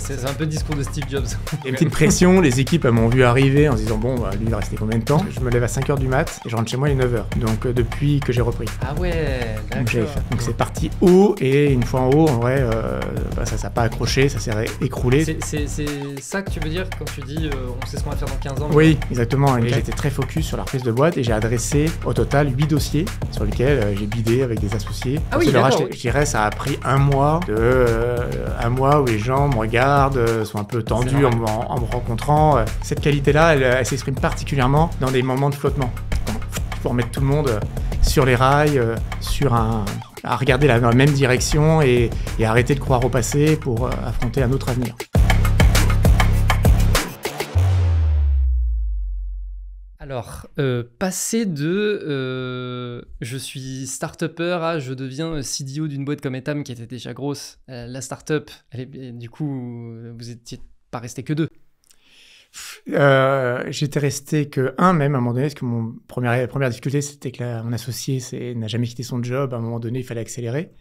C'est un peu le discours de Steve Jobs. Il y a une petite pression, les équipes m'ont vu arriver en se disant bon, lui il va rester combien de temps? Je me lève à 5h du mat et je rentre chez moi à 9h. Donc depuis que j'ai repris. Ah ouais, d'accord. Donc c'est parti haut et une fois en haut, en vrai, ça n'a pas accroché, ça s'est écroulé. C'est ça que tu veux dire quand tu dis on sait ce qu'on va faire dans 15 ans? Oui, exactement. Et j'étais très focus sur la reprise de boîte et j'ai adressé au total 8 dossiers sur lesquels j'ai bidé avec des associés. Ah oui, d'accord. Je dirais ça a pris un mois où les gens me regardent, sont un peu tendus en me rencontrant. Cette qualité-là, elle s'exprime particulièrement dans des moments de flottement. Pour mettre tout le monde sur les rails, à regarder dans la même direction et arrêter de croire au passé pour affronter un autre avenir. Alors, passer de je suis start-upper à je deviens CDO d'une boîte comme Etam qui était déjà grosse. La start-up, du coup, vous n'étiez pas resté que deux. J'étais resté que un même à un moment donné, parce que la première difficulté, c'était que mon associé n'a jamais quitté son job. À un moment donné, il fallait accélérer.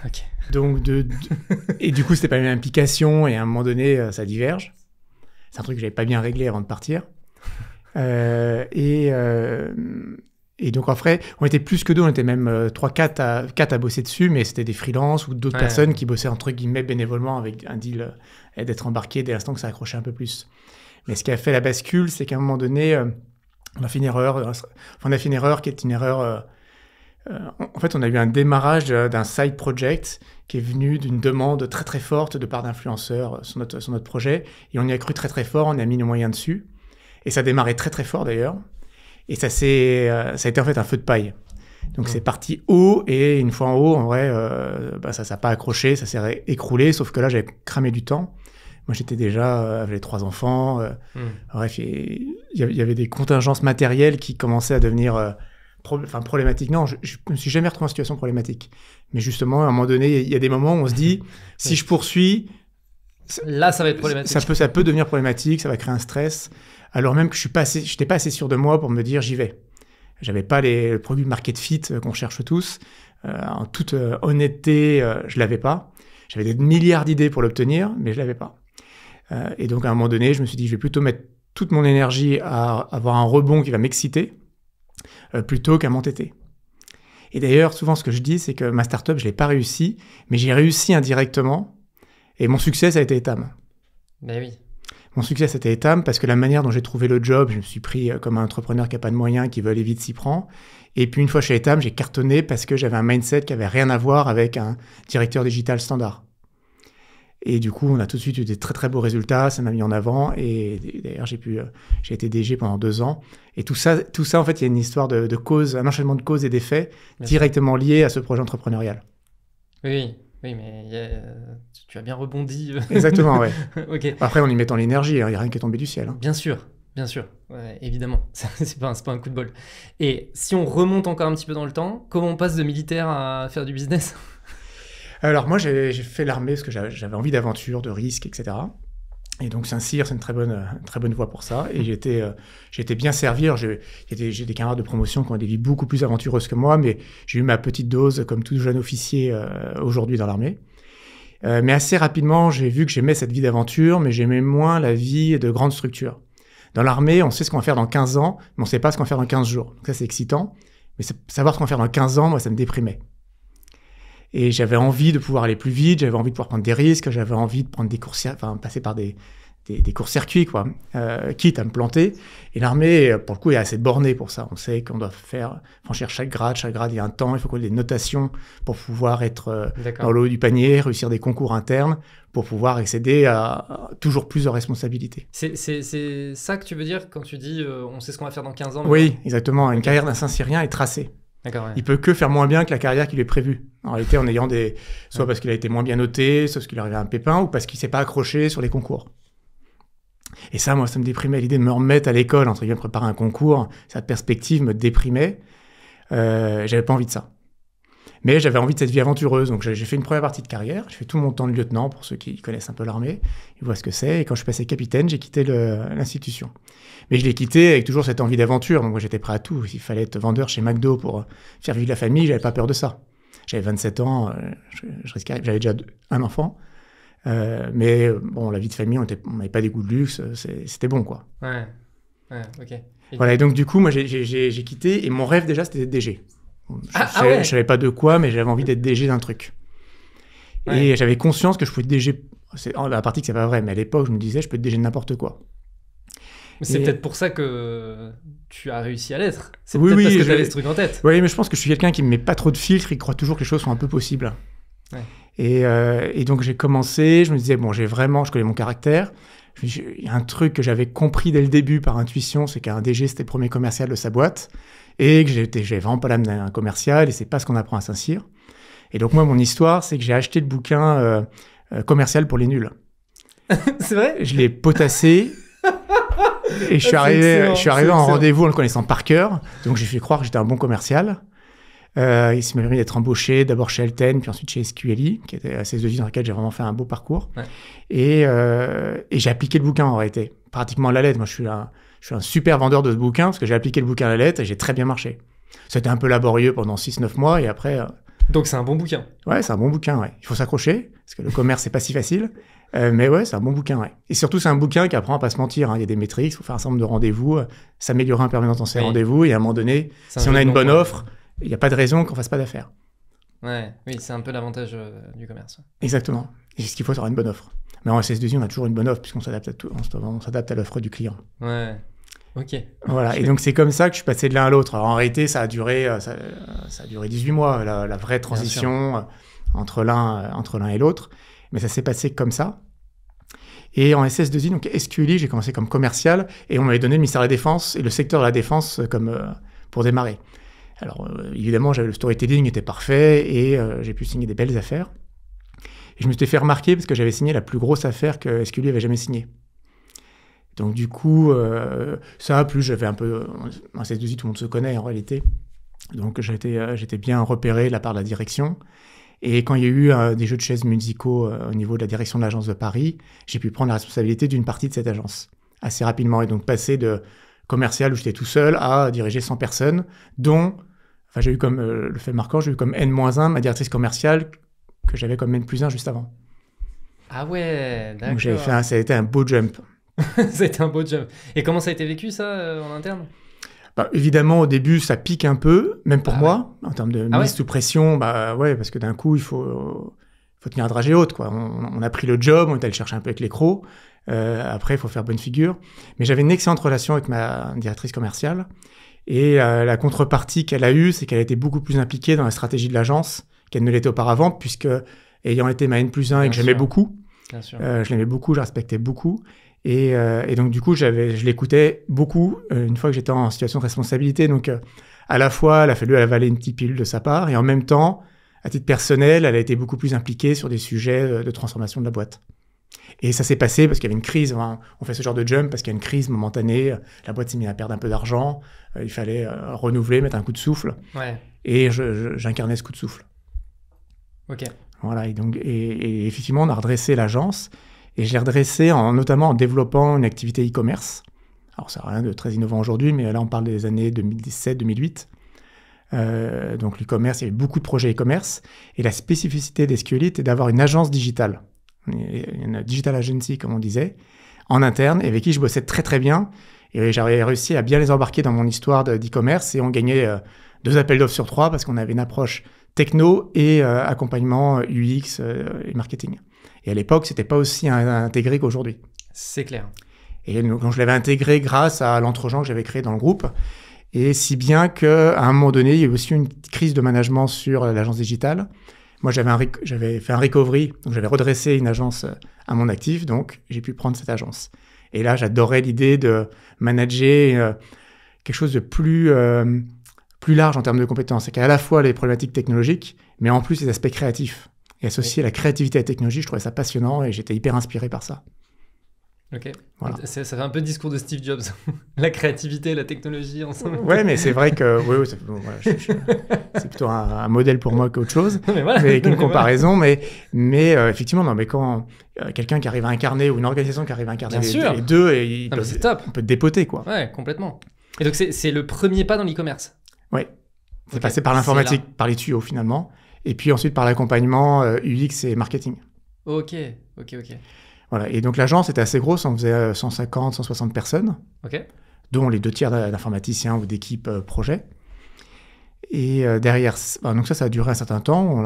Okay. Donc, et du coup, c'était pas une implication, et à un moment donné, ça diverge. C'est un truc que j'avais pas bien réglé avant de partir. Et donc, en fait, on était plus que deux, on était même 3-4 à bosser dessus, mais c'était des freelances ou d'autres personnes qui bossaient entre guillemets bénévolement avec un deal d'être embarqué dès l'instant que ça accrochait un peu plus. Mais ce qui a fait la bascule, c'est qu'à un moment donné, on a fait une erreur qui est une erreur. En fait, on a eu un démarrage d'un side project qui est venu d'une demande très très forte de part d'influenceurs sur notre projet, et on y a cru très très fort, on a mis nos moyens dessus. Et ça a démarré très très fort d'ailleurs. Et ça a été en fait un feu de paille. Donc c'est parti haut, et une fois en haut, en vrai, ça n'a pas accroché, ça s'est écroulé, sauf que là j'avais cramé du temps. Moi j'étais déjà, j'avais 3 enfants. Bref, il y avait des contingences matérielles qui commençaient à devenir problématiques. Non, je me suis jamais retrouvé en situation problématique. Mais justement, à un moment donné, il y a des moments où on se dit, si je poursuis... Là, ça va être problématique. Ça peut devenir problématique, ça va créer un stress. Alors même que je n'étais pas assez sûr de moi pour me dire j'y vais. J'avais pas le produit market fit qu'on cherche tous. En toute honnêteté, je l'avais pas. J'avais des milliards d'idées pour l'obtenir, mais je l'avais pas. Et donc à un moment donné, je me suis dit je vais plutôt mettre toute mon énergie à avoir un rebond qui va m'exciter plutôt qu'à m'entêter. Et d'ailleurs, souvent ce que je dis, c'est que ma startup, je l'ai pas réussi, mais j'ai réussi indirectement. Et mon succès, ça a été Etam. Ben oui. Mon succès, c'était Etam parce que la manière dont j'ai trouvé le job, je me suis pris comme un entrepreneur qui n'a pas de moyens, qui veut aller vite, s'y prend. Et puis une fois chez Etam, j'ai cartonné parce que j'avais un mindset qui n'avait rien à voir avec un directeur digital standard. Et du coup, on a tout de suite eu des très très beaux résultats, ça m'a mis en avant. Et d'ailleurs, j'ai été DG pendant 2 ans. Et tout ça, en fait, il y a une histoire de cause, un enchaînement de causes et d'effets directement liés à ce projet entrepreneurial. Oui, mais tu as bien rebondi. Exactement, ouais. Okay. Après, en y mettant l'énergie, il n'y a rien qui est tombé du ciel. Bien sûr, ouais, évidemment. C'est pas un coup de bol. Et si on remonte encore un petit peu dans le temps, comment on passe de militaire à faire du business? Alors moi, j'ai fait l'armée parce que j'avais envie d'aventure, de risque, etc. Et donc Saint-Cyr, c'est une très bonne voie pour ça. Et j'ai été bien servi. Alors, j'ai des camarades de promotion qui ont des vies beaucoup plus aventureuses que moi, mais j'ai eu ma petite dose, comme tout jeune officier aujourd'hui dans l'armée. Mais assez rapidement, j'ai vu que j'aimais cette vie d'aventure, mais j'aimais moins la vie de grande structure. Dans l'armée, on sait ce qu'on va faire dans 15 ans, mais on ne sait pas ce qu'on va faire dans 15 jours. Donc ça, c'est excitant. Mais savoir ce qu'on va faire dans 15 ans, moi, ça me déprimait. Et j'avais envie de pouvoir aller plus vite, j'avais envie de pouvoir prendre des risques, j'avais envie de prendre passer par des courts-circuits, quoi, quitte à me planter. Et l'armée, pour le coup, est assez bornée pour ça. On sait qu'on doit franchir chaque grade, il y a un temps, il faut qu'on ait des notations pour pouvoir être dans le haut du panier, réussir des concours internes, pour pouvoir accéder à toujours plus de responsabilités. C'est ça que tu veux dire quand tu dis on sait ce qu'on va faire dans 15 ans? Oui, exactement. Une carrière d'un Saint-Cyrien est tracée. D'accord, ouais. Il peut que faire moins bien que la carrière qui lui est prévue. En réalité, en ayant soit parce qu'il a été moins bien noté, soit parce qu'il a arrivé un pépin, ou parce qu'il s'est pas accroché sur les concours. Et ça, moi, ça me déprimait. L'idée de me remettre à l'école, entre guillemets, préparer un concours, cette perspective me déprimait. J'avais pas envie de ça. Mais j'avais envie de cette vie aventureuse. Donc, j'ai fait une première partie de carrière. J'ai fait tout mon temps de lieutenant, pour ceux qui connaissent un peu l'armée. Ils voient ce que c'est. Et quand je suis passé capitaine, j'ai quitté l'institution. Mais je l'ai quitté avec toujours cette envie d'aventure. Donc, moi, j'étais prêt à tout. S'il fallait être vendeur chez McDo pour faire vivre la famille, j'avais pas peur de ça. J'avais 27 ans. Je risquais, j'avais déjà un enfant. Mais bon, la vie de famille, on n'avait pas des goûts de luxe, c'était bon, quoi. Ouais, ok. Voilà, et donc du coup, moi, j'ai quitté, et mon rêve déjà, c'était d'être DG. Je savais pas de quoi, mais j'avais envie d'être DG d'un truc. Ouais. Et j'avais conscience que je pouvais être DG. C'est la partie que c'est pas vrai, mais à l'époque, je me disais, je peux être DG de n'importe quoi. Mais c'est peut-être pour ça que tu as réussi à l'être. C'est oui, peut-être parce que tu avais ce truc en tête. Oui, mais je pense que je suis quelqu'un qui me met pas trop de filtres, qui croit toujours que les choses sont un peu possibles. Ouais. Et donc j'ai commencé, je me disais, bon, je connais mon caractère. Il y a un truc que j'avais compris dès le début par intuition, c'est qu'un DG, c'était le premier commercial de sa boîte, et que j'avais vraiment pas l'âme d'un commercial, et c'est pas ce qu'on apprend à Saint-Cyr. Et donc moi, mon histoire, c'est que j'ai acheté le bouquin commercial pour les nuls. C'est vrai ? Je l'ai potassé. Et je suis arrivé en rendez-vous en le connaissant par cœur. Donc j'ai fait croire que j'étais un bon commercial. Il m'a permis d'être embauché d'abord chez Elten, puis ensuite chez SQLI, qui était assez de vie dans laquelle j'ai vraiment fait un beau parcours. Ouais. Et j'ai appliqué le bouquin en réalité, pratiquement à la lettre. Moi, je suis un super vendeur de ce bouquin parce que j'ai appliqué le bouquin à la lettre et j'ai très bien marché. C'était un peu laborieux pendant 6-9 mois et après... Donc c'est un bon bouquin. Ouais, c'est un bon bouquin, ouais. Il faut s'accrocher, parce que le commerce, c'est pas si facile. Mais ouais, c'est un bon bouquin, ouais. Et surtout, c'est un bouquin qui apprend à pas se mentir. Hein. Il y a des métriques, il faut faire un certain nombre de rendez-vous, s'améliorer en permanence dans ses rendez-vous. Et à un moment donné, si on a une bonne offre, il n'y a pas de raison qu'on fasse pas d'affaires. Ouais, oui, c'est un peu l'avantage du commerce. Exactement. Et ce qu'il faut, c'est avoir une bonne offre. Mais en SS2I, on a toujours une bonne offre, puisqu'on s'adapte à tout, on s'adapte à l'offre du client. Ouais. Ok. Voilà, et donc c'est comme ça que je suis passé de l'un à l'autre. Alors en réalité, ça a duré 18 mois, la vraie transition entre l'un et l'autre. Mais ça s'est passé comme ça. Et en SS2I, donc SQLI, j'ai commencé comme commercial et on m'avait donné le ministère de la Défense et le secteur de la Défense pour démarrer. Alors évidemment, le storytelling était parfait et j'ai pu signer des belles affaires. Et je me suis fait remarquer parce que j'avais signé la plus grosse affaire que SQLI avait jamais signée. Donc du coup, ça, plus j'avais un peu... En SS2I, tout le monde se connaît en réalité. Donc j'étais bien repéré de la part de la direction. Et quand il y a eu des jeux de chaises musicaux au niveau de la direction de l'agence de Paris, j'ai pu prendre la responsabilité d'une partie de cette agence assez rapidement. Et donc passer de commercial où j'étais tout seul à diriger 100 personnes, dont, enfin j'ai eu comme, le fait marquant, j'ai eu comme N-1 ma directrice commerciale que j'avais comme N+1 juste avant. Ah ouais, d'accord. Donc ça a été un beau jump. Ça a été un beau jump. Et comment ça a été vécu ça en interne ? Bah, évidemment, au début, ça pique un peu, même pour moi, en termes de mise sous pression. Bah ouais, parce que d'un coup, il faut tenir la dragée haute, quoi. On a pris le job, on est allé chercher un peu avec les crocs. Après, il faut faire bonne figure. Mais j'avais une excellente relation avec ma directrice commerciale. Et la contrepartie qu'elle a eue, c'est qu'elle a été beaucoup plus impliquée dans la stratégie de l'agence qu'elle ne l'était auparavant, puisque, ayant été ma N+1 et que j'aimais beaucoup, je l'aimais beaucoup, je la respectais beaucoup. Et donc, du coup, je l'écoutais beaucoup une fois que j'étais en situation de responsabilité. Donc, à la fois, elle a fallu avaler une petite pilule de sa part. Et en même temps, à titre personnel, elle a été beaucoup plus impliquée sur des sujets de transformation de la boîte. Et ça s'est passé parce qu'il y avait une crise. Hein. On fait ce genre de jump parce qu'il y a une crise momentanée. La boîte s'est mise à perdre un peu d'argent. Il fallait renouveler, mettre un coup de souffle. Ouais. Et j'incarnais ce coup de souffle. Ok. Voilà. Et effectivement, on a redressé l'agence. Et je l'ai redressé notamment en développant une activité e-commerce. Alors, ça n'a rien de très innovant aujourd'hui, mais là, on parle des années 2017-2008. Donc, l'e-commerce, il y avait beaucoup de projets e-commerce. Et la spécificité d'SQLI était d'avoir une agence digitale, une digital agency, comme on disait, en interne, et avec qui je bossais très, très bien. Et j'avais réussi à bien les embarquer dans mon histoire d'e-commerce. Et on gagnait 2 appels d'offres sur 3 parce qu'on avait une approche techno et accompagnement UX et marketing. Et à l'époque, c'était pas aussi intégré qu'aujourd'hui. C'est clair. Et donc, je l'avais intégré grâce à l'entre-gens que j'avais créé dans le groupe. Et si bien qu'à un moment donné, il y a eu aussi une crise de management sur l'agence digitale. Moi, j'avais fait un recovery, donc j'avais redressé une agence à mon actif, donc j'ai pu prendre cette agence. Et là, j'adorais l'idée de manager quelque chose de plus large en termes de compétences. C'est qu'à la fois les problématiques technologiques, mais en plus les aspects créatifs. Et associer la créativité à la technologie, je trouvais ça passionnant et j'étais hyper inspiré par ça. Ok. Voilà. Ça fait un peu le discours de Steve Jobs. La créativité et la technologie ensemble. Ouais, mais c'est vrai que c'est plutôt un modèle pour moi qu'autre chose. Mais voilà. Avec une comparaison. Voilà. Mais effectivement, non, mais quand quelqu'un qui arrive à incarner ou une organisation qui arrive à incarner les deux, et c'est top. On peut te dépoter, quoi. Ouais, complètement. Et donc, c'est le premier pas dans l'e-commerce. Ouais. C'est passé par l'informatique, par les tuyaux finalement. Et puis ensuite par l'accompagnement UX et marketing. Ok. Ok. Voilà. Et donc l'agence était assez grosse, on faisait 150, 160 personnes, dont les 2 tiers d'informaticiens ou d'équipes projet. Et derrière, donc ça a duré un certain temps, on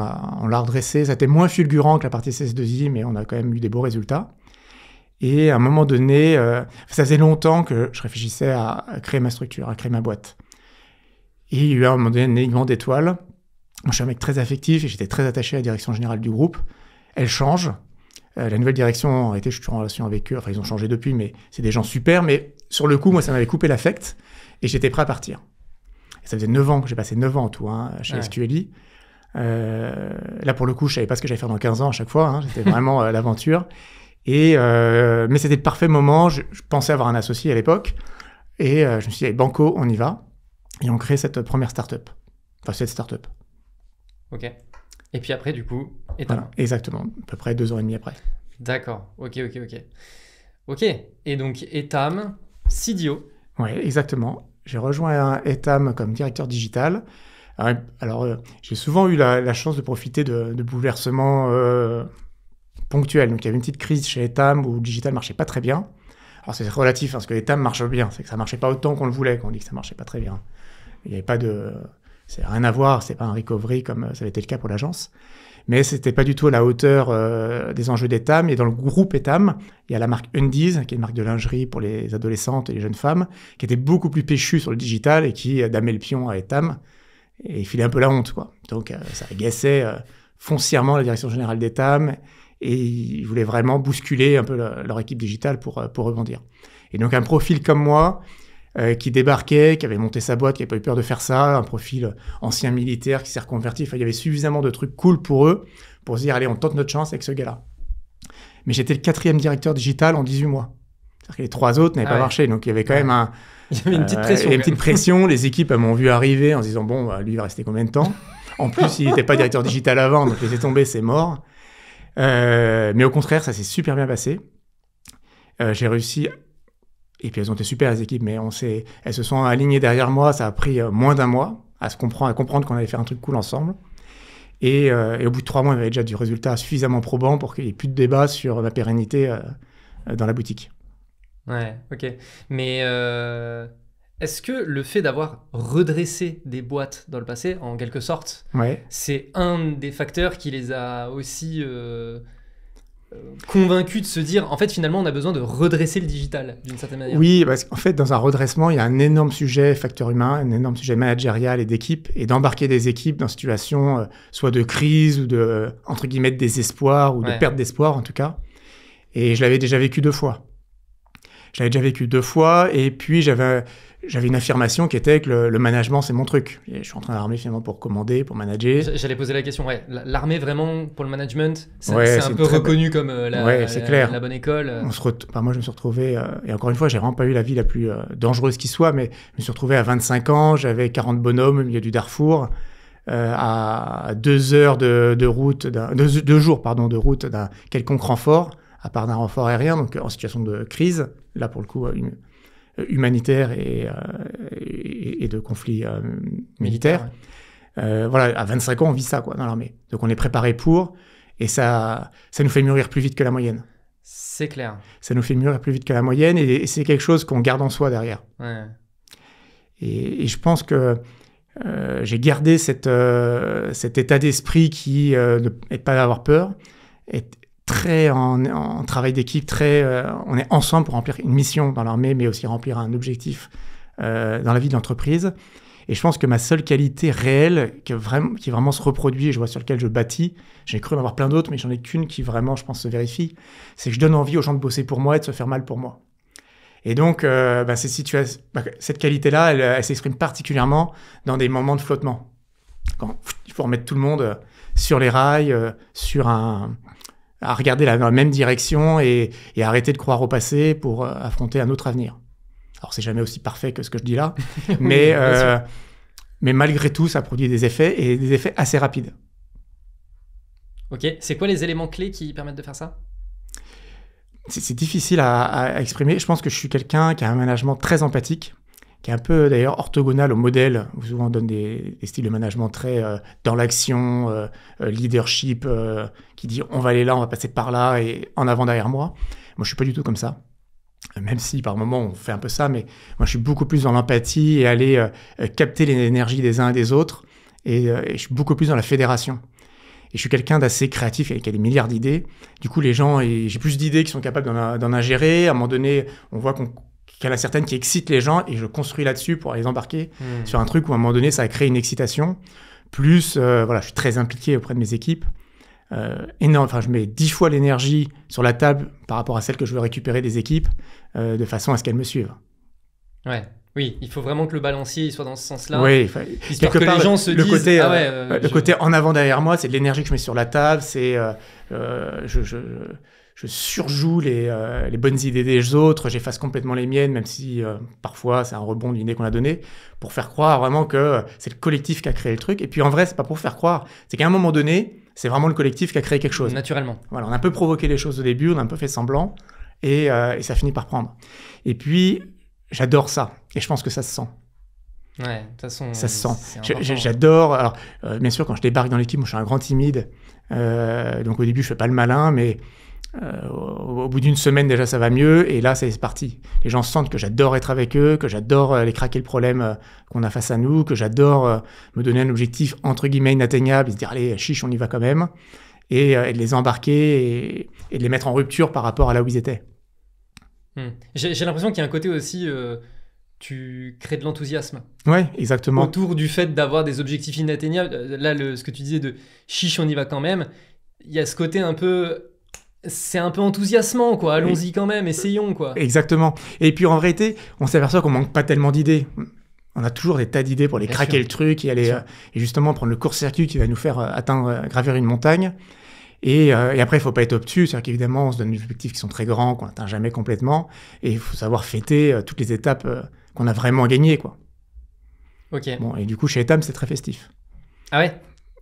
l'a redressé, ça a été moins fulgurant que la partie CS2I, mais on a quand même eu des beaux résultats. Et à un moment donné, ça faisait longtemps que je réfléchissais à créer ma structure, à créer ma boîte. Et il y a eu à un moment donné un alignement d'étoiles. Moi, je suis un mec très affectif et j'étais très attaché à la direction générale du groupe. Elle change. La nouvelle direction, en réalité, je suis en relation avec eux. Enfin, ils ont changé depuis, mais c'est des gens super. Mais sur le coup, moi, ça m'avait coupé l'affect et j'étais prêt à partir. Et ça faisait 9 ans que j'ai passé 9 ans en tout chez SQLI. Là, pour le coup, je savais pas ce que j'allais faire dans 15 ans à chaque fois. C'était vraiment l'aventure. Mais c'était le parfait moment. Je pensais avoir un associé à l'époque. Et je me suis dit, banco, on y va. Et on crée cette première start-up. Enfin, cette start-up. Ok. Et puis après, du coup, Etam. Voilà, exactement. À peu près 2 ans et demi après. D'accord. Ok. Ok. Et donc, Etam, CDO. Oui, exactement. J'ai rejoint Etam comme directeur digital. Alors, j'ai souvent eu la chance de profiter de bouleversements ponctuels. Donc, il y avait une petite crise chez Etam où le digital ne marchait pas très bien. Alors, c'est relatif, parce que Etam marche bien. C'est que ça ne marchait pas autant qu'on le voulait, qu'on dit que ça ne marchait pas très bien. Il n'y avait pas de... C'est rien à voir, c'est pas un recovery comme ça avait été le cas pour l'agence. Mais c'était pas du tout à la hauteur des enjeux d'Etam. Et dans le groupe Etam, il y a la marque Undies, qui est une marque de lingerie pour les adolescentes et les jeunes femmes, qui était beaucoup plus péchue sur le digital et qui damait le pion à Etam et filait un peu la honte, quoi. Donc ça agaçait foncièrement la direction générale d'Etam et ils voulaient vraiment bousculer un peu leur équipe digitale pour rebondir. Et donc un profil comme moi, qui débarquait, qui avait monté sa boîte, qui n'avait pas eu peur de faire ça, un profil ancien militaire qui s'est reconverti. Enfin, il y avait suffisamment de trucs cool pour eux pour se dire, allez, on tente notre chance avec ce gars-là. Mais j'étais le 4e directeur digital en 18 mois. C'est-à-dire que les 3 autres n'avaient pas marché. Donc, il y avait quand même il y avait une petite pression. Une petite pression. Les équipes m'ont vu arriver en se disant, bon, lui, il va rester combien de temps ? En plus, il n'était pas directeur digital avant, donc laissez tomber, c'est mort. Mais au contraire, ça s'est super bien passé. J'ai réussi... Et puis elles ont été super, les équipes, mais elles se sont alignées derrière moi. Ça a pris moins d'1 mois à comprendre qu'on allait faire un truc cool ensemble. Et au bout de 3 mois, il y avait déjà du résultat suffisamment probant pour qu'il n'y ait plus de débat sur ma pérennité dans la boutique. Ouais, ok. Mais est-ce que le fait d'avoir redressé des boîtes dans le passé, en quelque sorte, c'est un des facteurs qui les a aussi... convaincu de se dire, en fait, finalement, on a besoin de redresser le digital, d'une certaine manière. Oui, parce qu'en fait, dans un redressement, il y a un énorme sujet facteur humain, un énorme sujet managérial et d'équipe, et d'embarquer des équipes dans une situation soit de crise ou de, entre guillemets, de désespoir ou de perte d'espoir, en tout cas. Et je l'avais déjà vécu 2 fois. Et puis j'avais une affirmation qui était que le management, c'est mon truc. Et je suis entré dans l'armée finalement pour commander, pour manager. J'allais poser la question, l'armée vraiment pour le management, c'est un peu reconnu comme la bonne école. Moi, je me suis retrouvé, et encore une fois, j'ai vraiment pas eu la vie la plus dangereuse qui soit, mais je me suis retrouvé à 25 ans, j'avais 40 bonhommes au milieu du Darfour, à 2 heures de route, 2 jours de route d'un quelconque renfort, à part d'un renfort aérien, donc en situation de crise, là pour le coup humanitaire et de conflit militaire. Voilà, à 25 ans, on vit ça quoi, dans l'armée. Donc on est préparé pour, et ça nous fait mûrir plus vite que la moyenne. C'est clair. Ça nous fait mûrir plus vite que la moyenne, et c'est quelque chose qu'on garde en soi derrière. Ouais. Et je pense que j'ai gardé cet état d'esprit qui n'est pas d'avoir peur, très en travail d'équipe, on est ensemble pour remplir une mission dans l'armée, mais aussi remplir un objectif dans la vie de l'entreprise. Et je pense que ma seule qualité réelle, qui vraiment se reproduit, et je vois sur laquelle je bâtis, j'ai cru en avoir plein d'autres, mais j'en ai qu'une qui vraiment, je pense, se vérifie, c'est que je donne envie aux gens de bosser pour moi et de se faire mal pour moi. Et donc, cette qualité-là, elle s'exprime particulièrement dans des moments de flottement. Quand il faut remettre tout le monde sur les rails, à regarder dans la même direction et arrêter de croire au passé pour affronter un autre avenir. Alors, c'est jamais aussi parfait que ce que je dis là, mais malgré tout, ça produit des effets, et des effets assez rapides. Ok, c'est quoi les éléments clés qui permettent de faire ça ? C'est difficile à exprimer. Je pense que je suis quelqu'un qui a un management très empathique, qui est un peu d'ailleurs orthogonal au modèle, où souvent on donne des styles de management très dans l'action, leadership, qui dit on va aller là, on va passer par là, et en avant derrière moi. Moi, je suis pas du tout comme ça. Même si par moments on fait un peu ça, mais moi je suis beaucoup plus dans l'empathie et aller capter l'énergie des uns et des autres, et je suis beaucoup plus dans la fédération. Et je suis quelqu'un d'assez créatif et qui a des milliards d'idées. Du coup, les gens, j'ai plus d'idées qui sont capables d'en ingérer. À un moment donné, on voit qu'il y en a certaines qui excitent les gens et je construis là-dessus pour les embarquer sur un truc où à un moment donné, ça a créé une excitation. Plus, voilà, je suis très impliqué auprès de mes équipes. Énorme, enfin, je mets 10 fois l'énergie sur la table par rapport à celle que je veux récupérer des équipes, de façon à ce qu'elles me suivent. Ouais. Oui, il faut vraiment que le balancier il soit dans ce sens-là. Oui, histoire que les gens se disent... Côté, le côté en avant derrière moi, c'est de l'énergie que je mets sur la table, c'est... je surjoue les bonnes idées des autres, j'efface complètement les miennes, même si parfois c'est un rebond d'une idée qu'on a donnée, pour faire croire vraiment que c'est le collectif qui a créé le truc. Et puis en vrai, c'est pas pour faire croire, c'est qu'à un moment donné, c'est vraiment le collectif qui a créé quelque chose. Naturellement. Voilà, on a un peu provoqué les choses au début, on a un peu fait semblant, et ça finit par prendre. Et puis, j'adore ça, et je pense que ça se sent. Ouais, de toute façon, ça se sent. J'adore. Alors, bien sûr, quand je débarque dans l'équipe, moi, je suis un grand timide. Donc, au début, je fais pas le malin, mais au bout d'une semaine, déjà, ça va mieux. Et là, c'est parti. Les gens sentent que j'adore être avec eux, que j'adore les craquer le problème qu'on a face à nous, que j'adore me donner un objectif, entre guillemets, inatteignable, et se dire, allez, chiche, on y va quand même. Et de les embarquer et de les mettre en rupture par rapport à là où ils étaient. J'ai l'impression qu'il y a un côté aussi... tu crées de l'enthousiasme. Ouais, exactement. Autour du fait d'avoir des objectifs inatteignables. Là, ce que tu disais de chiche, on y va quand même. Il y a ce côté un peu... C'est un peu enthousiasmant, quoi. Allons-y quand même, essayons, quoi. Exactement. Et puis, en vérité, on s'aperçoit qu'on manque pas tellement d'idées. On a toujours des tas d'idées pour aller craquer le truc et aller et justement prendre le court-circuit qui va nous faire gravir une montagne. Et après, il faut pas être obtus. C'est-à-dire qu'évidemment, on se donne des objectifs qui sont très grands, qu'on n'atteint jamais complètement. Et il faut savoir fêter toutes les étapes qu'on a vraiment gagnées, quoi. Ok. Bon, et du coup, chez Etam, c'est très festif. Ah ouais?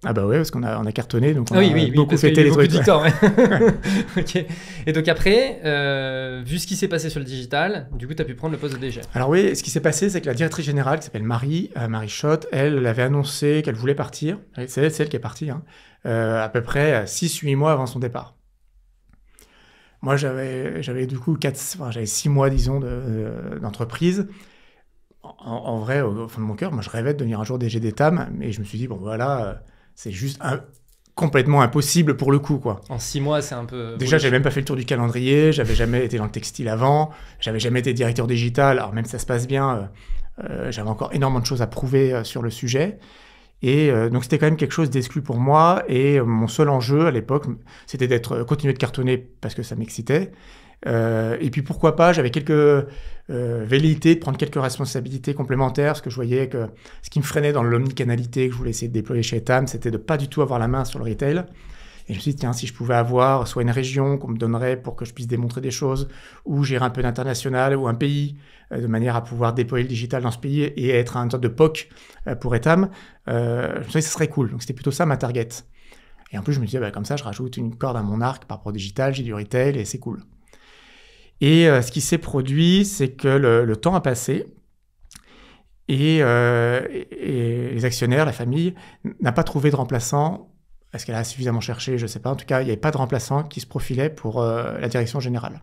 Ah bah ouais, parce qu'on a cartonné, donc on a beaucoup fêté les trucs. Ok. Et donc après, vu ce qui s'est passé sur le digital, du coup, tu as pu prendre le poste de DG. Alors oui, ce qui s'est passé, c'est que la directrice générale, qui s'appelle Marie Schott, elle avait annoncé qu'elle voulait partir. C'est elle qui est partie, hein, à peu près 6-8 mois avant son départ. Moi, j'avais du coup j'avais 6 mois, disons, d'entreprise. En vrai, au fond de mon cœur, moi, je rêvais de devenir un jour DG d'Etam, mais je me suis dit, bon, voilà, c'est juste complètement impossible pour le coup, quoi. En 6 mois, c'est un peu... Déjà, j'avais même pas fait le tour du calendrier, j'avais jamais été dans le textile avant, j'avais jamais été directeur digital, alors même si ça se passe bien, j'avais encore énormément de choses à prouver sur le sujet. Et donc, c'était quand même quelque chose d'exclu pour moi. Et mon seul enjeu à l'époque, c'était continuer de cartonner parce que ça m'excitait. Et puis, pourquoi pas, j'avais quelques velléités de prendre quelques responsabilités complémentaires, parce que je voyais que ce qui me freinait dans l'omnicanalité que je voulais essayer de déployer chez Etam, c'était de pas du tout avoir la main sur le retail. Et je me suis dit, tiens, si je pouvais avoir soit une région qu'on me donnerait pour que je puisse démontrer des choses, ou gérer un peu d'international, ou un pays, de manière à pouvoir déployer le digital dans ce pays et être un sorte de POC pour Etam, je me suis dit, ce serait cool. Donc, c'était plutôt ça ma target. Et en plus, je me disais, comme ça, je rajoute une corde à mon arc par rapport au digital, j'ai du retail et c'est cool. Et ce qui s'est produit, c'est que le temps a passé et les actionnaires, la famille, n'a pas trouvé de remplaçant. Est-ce qu'elle a suffisamment cherché? Je ne sais pas. En tout cas, il n'y avait pas de remplaçant qui se profilait pour la direction générale.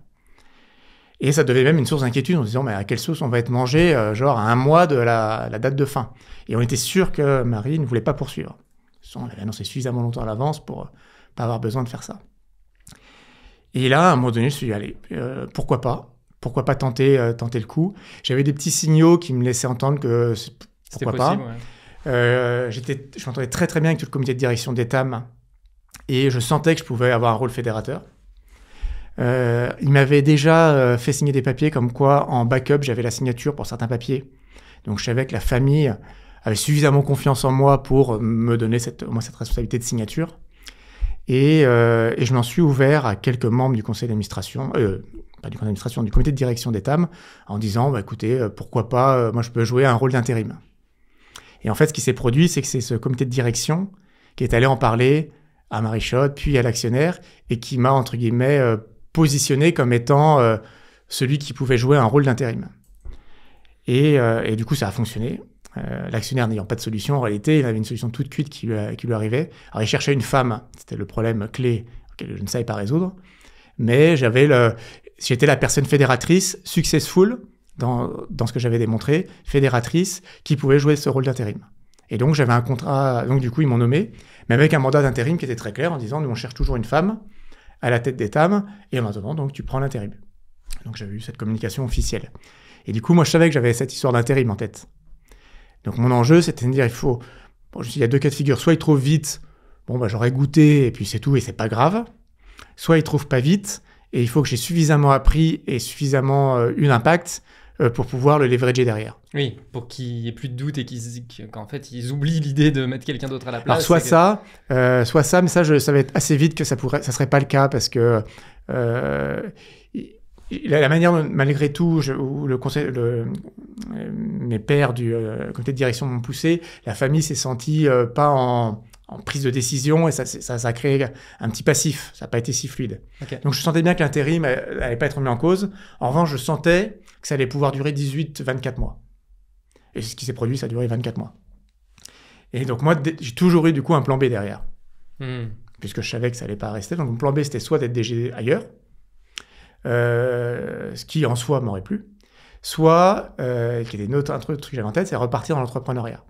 Et ça devenait même une source d'inquiétude en se disant, mais à quelle sauce on va être mangé, genre à un mois de la date de fin. Et on était sûr que Marie ne voulait pas poursuivre. On l'avait annoncé suffisamment longtemps à l'avance pour ne pas avoir besoin de faire ça. Et là, à un moment donné, je me suis dit, allez, pourquoi pas tenter le coup. J'avais des petits signaux qui me laissaient entendre que pourquoi pas. Ouais. Je m'entendais très très bien avec tout le comité de direction d'Etam et je sentais que je pouvais avoir un rôle fédérateur. Il m'avait déjà fait signer des papiers comme quoi en backup j'avais la signature pour certains papiers. Donc je savais que la famille avait suffisamment confiance en moi pour me donner cette responsabilité de signature. Et je m'en suis ouvert à quelques membres du conseil d'administration, pas du conseil d'administration, du comité de direction d'Etam, en disant, écoutez, pourquoi pas, moi je peux jouer un rôle d'intérim. Et en fait, ce qui s'est produit, c'est que c'est ce comité de direction qui est allé en parler à Marie Schott, puis à l'actionnaire, et qui m'a, entre guillemets, positionné comme étant celui qui pouvait jouer un rôle d'intérim. Et du coup, ça a fonctionné. L'actionnaire n'ayant pas de solution, en réalité, il avait une solution toute cuite qui lui arrivait. Alors, il cherchait une femme. C'était le problème clé auquel je ne savais pas résoudre. Mais j'étais la personne fédératrice, successful, dans ce que j'avais démontré, fédératrice, qui pouvait jouer ce rôle d'intérim. Et donc, j'avais un contrat. Donc, du coup, ils m'ont nommé, mais avec un mandat d'intérim qui était très clair, en disant, nous, on cherche toujours une femme à la tête d'Etam, et en attendant, donc, tu prends l'intérim. Donc, j'avais eu cette communication officielle. Et du coup, moi, je savais que j'avais cette histoire d'intérim en tête. Donc, mon enjeu, c'était de dire, il y a deux cas de figure. Soit il trouve vite, j'aurais goûté, et puis c'est tout, et c'est pas grave. Soit il trouve pas vite, et il faut que j'ai suffisamment appris et suffisamment eu d'impact pour pouvoir le leverager derrière. Oui, pour qu'il n'y ait plus de doute et qu'en fait, ils oublient l'idée de mettre quelqu'un d'autre à la place. Alors, soit ça, mais ça, je savais assez vite que ça serait pas le cas, parce que la manière dont, malgré tout, mes pairs du comité de direction m'ont poussé, la famille s'est sentie pas en prise de décision, et ça a créé un petit passif. Ça n'a pas été si fluide. Okay. Donc, je sentais bien que l'intérim n'allait pas être mis en cause. En revanche, je sentais que ça allait pouvoir durer 18-24 mois. Et ce qui s'est produit, ça a duré 24 mois. Et donc, moi, j'ai toujours eu, du coup, un plan B derrière. Puisque je savais que ça n'allait pas rester. Donc, mon plan B, c'était soit d'être DG ailleurs, ce qui, en soi, m'aurait plu. Soit, qui était un truc que j'avais en tête, c'est repartir dans l'entrepreneuriat.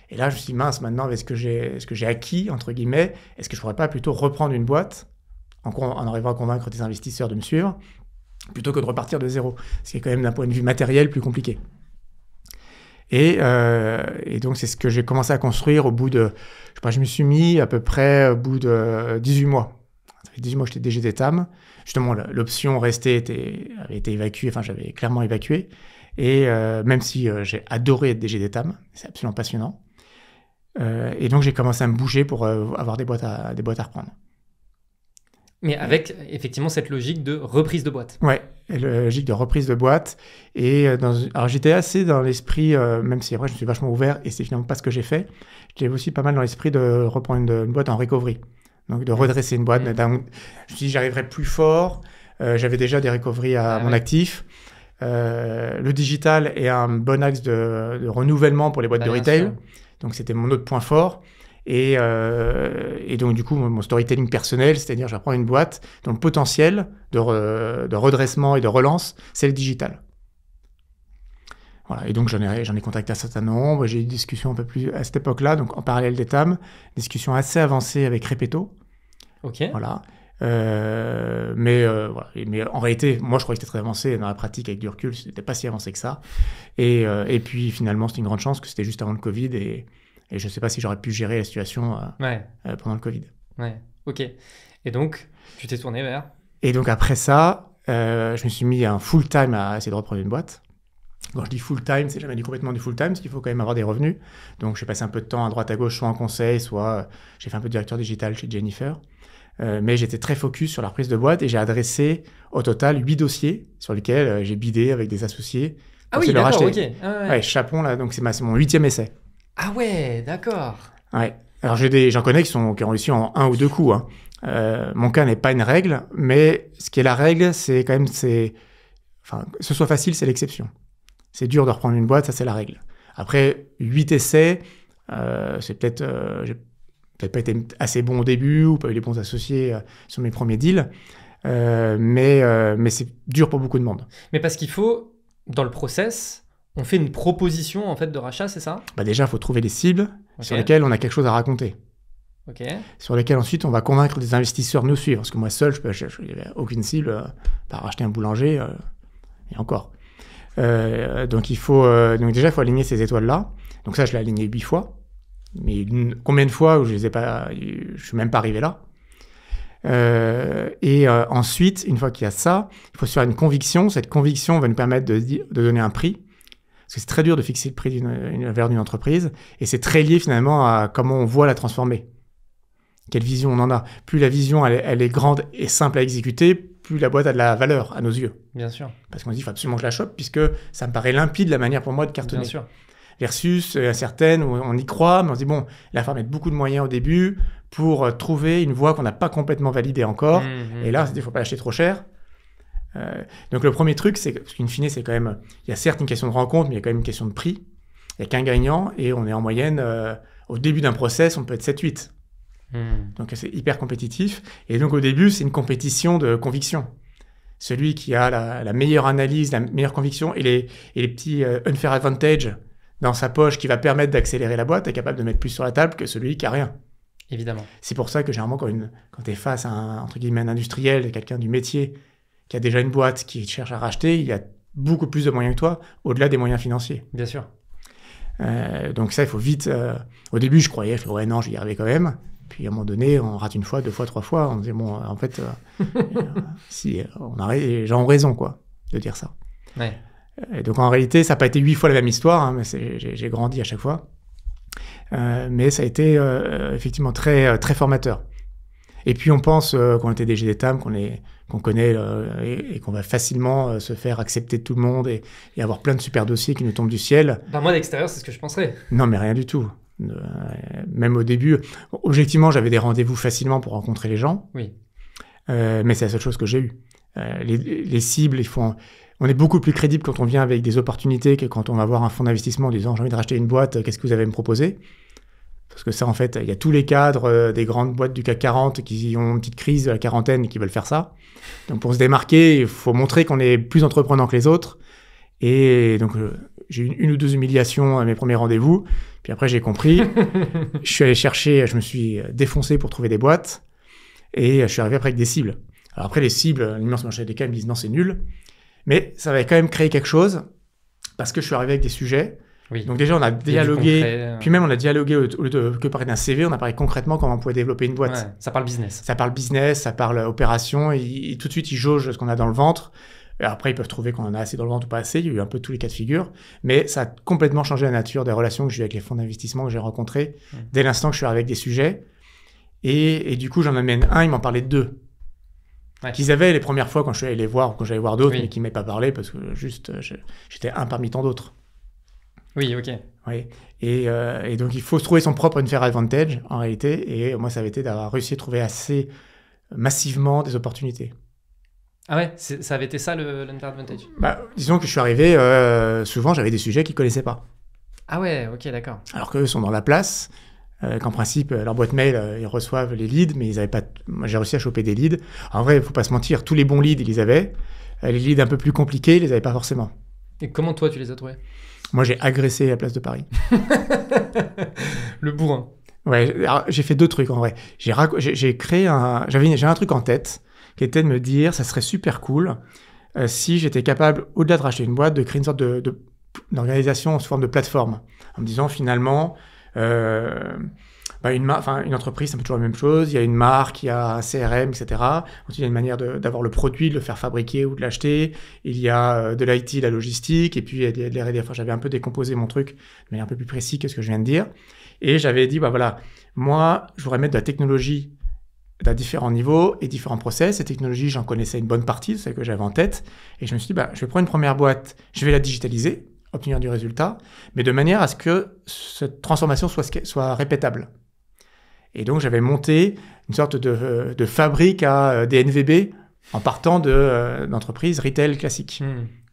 Et là, je me suis dit, mince, maintenant, avec ce que j'ai acquis, entre guillemets, est-ce que je ne pourrais pas plutôt reprendre une boîte en arrivant à convaincre des investisseurs de me suivre, plutôt que de repartir de zéro, ce qui est quand même d'un point de vue matériel plus compliqué. Et donc, c'est ce que j'ai commencé à construire au bout de... je me suis mis à peu près au bout de 18 mois. Ça fait 18 mois que j'étais DG d'Etam. Justement, l'option restée avait été évacuée, enfin, j'avais clairement évacué. Et même si j'ai adoré être DG d'Etam, c'est absolument passionnant. Et donc, j'ai commencé à me bouger pour avoir des boîtes à reprendre. Mais avec, effectivement, cette logique de reprise de boîte. Ouais, la logique de reprise de boîte. Et alors, j'étais assez dans l'esprit, même si après, je me suis vachement ouvert, et c'est finalement pas ce que j'ai fait. J'étais aussi pas mal dans l'esprit de reprendre une boîte en recovery. Donc, de redresser une boîte. Je me suis dit, j'arriverais plus fort. J'avais déjà des recoveries à mon actif. Le digital est un bon axe de renouvellement pour les boîtes de retail. Sûr. Donc, c'était mon autre point fort. Et donc, du coup, mon storytelling personnel, c'est-à-dire, j'apprends une boîte dont le potentiel de redressement et de relance, c'est le digital. Voilà. Et donc, j'en ai contacté un certain nombre. J'ai eu des discussions un peu plus à cette époque-là, donc en parallèle d'Etam, discussions assez avancées avec Repetto. OK. Voilà. Mais en réalité, moi, je croyais que c'était très avancé. Dans la pratique, avec du recul, ce n'était pas si avancé que ça. Et puis, finalement, c'était une grande chance que c'était juste avant le Covid. Et je ne sais pas si j'aurais pu gérer la situation pendant le Covid. Ouais, ok. Et donc, tu t'es tourné vers... Et donc, après ça, je me suis mis un full-time à essayer de reprendre une boîte. Quand je dis full-time, c'est jamais complètement du full-time, parce qu'il faut quand même avoir des revenus. Donc, j'ai passé un peu de temps à droite à gauche, soit en conseil, soit j'ai fait un peu de directeur digital chez Jennifer. Mais j'étais très focus sur la reprise de boîte et j'ai adressé au total 8 dossiers sur lesquels j'ai bidé avec des associés. Ah oui, d'accord, ok. Ouais, Chapon, là, donc c'est mon 8e essai. Ah ouais, d'accord. Ouais. Alors, j'en connais qui ont réussi en 1 ou 2 coups. Hein. Mon cas n'est pas une règle, mais ce qui est la règle, c'est quand même... Enfin, que ce soit facile, c'est l'exception. C'est dur de reprendre une boîte, ça, c'est la règle. Après, 8 essais, c'est peut-être... j'ai peut-être pas été assez bon au début ou pas eu les bons associés sur mes premiers deals, mais c'est dur pour beaucoup de monde. Mais parce qu'il faut, dans le process... On fait une proposition en fait de rachat, c'est ça ? Déjà, il faut trouver des cibles sur lesquelles on a quelque chose à raconter. Sur lesquelles ensuite on va convaincre des investisseurs de nous suivre. Parce que moi seul, il n'y avait aucune cible, par racheter un boulanger, et encore. Donc déjà, il faut aligner ces étoiles-là. Donc ça, je l'ai aligné 8 fois. Mais combien de fois où je ne suis même pas arrivé là ? Ensuite, une fois qu'il y a ça, il faut se faire une conviction. Cette conviction va nous permettre de donner un prix. Parce que c'est très dur de fixer le prix d'une valeur d'une entreprise. Et c'est très lié finalement à comment on voit la transformer. Quelle vision on en a. Plus la vision elle est grande et simple à exécuter, plus la boîte a de la valeur à nos yeux. Bien sûr. Parce qu'on se dit, il faut absolument que je la chope, puisque ça me paraît limpide la manière pour moi de cartonner. Bien sûr. Versus certaines où on y croit, mais on se dit, bon, il va mettre beaucoup de moyens au début pour trouver une voie qu'on n'a pas complètement validée encore. Et là, il ne faut pas l'acheter trop cher. Donc le premier truc, c'est parce qu'in fine, c'est quand même, il y a certes une question de rencontre, mais il y a quand même une question de prix. Il n'y a qu'un gagnant et on est en moyenne, au début d'un process, on peut être 7-8. Donc c'est hyper compétitif. Et donc au début, c'est une compétition de conviction. Celui qui a la meilleure analyse, la meilleure conviction et les petits unfair advantage dans sa poche qui va permettre d'accélérer la boîte est capable de mettre plus sur la table que celui qui a rien. Évidemment. C'est pour ça que généralement, quand tu es face à entre guillemets, un industriel, quelqu'un du métier qui a déjà une boîte qui cherche à racheter, il y a beaucoup plus de moyens que toi, au-delà des moyens financiers. Bien sûr. Donc ça, il faut vite... Au début, je croyais, ouais, non, je vais y arriver quand même. Puis à un moment donné, on rate une fois, 2 fois, 3 fois. On disait, bon, en fait, si, les gens ont raison, quoi, de dire ça. Ouais. Et donc en réalité, ça n'a pas été 8 fois la même histoire, hein, mais j'ai grandi à chaque fois. Mais ça a été effectivement très, très formateur. Et puis on pense qu'on était des GDTAM, qu'on connaît et qu'on va facilement se faire accepter de tout le monde et avoir plein de super dossiers qui nous tombent du ciel. Ben moi d'extérieur, c'est ce que je penserais. Non, mais rien du tout. Même au début, objectivement, j'avais des rendez-vous facilement pour rencontrer les gens. Oui. Mais c'est la seule chose que j'ai eue. Les cibles, on est beaucoup plus crédible quand on vient avec des opportunités que quand on va voir un fonds d'investissement en disant j'ai envie de racheter une boîte, qu'est-ce que vous avez à me proposer ? Parce que ça, en fait, il y a tous les cadres des grandes boîtes du CAC 40 qui ont une petite crise de la quarantaine et qui veulent faire ça. Donc, pour se démarquer, il faut montrer qu'on est plus entreprenant que les autres. Et donc, j'ai eu une ou 2 humiliations à mes premiers rendez-vous. Puis après, j'ai compris. Je suis allé chercher, je me suis défoncé pour trouver des boîtes. Et je suis arrivé après avec des cibles. Alors après, les cibles, l'immense majorité des cas, ils me disent non, c'est nul. Mais ça avait quand même créé quelque chose parce que je suis arrivé avec des sujets. Oui. Donc déjà, on a dialogué, puis même on a dialogué au lieu de que parler d'un CV, on a parlé concrètement comment on pouvait développer une boîte. Ouais, ça parle business. Ça parle business, ça parle opération, et tout de suite, ils jaugent ce qu'on a dans le ventre. Et après, ils peuvent trouver qu'on en a assez dans le ventre ou pas assez. Il y a eu un peu tous les cas de figure. Mais ça a complètement changé la nature des relations que j'ai eu avec les fonds d'investissement que j'ai rencontrés dès l'instant que je suis arrivé avec des sujets. Et du coup, j'en amène un, ils m'en parlaient de 2. Ouais. Qu'ils avaient les premières fois quand je suis allé les voir ou quand j'allais voir d'autres, mais qui ne m'avaient pas parlé parce que juste, j'étais un parmi tant d'autres. Oui, ok. Oui. Et donc, il faut se trouver son propre unfair advantage, en réalité. Et moi, ça avait été d'avoir réussi à trouver assez massivement des opportunités. Ah ouais, ça avait été ça, l'unfair advantage. Disons que je suis arrivé, souvent, j'avais des sujets qu'ils ne connaissaient pas. Ah ouais, ok, d'accord. Alors qu'eux sont dans la place, qu'en principe, leur boîte mail, ils reçoivent les leads, mais ils n'avaient pas... Moi, j'ai réussi à choper des leads. En vrai, il ne faut pas se mentir, tous les bons leads, ils les avaient. Les leads un peu plus compliqués, ils ne les avaient pas forcément. Et comment toi, tu les as trouvés ? Moi, j'ai agressé la place de Paris. Le bourrin. Ouais, alors, j'ai fait 2 trucs en vrai. J'ai créé j'ai un truc en tête qui était de me dire, ça serait super cool si j'étais capable, au-delà de racheter une boîte, de créer une sorte d'organisation sous forme de plateforme. En me disant finalement, une entreprise, c'est un peu toujours la même chose. Il y a une marque, il y a un CRM, etc. Ensuite, il y a une manière d'avoir le produit, de le faire fabriquer ou de l'acheter. Il y a de l'IT, la logistique, et puis il y a de l'R&D. Enfin, j'avais un peu décomposé mon truc de manière un peu plus précise que ce que je viens de dire. Et j'avais dit, moi, je voudrais mettre de la technologie à différents niveaux et différents process. Cette technologie, j'en connaissais une bonne partie, c'est ce que j'avais en tête. Et je me suis dit, je vais prendre une première boîte, je vais la digitaliser, obtenir du résultat, mais de manière à ce que cette transformation soit répétable. Et donc, j'avais monté une sorte de fabrique à DNVB en partant d'entreprises retail classiques.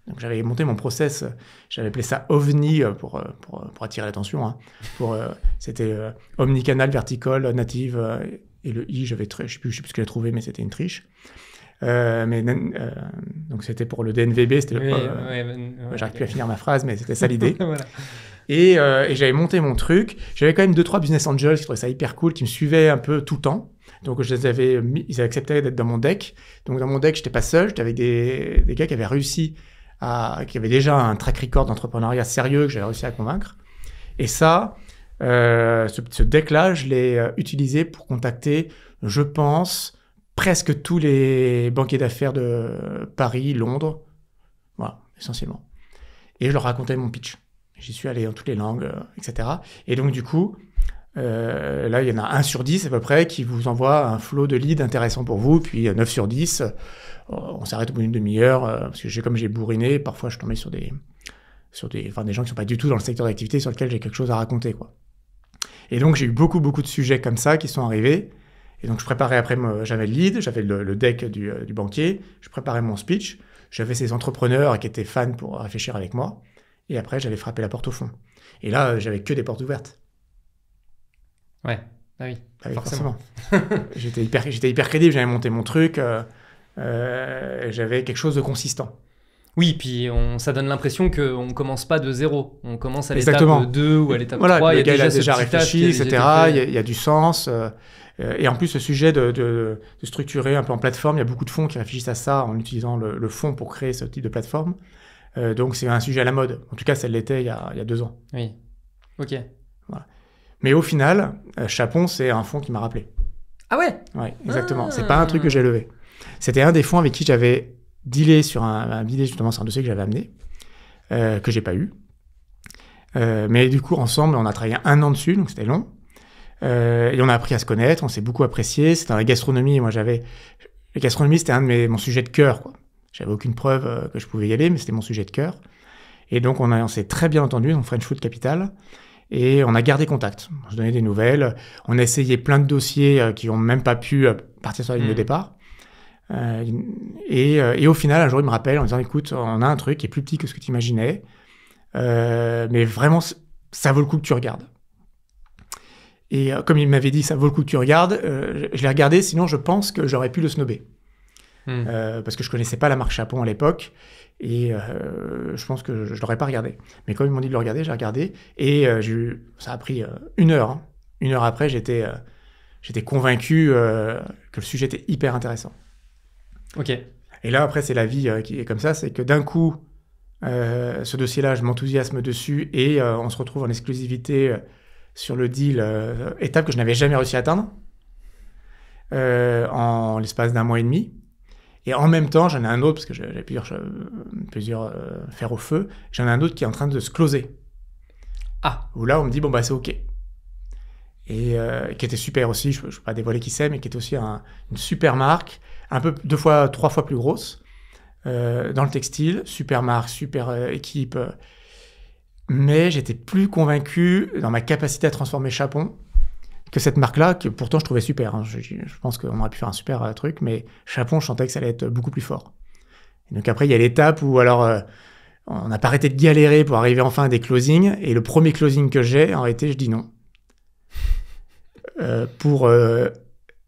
Donc, j'avais monté mon process, j'avais appelé ça OVNI pour attirer l'attention. Hein. C'était Omnicanal, Vertical, Native, et le I, je ne sais plus ce que j'ai trouvé, mais c'était une triche. Donc, c'était pour le DNVB, j'arrive plus à finir ma phrase, mais c'était ça l'idée. Voilà. Et j'avais monté mon truc. J'avais quand même 2-3 business angels qui trouvaient ça hyper cool, qui me suivaient un peu tout le temps. Donc, ils avaient accepté d'être dans mon deck. Donc, dans mon deck, je n'étais pas seul. J'étais avec des gars qui avaient réussi qui avaient déjà un track record d'entrepreneuriat sérieux que j'avais réussi à convaincre. Et ça, ce deck-là, je l'ai utilisé pour contacter, je pense, presque tous les banquiers d'affaires de Paris, Londres. Voilà, essentiellement. Et je leur racontais mon pitch. J'y suis allé dans toutes les langues, etc. Et donc, du coup, là, il y en a 1 sur 10 à peu près qui vous envoie un flot de leads intéressant pour vous. Puis 9 sur 10, on s'arrête au bout d'une demi-heure. Parce que comme j'ai bourriné, parfois je tombais sur des gens qui ne sont pas du tout dans le secteur d'activité sur lequel j'ai quelque chose à raconter, quoi. Et donc, j'ai eu beaucoup de sujets comme ça qui sont arrivés. Et donc, je préparais après, j'avais le lead, j'avais le deck du banquier, je préparais mon speech. j'avais ces entrepreneurs qui étaient fans pour réfléchir avec moi. Et après, j'allais frapper la porte au fond. Et là, j'avais que des portes ouvertes. Ouais, ah oui, forcément. J'étais hyper crédible, j'avais monté mon truc, j'avais quelque chose de consistant. Oui, puis ça donne l'impression qu'on ne commence pas de zéro. On commence à l'étape 2 ou à l'étape 3. Le gars, il a déjà réfléchi, etc. Il y a du sens. Et en plus, ce sujet de structurer un peu en plateforme, il y a beaucoup de fonds qui réfléchissent à ça en utilisant le fonds pour créer ce type de plateforme. Donc, c'est un sujet à la mode. En tout cas, ça l'était il y a 2 ans. Oui, ok. Voilà. Mais au final, Chapon, c'est un fonds qui m'a rappelé. Ah ouais? Oui, exactement. C'est pas un truc que j'ai levé. C'était un des fonds avec qui j'avais dealé sur un justement sur un dossier que j'avais amené, que j'ai pas eu. Mais du coup, ensemble, on a travaillé 1 an dessus, donc c'était long. Et on a appris à se connaître, on s'est beaucoup apprécié. C'était dans la gastronomie. Moi, la gastronomie, c'était mon sujet de cœur, quoi. J'avais aucune preuve que je pouvais y aller, mais c'était mon sujet de cœur. Et donc, on s'est très bien entendu dans French Food Capital. Et on a gardé contact. On se donnait des nouvelles. On a essayé plein de dossiers qui n'ont même pas pu partir sur la ligne de départ. Et au final, un jour, il me rappelle en disant, écoute, on a un truc qui est plus petit que ce que tu imaginais. Mais vraiment, ça vaut le coup que tu regardes. Et comme il m'avait dit, ça vaut le coup que tu regardes, je l'ai regardé, sinon je pense que j'aurais pu le snobber. Parce que je connaissais pas la marque Chapon à l'époque. Et je pense que je l'aurais pas regardé. Mais quand ils m'ont dit de le regarder, j'ai regardé. Et ça a pris 1 heure. Hein. 1 heure après, j'étais convaincu que le sujet était hyper intéressant. Ok. Et là, après, c'est la vie qui est comme ça. C'est que d'un coup, ce dossier-là, je m'enthousiasme dessus et on se retrouve en exclusivité sur le deal, étape que je n'avais jamais réussi à atteindre en l'espace d'1 mois et demi. Et en même temps, j'en ai un autre, parce que j'avais plusieurs fers au feu, j'en ai un autre qui est en train de se closer. Ah. Où là, on me dit, bon, bah, c'est OK. Et qui était super aussi, je ne peux pas dévoiler qui c'est, mais qui est aussi une super marque, un peu 3 fois plus grosse, dans le textile, super marque, super équipe. Mais j'étais plus convaincu dans ma capacité à transformer Chapon que cette marque-là, que pourtant je trouvais super. Hein. Je pense qu'on aurait pu faire un super truc, mais Chapon, je sentais que ça allait être beaucoup plus fort. Et donc après, il y a l'étape où alors on n'a pas arrêté de galérer pour arriver enfin à des closings, et le premier closing que j'ai, en réalité, je dis non.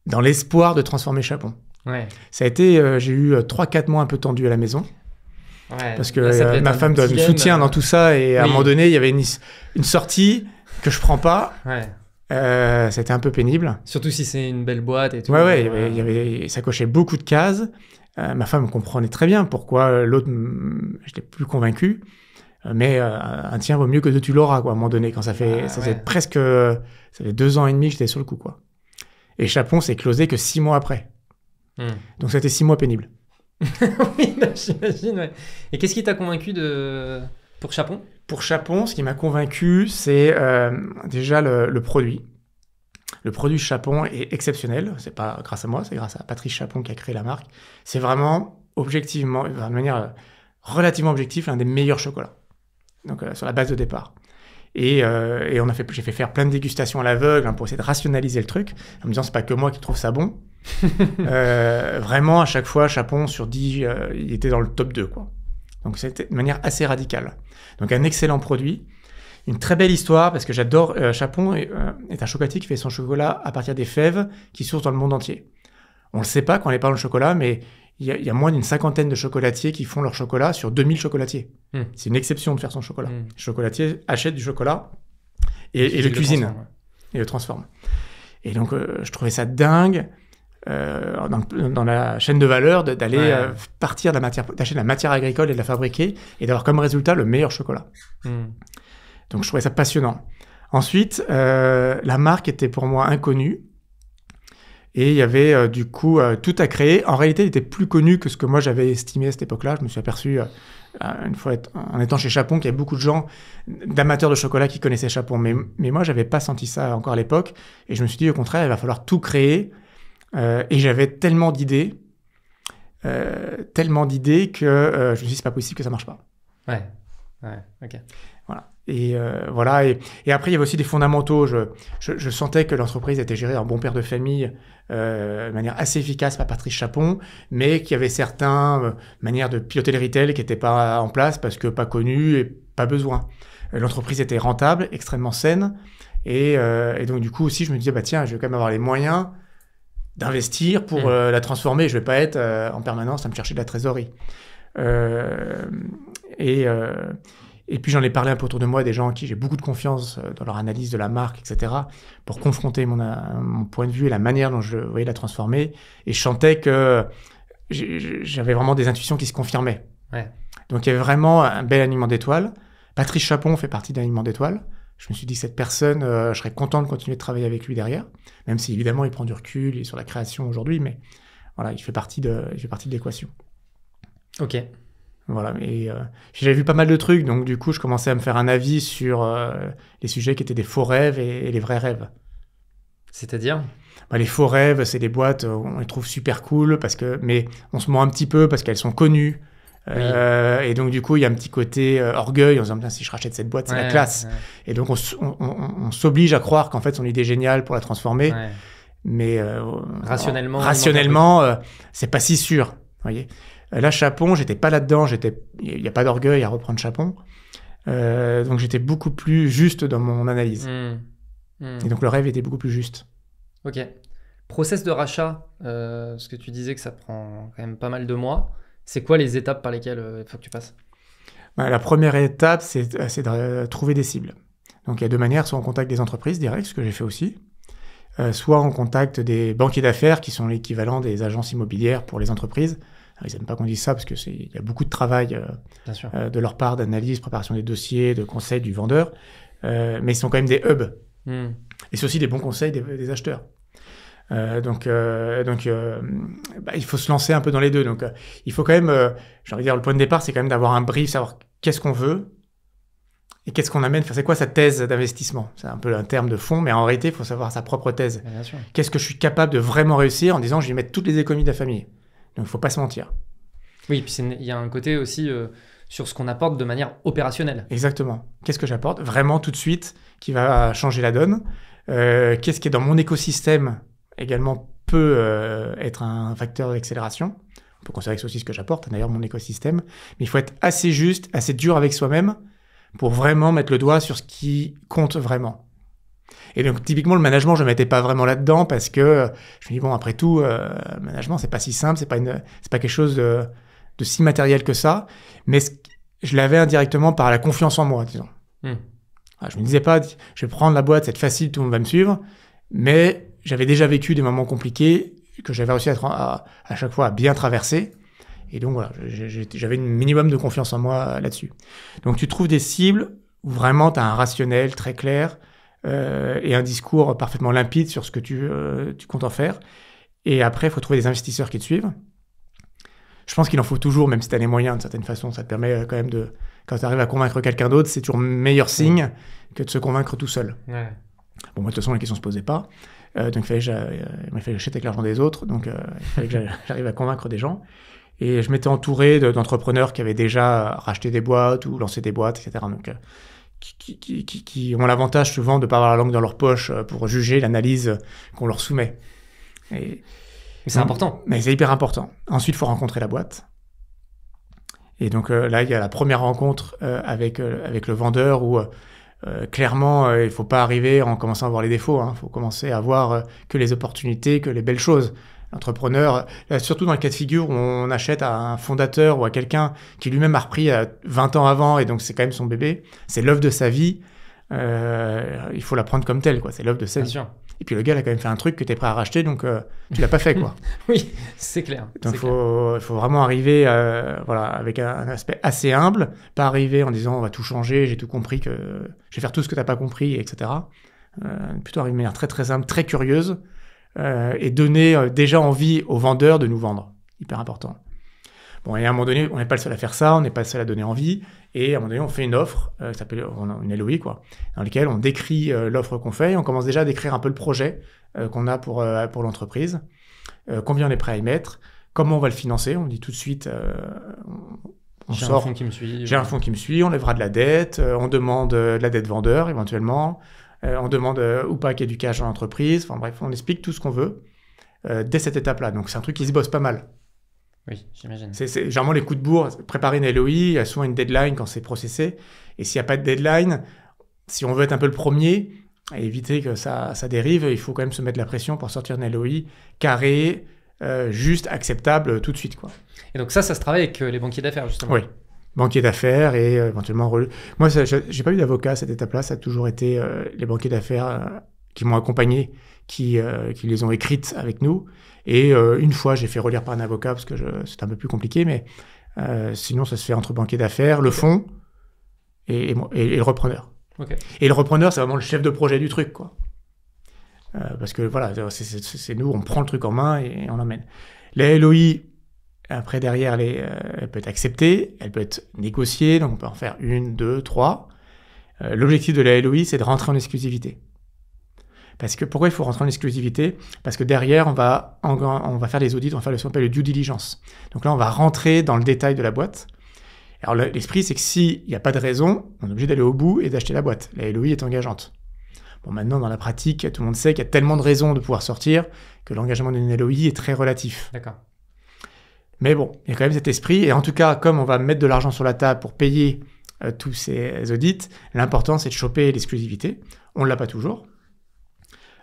Dans l'espoir de transformer Chapon. Ouais. Ça a été, j'ai eu 3-4 mois un peu tendus à la maison. Ouais, parce que ma femme me soutient dans tout ça, et à un moment donné, il y avait une sortie que je prends pas. Ouais. C'était un peu pénible. Surtout si c'est une belle boîte et tout. Ouais, ça cochait beaucoup de cases. Ma femme comprenait très bien pourquoi l'autre, je n'étais plus convaincu. Mais un tien vaut mieux que 2 tu l'auras, quoi, à un moment donné, quand ça fait presque... Ça fait 2 ans et demi que j'étais sur le coup, quoi. Et Chapon s'est closé que 6 mois après. Donc c'était 6 mois pénibles. Oui, bah, j'imagine, ouais. Et qu'est-ce qui t'a convaincu pour Chapon ? Pour Chapon, ce qui m'a convaincu, c'est déjà le produit. Le produit Chapon est exceptionnel. C'est pas grâce à moi, c'est grâce à Patrice Chapon qui a créé la marque. C'est vraiment objectivement, de manière relativement objective, l'un des meilleurs chocolats. Donc sur la base de départ. Et j'ai fait faire plein de dégustations à l'aveugle pour essayer de rationaliser le truc, en me disant c'est pas que moi qui trouve ça bon. Vraiment, à chaque fois, Chapon sur 10, il était dans le top 2, quoi. Donc c'était de manière assez radicale. Donc un excellent produit, une très belle histoire, parce que j'adore Chapon est un chocolatier qui fait son chocolat à partir des fèves qui sourcent dans le monde entier. On le sait pas quand on est pas dans le chocolat, mais il y a moins d'une 50aine de chocolatiers qui font leur chocolat sur 2000 chocolatiers. C'est une exception de faire son chocolat. Le chocolatier achète du chocolat et le cuisine et le transforme. Et donc je trouvais ça dingue. Dans la chaîne de valeur d'aller partir d'acheter de la matière agricole et de la fabriquer et d'avoir comme résultat le meilleur chocolat. Donc je trouvais ça passionnant. Ensuite, la marque était pour moi inconnue et il y avait du coup tout à créer. En réalité, il était plus connu que ce que moi j'avais estimé à cette époque-là. Je me suis aperçu une fois en étant chez Chapon qu'il y avait beaucoup de gens d'amateurs de chocolat qui connaissaient Chapon, mais moi j'avais pas senti ça encore à l'époque et je me suis dit au contraire, il va falloir tout créer. Et j'avais tellement d'idées que je me suis dit c'est pas possible que ça marche pas. Ouais, ok. Voilà. Et voilà. Et après, il y avait aussi des fondamentaux. Je sentais que l'entreprise était gérée en bon père de famille, de manière assez efficace par Patrice Chapon, mais qu'il y avait certaines manières de piloter le retail qui n'étaient pas en place parce que pas connues et pas besoin. L'entreprise était rentable, extrêmement saine. Et donc, du coup, aussi, je me disais, bah, tiens, je vais quand même avoir les moyens d'investir pour la transformer. Je vais pas être en permanence à me chercher de la trésorerie. Et puis, j'en ai parlé un peu autour de moi, des gens en qui j'ai beaucoup de confiance dans leur analyse de la marque, etc., pour confronter mon point de vue et la manière dont je voyais la transformer. Et je sentais que j'avais vraiment des intuitions qui se confirmaient. Ouais. Donc, il y avait vraiment un bel alignement d'étoiles. Patrice Chapon fait partie d'un alignement d'étoiles. Je me suis dit que cette personne, je serais content de continuer de travailler avec lui derrière, même si évidemment il prend du recul, il est sur la création aujourd'hui, mais voilà, il fait partie de l'équation. Ok. Voilà, et j'avais vu pas mal de trucs, donc du coup je commençais à me faire un avis sur les sujets qui étaient des faux rêves et les vrais rêves. C'est-à-dire ? Les faux rêves, c'est des boîtes, on les trouve super cool, mais on se ment un petit peu parce qu'elles sont connues. Oui. Et donc du coup il y a un petit côté orgueil en se disant si je rachète cette boîte c'est la classe, et donc on s'oblige à croire qu'en fait son idée est géniale pour la transformer, mais rationnellement c'est pas si sûr, vous voyez. Là Chapon, j'étais pas là-dedans, il y a pas d'orgueil à reprendre Chapon, donc j'étais beaucoup plus juste dans mon analyse. Et donc le rêve était beaucoup plus juste. Ok. Process de rachat, parce que tu disais que ça prend quand même pas mal de mois. C'est quoi les étapes par lesquelles il faut que tu passes ? La première étape, c'est de trouver des cibles. Donc, il y a deux manières, soit en contact des entreprises directes, ce que j'ai fait aussi, soit en contact des banquiers d'affaires, qui sont l'équivalent des agences immobilières pour les entreprises. Alors, ils n'aiment pas qu'on dise ça, parce qu'il y a beaucoup de travail de leur part, d'analyse, préparation des dossiers, de conseils du vendeur, mais ils sont quand même des hubs. Et c'est aussi des bons conseils des acheteurs. Donc, il faut se lancer un peu dans les deux. Donc, il faut quand même, j'ai envie de dire, le point de départ, c'est quand même d'avoir un brief, savoir qu'est-ce qu'on veut et qu'est-ce qu'on amène. Enfin, c'est quoi sa thèse d'investissement ? C'est un peu un terme de fond, mais en réalité, il faut savoir sa propre thèse. Bien sûr. Qu'est-ce que je suis capable de vraiment réussir en disant, je vais mettre toutes les économies de la famille. Donc, il faut pas se mentir. Oui, puis il y a un côté aussi sur ce qu'on apporte de manière opérationnelle. Exactement. Qu'est-ce que j'apporte vraiment tout de suite qui va changer la donne ? Qu'est-ce qui est dans mon écosystème également peut être un facteur d'accélération. On peut considérer que c'est aussi ce que j'apporte, d'ailleurs, mon écosystème. Mais il faut être assez juste, assez dur avec soi-même pour vraiment mettre le doigt sur ce qui compte vraiment. Et donc, typiquement, le management, je ne mettais pas vraiment là-dedans parce que je me dis, bon, après tout, le management, c'est pas si simple, c'est pas quelque chose de si matériel que ça. Mais je l'avais indirectement par la confiance en moi, disons. Alors, je me disais pas, je vais prendre la boîte, c'est facile, tout le monde va me suivre. Mais j'avais déjà vécu des moments compliqués que j'avais réussi à chaque fois à bien traverser. Et donc voilà, j'avais un minimum de confiance en moi là-dessus. Donc tu trouves des cibles où vraiment tu as un rationnel très clair et un discours parfaitement limpide sur ce que tu comptes en faire. Et après, il faut trouver des investisseurs qui te suivent. Je pense qu'il en faut toujours, même si tu as les moyens, de certaine façon. Ça te permet quand même quand tu arrives à convaincre quelqu'un d'autre, c'est toujours meilleur signe que de se convaincre tout seul. Ouais. Bon, moi, de toute façon, la question ne se posait pas. Donc, il fallait que j'achète avec l'argent des autres. Donc, il fallait que j'arrive à convaincre des gens. Et je m'étais entouré d'entrepreneurs qui avaient déjà racheté des boîtes ou lancé des boîtes, etc. Donc, qui ont l'avantage souvent de ne pas avoir la langue dans leur poche pour juger l'analyse qu'on leur soumet. Mais c'est important. Mais c'est hyper important. Ensuite, il faut rencontrer la boîte. Et donc là, il y a la première rencontre avec le vendeur où... clairement, il ne faut pas arriver en commençant à voir les défauts. Il faut commencer à voir que les opportunités, que les belles choses. L'entrepreneur, surtout dans le cas de figure où on achète à un fondateur ou à quelqu'un qui lui-même a repris 20 ans avant, et donc c'est quand même son bébé, c'est l'œuvre de sa vie, il faut la prendre comme telle, quoi. C'est l'œuvre de sa vie. Sûr. Et puis le gars, il a quand même fait un truc que tu es prêt à racheter, donc tu l'as pas fait, quoi. Oui, c'est clair. Donc il faut vraiment arriver avec un aspect assez humble, pas arriver en disant on va tout changer, j'ai tout compris, je vais faire tout ce que tu n'as pas compris, etc. Plutôt arriver de manière très très humble, très curieuse, et donner déjà envie aux vendeurs de nous vendre. Hyper important. Bon, et à un moment donné, on n'est pas le seul à faire ça, on n'est pas le seul à donner envie, et à un moment donné, on fait une offre, ça s'appelle une LOI, quoi, dans laquelle on décrit l'offre qu'on fait, et on commence déjà à décrire un peu le projet qu'on a pour l'entreprise, combien on est prêt à y mettre, comment on va le financer, on dit tout de suite, on J'ai un fonds qui me suit. J'ai un fonds qui me suit, on lèvera de la dette, on demande de la dette vendeur éventuellement, on demande ou pas qu'il y ait du cash dans l'entreprise. Enfin bref, on explique tout ce qu'on veut dès cette étape-là. Donc c'est un truc qui se bosse pas mal. Oui, j'imagine. C'est généralement les coups de bourre. Préparer une LOI, il y a souvent une deadline quand c'est processé. Et s'il n'y a pas de deadline, si on veut être un peu le premier et éviter que ça dérive, il faut quand même se mettre la pression pour sortir une LOI carrée, juste, acceptable tout de suite, quoi. Et donc ça se travaille avec les banquiers d'affaires, justement. Oui, banquier d'affaires et éventuellement... Moi, j'ai pas eu d'avocat à cette étape-là. Ça a toujours été les banquiers d'affaires qui m'ont accompagné, qui les ont écrites avec nous. Et une fois, j'ai fait relire par un avocat parce que c'est un peu plus compliqué, mais sinon, ça se fait entre banquier d'affaires, le fonds et le repreneur. Okay. Et le repreneur, c'est vraiment le chef de projet du truc, quoi. Parce que voilà, c'est nous, on prend le truc en main et on l'emmène. La LOI, après, derrière, elle peut être acceptée, elle peut être négociée, donc on peut en faire 1, 2, 3. L'objectif de la LOI, c'est de rentrer en exclusivité. Parce que pourquoi il faut rentrer en exclusivité? Parce que derrière, on va faire les audits, on va faire ce qu'on appelle le due diligence. Donc là, on va rentrer dans le détail de la boîte. Alors l'esprit, c'est que s'il n'y a pas de raison, on est obligé d'aller au bout et d'acheter la boîte. La LOI est engageante. Bon, maintenant, dans la pratique, tout le monde sait qu'il y a tellement de raisons de pouvoir sortir que l'engagement d'une LOI est très relatif. D'accord. Mais bon, il y a quand même cet esprit. Et en tout cas, comme on va mettre de l'argent sur la table pour payer tous ces audits, l'important, c'est de choper l'exclusivité. On ne l'a pas toujours.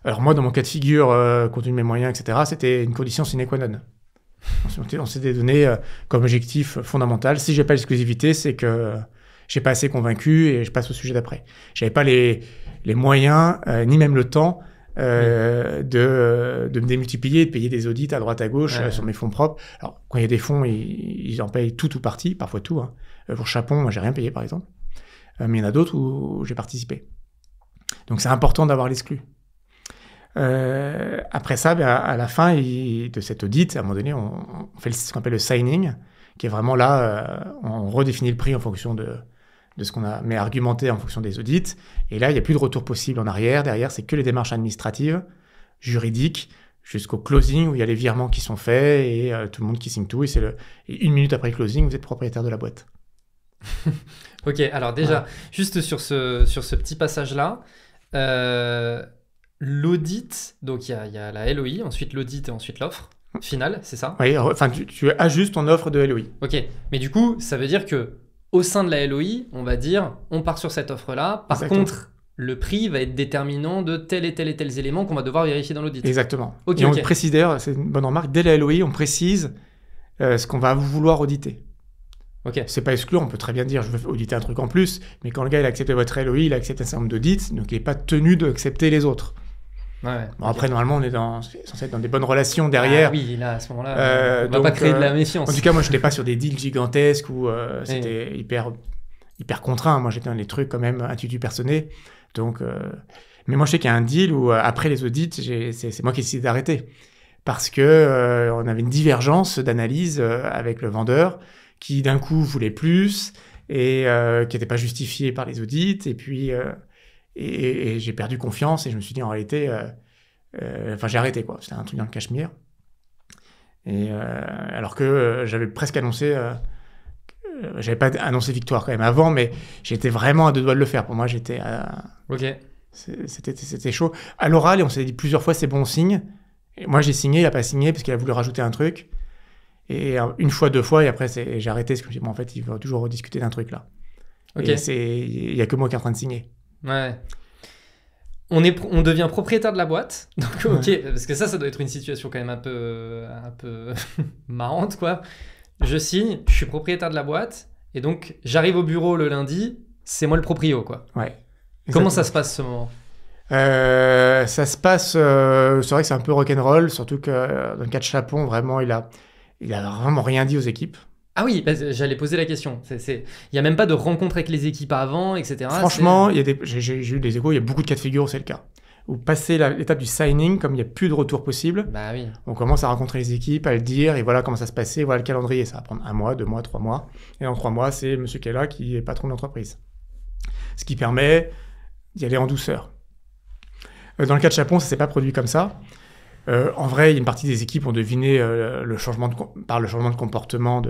Alors moi, dans mon cas de figure, compte tenu de mes moyens, etc., c'était une condition sine qua non. On s'était donné comme objectif fondamental. Si j'ai pas l'exclusivité, c'est que j'ai pas assez convaincu et je passe au sujet d'après. J'avais pas les moyens, ni même le temps de me démultiplier, de payer des audits à droite à gauche sur mes fonds propres. Alors quand il y a des fonds, ils en payent tout ou partie, parfois tout. Hein. Pour Chapon, moi j'ai rien payé par exemple. Mais il y en a d'autres où j'ai participé. Donc c'est important d'avoir l'exclu. Après ça, à la fin de cet audit, à un moment donné, on fait ce qu'on appelle le signing, qui est vraiment là, on redéfinit le prix en fonction de ce qu'on a, mais argumenté en fonction des audits. Et là, il n'y a plus de retour possible en arrière. Derrière, c'est que les démarches administratives, juridiques, jusqu'au closing où il y a les virements qui sont faits et tout le monde qui signe tout. Et 1 minute après le closing, vous êtes propriétaire de la boîte. Ok, alors déjà, juste sur ce petit passage-là, l'audit, donc il y a la LOI, ensuite l'audit et ensuite l'offre finale, c'est ça? Oui, enfin tu ajustes ton offre de LOI. Ok, mais du coup, ça veut dire que au sein de la LOI, on va dire, on part sur cette offre-là. Par Exactement. contre, le prix va être déterminant de tels et tels éléments qu'on va devoir vérifier dans l'audit. Exactement. Okay, et on précise d'ailleurs, c'est une bonne remarque, dès la LOI, on précise ce qu'on va vouloir auditer. Ok. C'est pas exclu, on peut très bien dire je veux auditer un truc en plus, mais quand le gars il a accepté votre LOI, il a accepté un certain nombre d'audits, donc il n'est pas tenu d'accepter les autres. Ouais, bon, après, normalement, on est censé être dans des bonnes relations derrière. Ah oui, là, à ce moment-là, on va pas créer de la méfiance. En tout cas, moi, je n'étais pas sur des deals gigantesques où c'était hyper contraint. Moi, j'étais dans les trucs quand même intuitu personné. Donc, mais moi, je sais qu'il y a un deal où, après les audits, c'est moi qui ai décidé d'arrêter. Parce que on avait une divergence d'analyse avec le vendeur qui, d'un coup, voulait plus et qui n'était pas justifié par les audits. Et puis... Et j'ai perdu confiance et je me suis dit en réalité, j'ai arrêté quoi. C'était un truc dans le Cachemire. Et alors que j'avais presque annoncé, j'avais pas annoncé victoire quand même avant, mais j'étais vraiment à 2 doigts de le faire. Pour moi, j'étais. Ok. C'était chaud. À l'oral, et on s'est dit plusieurs fois c'est bon signe. Et moi j'ai signé, il a pas signé parce qu'il a voulu rajouter un truc. Et 1 fois, 2 fois, et après j'ai arrêté parce que je me suis dit, bon, en fait, il va toujours rediscuter d'un truc là. Ok. Et il y a que moi qui est en train de signer. Ouais. On devient propriétaire de la boîte. Donc, ok, parce que ça doit être une situation quand même un peu marrante, quoi. Je signe, je suis propriétaire de la boîte, et donc j'arrive au bureau le lundi, c'est moi le proprio, quoi. Ouais. Exactement. Comment ça se passe ce moment? Ça se passe, c'est vrai que c'est un peu rock'n'roll, surtout que dans le cas de Chapon, vraiment, il a vraiment rien dit aux équipes. Ah oui, j'allais poser la question. Il n'y a même pas de rencontre avec les équipes avant, etc. Franchement, j'ai eu des échos, il y a beaucoup de cas de figure où c'est le cas. Où passer l'étape du signing, comme il n'y a plus de retour possible, bah oui. On commence à rencontrer les équipes, à le dire, et voilà comment ça se passait, voilà le calendrier. Ça va prendre 1 mois, 2 mois, 3 mois. Et dans 3 mois, c'est monsieur qui est là, qui est patron de l'entreprise. Ce qui permet d'y aller en douceur. Dans le cas de Chapon, ça ne s'est pas produit comme ça. En vrai, il y a une partie des équipes ont deviné par le changement de comportement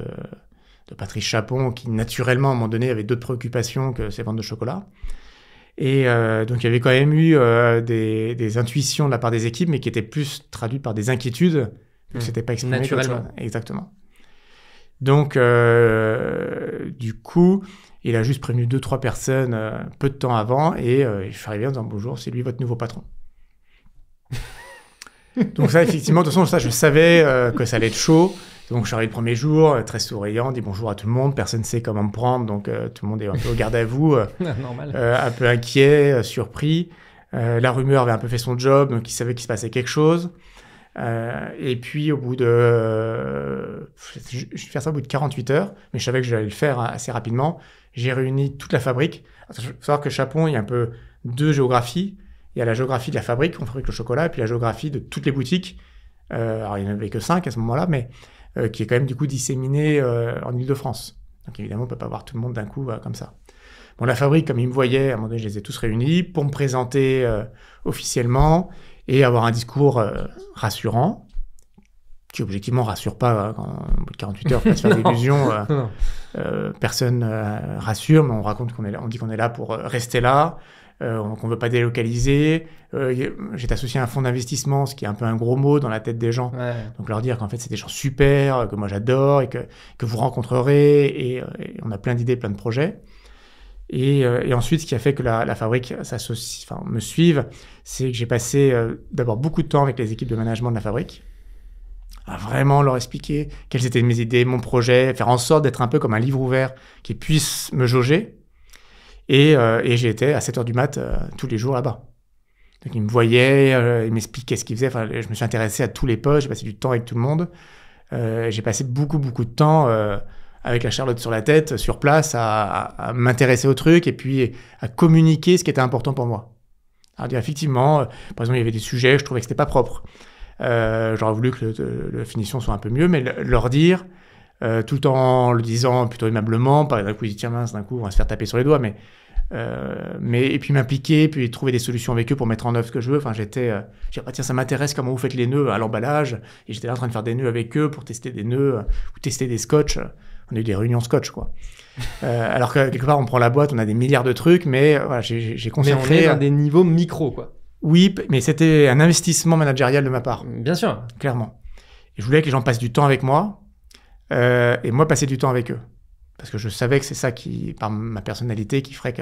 Patrice Chapon, qui naturellement, à un moment donné, avait d'autres préoccupations que ses ventes de chocolat. Et donc, il y avait quand même eu des intuitions de la part des équipes, mais qui étaient plus traduites par des inquiétudes, que c'était pas exprimé naturellement. Exactement. Donc, du coup, il a juste prévenu 2-3 personnes peu de temps avant, et je suis arrivé en disant « Bonjour, c'est lui votre nouveau patron ». Donc ça, effectivement, de toute façon, ça, je savais que ça allait être chaud. Donc, je suis arrivé le premier jour, très souriant, dit bonjour à tout le monde. Personne ne sait comment me prendre, donc tout le monde est un peu au garde à vous, Normal. un peu inquiet, surpris. La rumeur avait un peu fait son job, donc il savait qu'il se passait quelque chose. Et puis, au bout de... je vais faire ça au bout de 48 heures, mais je savais que j'allais le faire assez rapidement. J'ai réuni toute la fabrique. Il faut savoir que Chapon, il y a un peu 2 géographies. Il y a la géographie de la fabrique, on fabrique le chocolat, et puis la géographie de toutes les boutiques. Alors, il n'y en avait que 5 à ce moment-là, mais qui est quand même du coup disséminée en Île-de-France. Donc évidemment, on ne peut pas voir tout le monde d'un coup comme ça. Bon, la fabrique, comme ils me voyaient, à un moment donné, je les ai tous réunis pour me présenter officiellement et avoir un discours rassurant, qui objectivement rassure pas au bout de 48 heures, pas se faire d'illusions. Personne rassure, mais on raconte on dit qu'on est là pour rester là. Qu'on ne veut pas délocaliser. J'étais associé à un fonds d'investissement, ce qui est un peu un gros mot dans la tête des gens. Ouais. Donc leur dire qu'en fait, c'est des gens super, que moi j'adore et que vous rencontrerez. Et on a plein d'idées, plein de projets. Et ensuite, ce qui a fait que la fabrique me suive, c'est que j'ai passé d'abord beaucoup de temps avec les équipes de management de la fabrique, à vraiment leur expliquer quelles étaient mes idées, mon projet, faire en sorte d'être un peu comme un livre ouvert qui puisse me jauger. Et j'ai été à 7h du mat tous les jours là-bas. Donc ils me voyaient, ils m'expliquaient ce qu'ils faisaient. Enfin, je me suis intéressé à tous les postes, j'ai passé du temps avec tout le monde. J'ai passé beaucoup de temps avec la Charlotte sur la tête, sur place, à m'intéresser au truc et puis à communiquer ce qui était important pour moi. Alors dire effectivement, par exemple, il y avait des sujets, je trouvais que c'était pas propre. J'aurais voulu que la finition soit un peu mieux, mais leur dire... tout le temps en le disant plutôt aimablement, pas d'un coup, tiens mince, d'un coup, on va se faire taper sur les doigts, mais et puis m'impliquer, puis trouver des solutions avec eux pour mettre en œuvre ce que je veux. Enfin, j'étais, tiens, ça m'intéresse comment vous faites les nœuds à l'emballage, et j'étais là en train de faire des nœuds avec eux pour tester des nœuds ou tester des scotch. On a eu des réunions scotch, quoi. Alors que quelque part, on prend la boîte, on a des milliards de trucs, mais voilà, j'ai concentré. Mais on est à des niveaux micro, quoi. Oui, mais c'était un investissement managérial de ma part. Bien sûr. Clairement. Et je voulais que les gens passent du temps avec moi. Et moi, passer du temps avec eux. Parce que je savais que c'est ça qui, par ma personnalité, qui ferait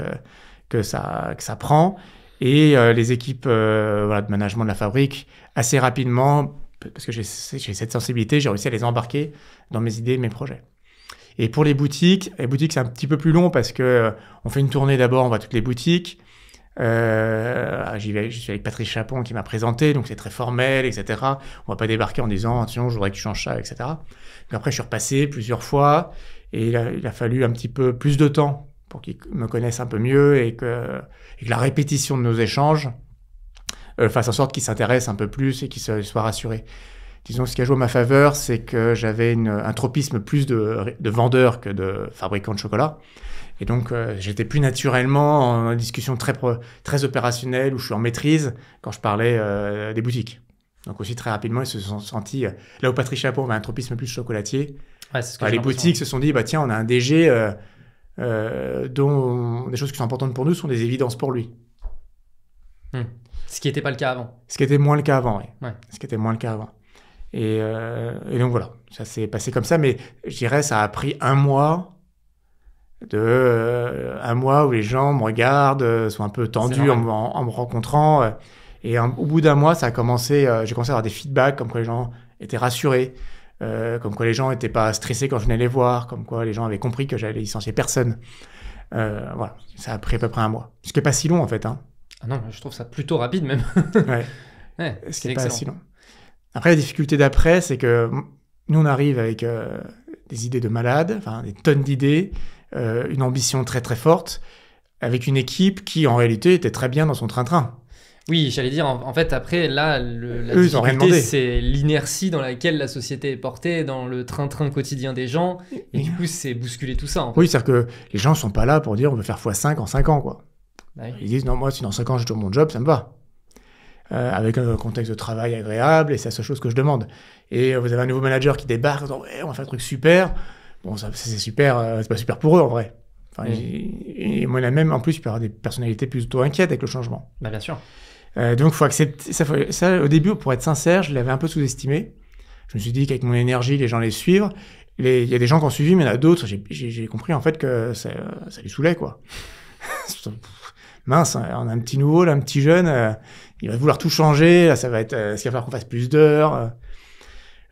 que ça prend. Et les équipes de management de la fabrique, assez rapidement, parce que j'ai cette sensibilité, j'ai réussi à les embarquer dans mes idées, mes projets. Et pour les boutiques, c'est un petit peu plus long parce que on fait une tournée d'abord, on va à toutes les boutiques. Je suis avec Patrice Chapon qui m'a présenté, donc c'est très formel, etc. On va pas débarquer en disant tiens, je voudrais que tu changes ça, etc. Donc après, je suis repassé plusieurs fois et il a fallu un petit peu plus de temps pour qu'ils me connaissent un peu mieux et que la répétition de nos échanges fasse en sorte qu'ils s'intéressent un peu plus et qu'ils soient rassurés. Disons, ce qui a joué à ma faveur, c'est que j'avais un tropisme plus de vendeur que de fabricant de chocolat. Et donc, j'étais plus naturellement en discussion très opérationnelle où je suis en maîtrise quand je parlais des boutiques. Donc aussi, très rapidement, ils se sont sentis... là où Patrice Chapon avait un tropisme plus chocolatier, ouais, c'est ce que les boutiques se sont dit, tiens, on a un DG dont des choses qui sont importantes pour nous sont des évidences pour lui. Ce qui n'était pas le cas avant. Ce qui était moins le cas avant, oui. Ouais. Ce qui était moins le cas avant. Et donc voilà, ça s'est passé comme ça, mais je dirais ça a pris un mois où les gens me regardent, sont un peu tendus en me rencontrant. Et au bout d'un mois, j'ai commencé à avoir des feedbacks comme quoi les gens étaient rassurés, comme quoi les gens n'étaient pas stressés quand je venais les voir, comme quoi les gens avaient compris que j'allais licencier personne. Voilà, ça a pris à peu près un mois. Ce qui n'est pas si long en fait. Hein. Ah non, je trouve ça plutôt rapide même. Ouais, ce qui n'est pas si long. Après, la difficulté d'après, c'est que nous, on arrive avec des idées de malades, enfin des tonnes d'idées, une ambition très très forte, avec une équipe qui, en réalité, était très bien dans son train-train. Oui, j'allais dire, en fait, après, là, la difficulté, c'est l'inertie dans laquelle la société est portée, dans le train-train quotidien des gens, et du coup, c'est bousculer tout ça. En fait. Oui, c'est-à-dire que les gens ne sont pas là pour dire on veut faire x5 en 5 ans, quoi. Bah oui. Ils disent non, moi, si dans 5 ans, j'ai toujours mon job, ça me va. Avec un contexte de travail agréable, et c'est la seule chose que je demande. Et vous avez un nouveau manager qui débarque en disant ouais, on va faire un truc super. Bon, ça, c'est super, c'est pas super pour eux en vrai. Enfin, et moi, même, en plus, il peut y avoir des personnalités plutôt inquiètes avec le changement. Bah, bien sûr. Donc, il faut accepter. Ça, au début, pour être sincère, je l'avais un peu sous-estimé. Je me suis dit qu'avec mon énergie, les gens allaient suivre. Il y a des gens qui ont suivi, mais il y en a d'autres. J'ai compris en fait que ça les saoulait, quoi. Mince, on a un petit nouveau, là, un petit jeune. Il va vouloir tout changer. Là, ça va être. Est-ce qu'il va falloir qu'on fasse plus d'heures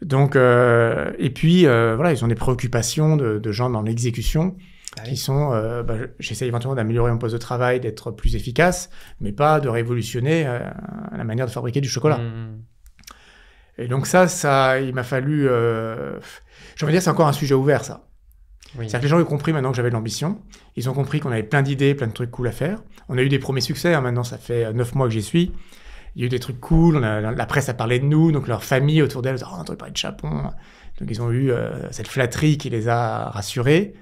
Donc, et puis, voilà, ils ont des préoccupations de gens dans l'exécution. Qui sont, j'essaie éventuellement d'améliorer mon poste de travail, d'être plus efficace, mais pas de révolutionner la manière de fabriquer du chocolat. Et donc ça, il m'a fallu... j'ai envie de dire, c'est encore un sujet ouvert, ça. Oui. C'est-à-dire que les gens ont compris maintenant que j'avais de l'ambition. Ils ont compris qu'on avait plein d'idées, plein de trucs cool à faire. On a eu des premiers succès, hein, maintenant ça fait 9 mois que j'y suis. Il y a eu des trucs cool, la presse a parlé de nous, donc leur famille autour d'elle, on entend parler de Chapon. Donc ils ont eu cette flatterie qui les a rassurés.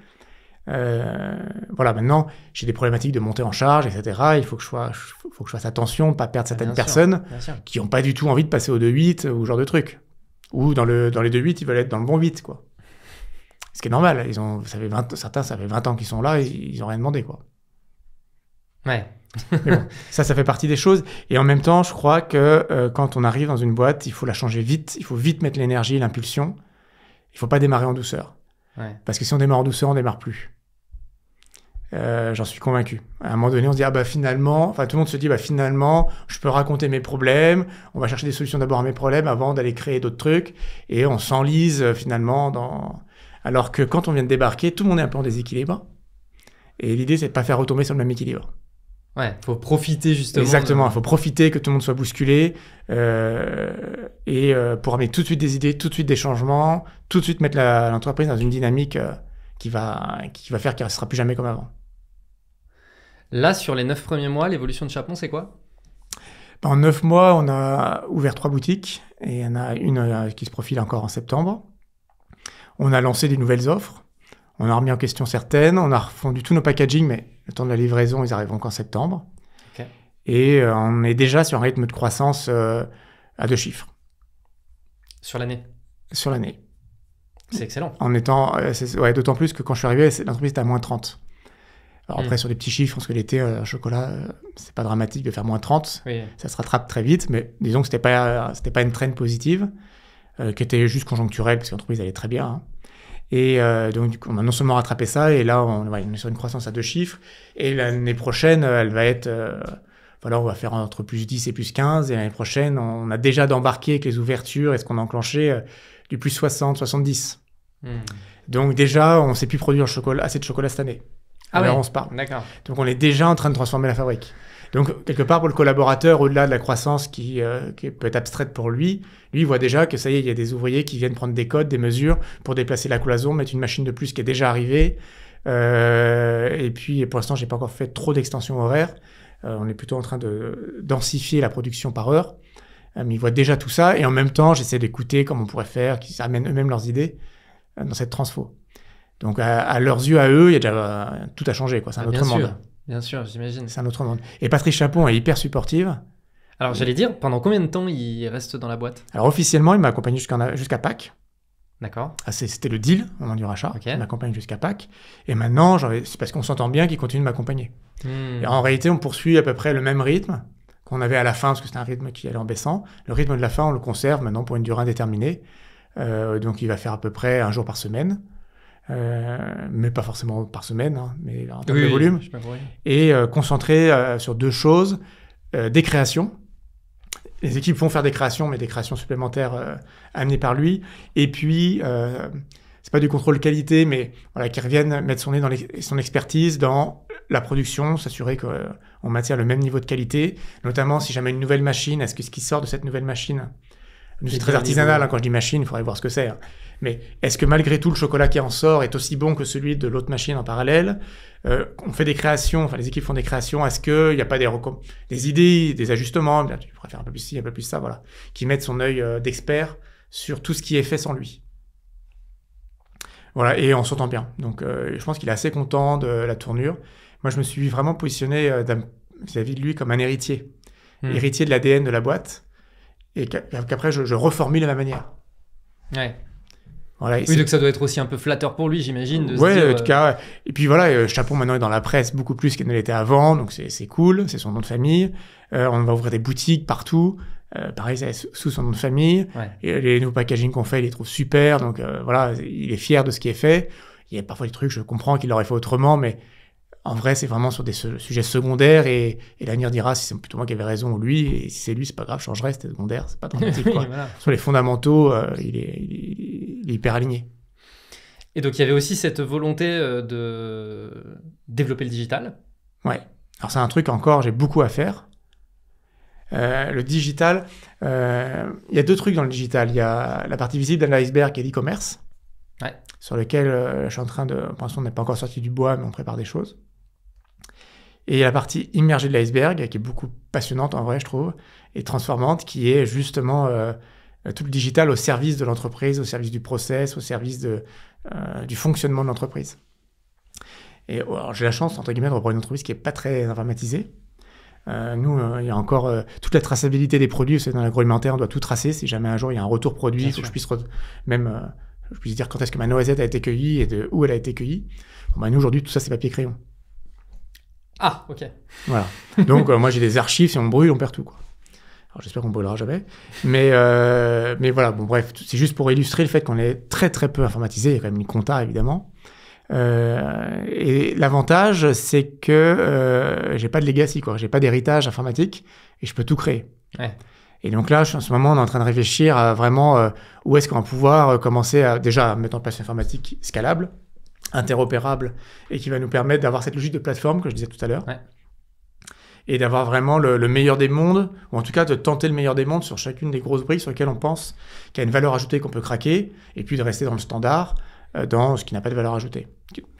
Voilà, maintenant, j'ai des problématiques de montée en charge, etc. Il faut que je fasse attention, pas perdre certaines personnes qui n'ont pas du tout envie de passer au 2-8 ou ce genre de truc. Ou dans les 2-8, ils veulent être dans le bon 8, quoi. Ce qui est normal. Certains, ça fait 20 ans qu'ils sont là, et ils n'ont rien demandé, quoi. Ouais. Mais bon, ça fait partie des choses. Et en même temps, je crois que quand on arrive dans une boîte, il faut la changer vite. Il faut vite mettre l'énergie, l'impulsion. Il ne faut pas démarrer en douceur. Ouais. Parce que si on démarre en douceur, on ne démarre plus. J'en suis convaincu. À un moment donné, on se dit finalement, tout le monde se dit finalement, je peux raconter mes problèmes. On va chercher des solutions d'abord à mes problèmes avant d'aller créer d'autres trucs, et on s'enlise finalement dans. Alors que quand on vient de débarquer, tout le monde est un peu en déséquilibre. Et l'idée, c'est de pas faire retomber sur le même équilibre. Ouais, faut profiter justement. Exactement, il faut profiter que tout le monde soit bousculé et pour amener tout de suite des idées, tout de suite des changements, tout de suite mettre l'entreprise dans une dynamique qui va faire qu'elle ne sera plus jamais comme avant. Là, sur les 9 premiers mois, l'évolution de Chapon, c'est quoi ? En 9 mois, on a ouvert 3 boutiques et il y en a une qui se profile encore en septembre. On a lancé des nouvelles offres. On a remis en question certaines. On a refondu tous nos packaging, mais le temps de la livraison, ils arriveront qu'en septembre. Okay. Et on est déjà sur un rythme de croissance à 2 chiffres. Sur l'année ? Sur l'année. C'est excellent. En étant, d'autant plus que quand je suis arrivé, l'entreprise était à moins 30. Alors après, sur des petits chiffres, parce que l'été, chocolat, c'est pas dramatique de faire moins 30. Oui. Ça se rattrape très vite, mais disons que c'était pas une trend positive, qui était juste conjoncturelle, parce que l'entreprise allait très bien. Hein. Et donc, du coup, on a non seulement rattrapé ça, et là, on est sur une croissance à 2 chiffres. Et l'année prochaine, elle va être... on va faire entre plus 10 et plus 15. Et l'année prochaine, on a déjà d'embarquer avec les ouvertures et ce qu'on a enclenché du plus 60, 70. Donc déjà, on ne sait plus produire assez de chocolat cette année. Alors on se parle. D'accord. Donc on est déjà en train de transformer la fabrique. Donc quelque part pour le collaborateur, au-delà de la croissance qui peut être abstraite pour lui, il voit déjà que ça y est, il y a des ouvriers qui viennent prendre des codes, des mesures pour déplacer la cloison, mettre une machine de plus qui est déjà arrivée. Et puis pour l'instant, j'ai pas encore fait trop d'extensions horaires. On est plutôt en train de densifier la production par heure. Mais ils voient déjà tout ça et en même temps, j'essaie d'écouter comment on pourrait faire, qu'ils amènent eux-mêmes leurs idées dans cette transfo. Donc, à leurs yeux, à eux, il y a déjà tout a changé, quoi. C'est un autre monde. Bien sûr, j'imagine. C'est un autre monde. Et Patrice Chapon est hyper supportive. Alors, j'allais dire, pendant combien de temps il reste dans la boîte ? Alors, officiellement, il m'a accompagné jusqu'à Pâques. D'accord. C'était le deal au moment du rachat. Okay. Il m'accompagne jusqu'à Pâques. Et maintenant, c'est parce qu'on s'entend bien qu'il continue de m'accompagner. Et en réalité, on poursuit à peu près le même rythme qu'on avait à la fin, parce que c'était un rythme qui allait en baissant. Le rythme de la fin, on le conserve maintenant pour une durée indéterminée. Donc, il va faire à peu près 1 jour par semaine. Mais pas forcément par semaine, hein, mais en termes de volume. Et concentré sur 2 choses. Des créations. Les équipes vont faire des créations, mais des créations supplémentaires amenées par lui. Et puis, c'est pas du contrôle qualité, mais voilà, qu'ils reviennent mettre son nez dans son expertise dans la production, s'assurer qu'on maintient le même niveau de qualité, notamment si jamais une nouvelle machine, est-ce que ce qui sort de cette nouvelle machine, c'est très artisanal, hein, quand je dis machine, il faudrait voir ce que c'est, hein. Mais est-ce que malgré tout le chocolat qui en sort est aussi bon que celui de l'autre machine en parallèle? On fait des créations, enfin les équipes font des créations, est-ce qu'il n'y a pas des idées, des ajustements, bien, tu pourrais faire un peu plus ci, un peu plus ça, voilà, qui mettent son œil d'expert sur tout ce qui est fait sans lui. Voilà, et on s'entend bien. Donc je pense qu'il est assez content de la tournure. Moi, je me suis vraiment positionné vis-à-vis de lui comme un héritier. Héritier de l'ADN de la boîte, et qu'après, je reformule à ma manière. Ouais. Voilà, oui, donc ça doit être aussi un peu flatteur pour lui, j'imagine. De ouais, se dire, en tout cas. Et puis voilà, Chapon maintenant est dans la presse beaucoup plus qu'il ne l'était avant, donc c'est cool, c'est son nom de famille. On va ouvrir des boutiques partout. Pareil, c'est sous son nom de famille. Ouais. Et les nouveaux packaging qu'on fait, il les trouve super, donc voilà, il est fier de ce qui est fait. Il y a parfois des trucs, je comprends qu'il l'aurait fait autrement, mais en vrai, c'est vraiment sur des sujets secondaires et l'avenir dira si c'est plutôt moi qui avais raison ou lui. Et si c'est lui, c'est pas grave, je changerai, c'était secondaire, c'est pas dramatique. Quoi. Voilà. Sur les fondamentaux, il est hyper aligné. Et donc il y avait aussi cette volonté de développer le digital. Ouais. Alors c'est un truc encore, j'ai beaucoup à faire. Le digital, il y a deux trucs dans le digital. Il y a la partie visible de l'iceberg qui est l'e-commerce, sur lequel je suis en train de... Pour l'instant, on n'est pas encore sorti du bois, mais on prépare des choses. Et il y a la partie immergée de l'iceberg, qui est beaucoup passionnante en vrai, je trouve, et transformante, qui est justement tout le digital au service de l'entreprise, au service du process, au service du fonctionnement de l'entreprise. Et alors, j'ai la chance, entre guillemets, de reprendre une entreprise qui n'est pas très informatisée. Nous, il y a encore toute la traçabilité des produits. C'est dans l'agroalimentaire, on doit tout tracer. Si jamais un jour il y a un retour produit, il faut que je puisse je puisse dire quand est-ce que ma noisette a été cueillie et de où elle a été cueillie. Bon, bah, nous, aujourd'hui, tout ça, c'est papier-crayon. Ah, ok. Voilà. Donc, moi, j'ai des archives. Si on brûle, on perd tout, quoi. Alors, j'espère qu'on ne brûlera jamais. Mais voilà, bon, bref, c'est juste pour illustrer le fait qu'on est très, très peu informatisé. Il y a quand même une compta, évidemment. Et l'avantage, c'est que j'ai pas de legacy, quoi. J'ai pas d'héritage informatique et je peux tout créer. Ouais. Et donc là, en ce moment, on est en train de réfléchir à vraiment où est-ce qu'on va pouvoir commencer à déjà mettre en place une informatique scalable, interopérable et qui va nous permettre d'avoir cette logique de plateforme que je disais tout à l'heure. Ouais. Et d'avoir vraiment le meilleur des mondes, ou en tout cas de tenter le meilleur des mondes sur chacune des grosses briques sur lesquelles on pense qu'il y a une valeur ajoutée qu'on peut craquer, et puis de rester dans le standard, dans ce qui n'a pas de valeur ajoutée,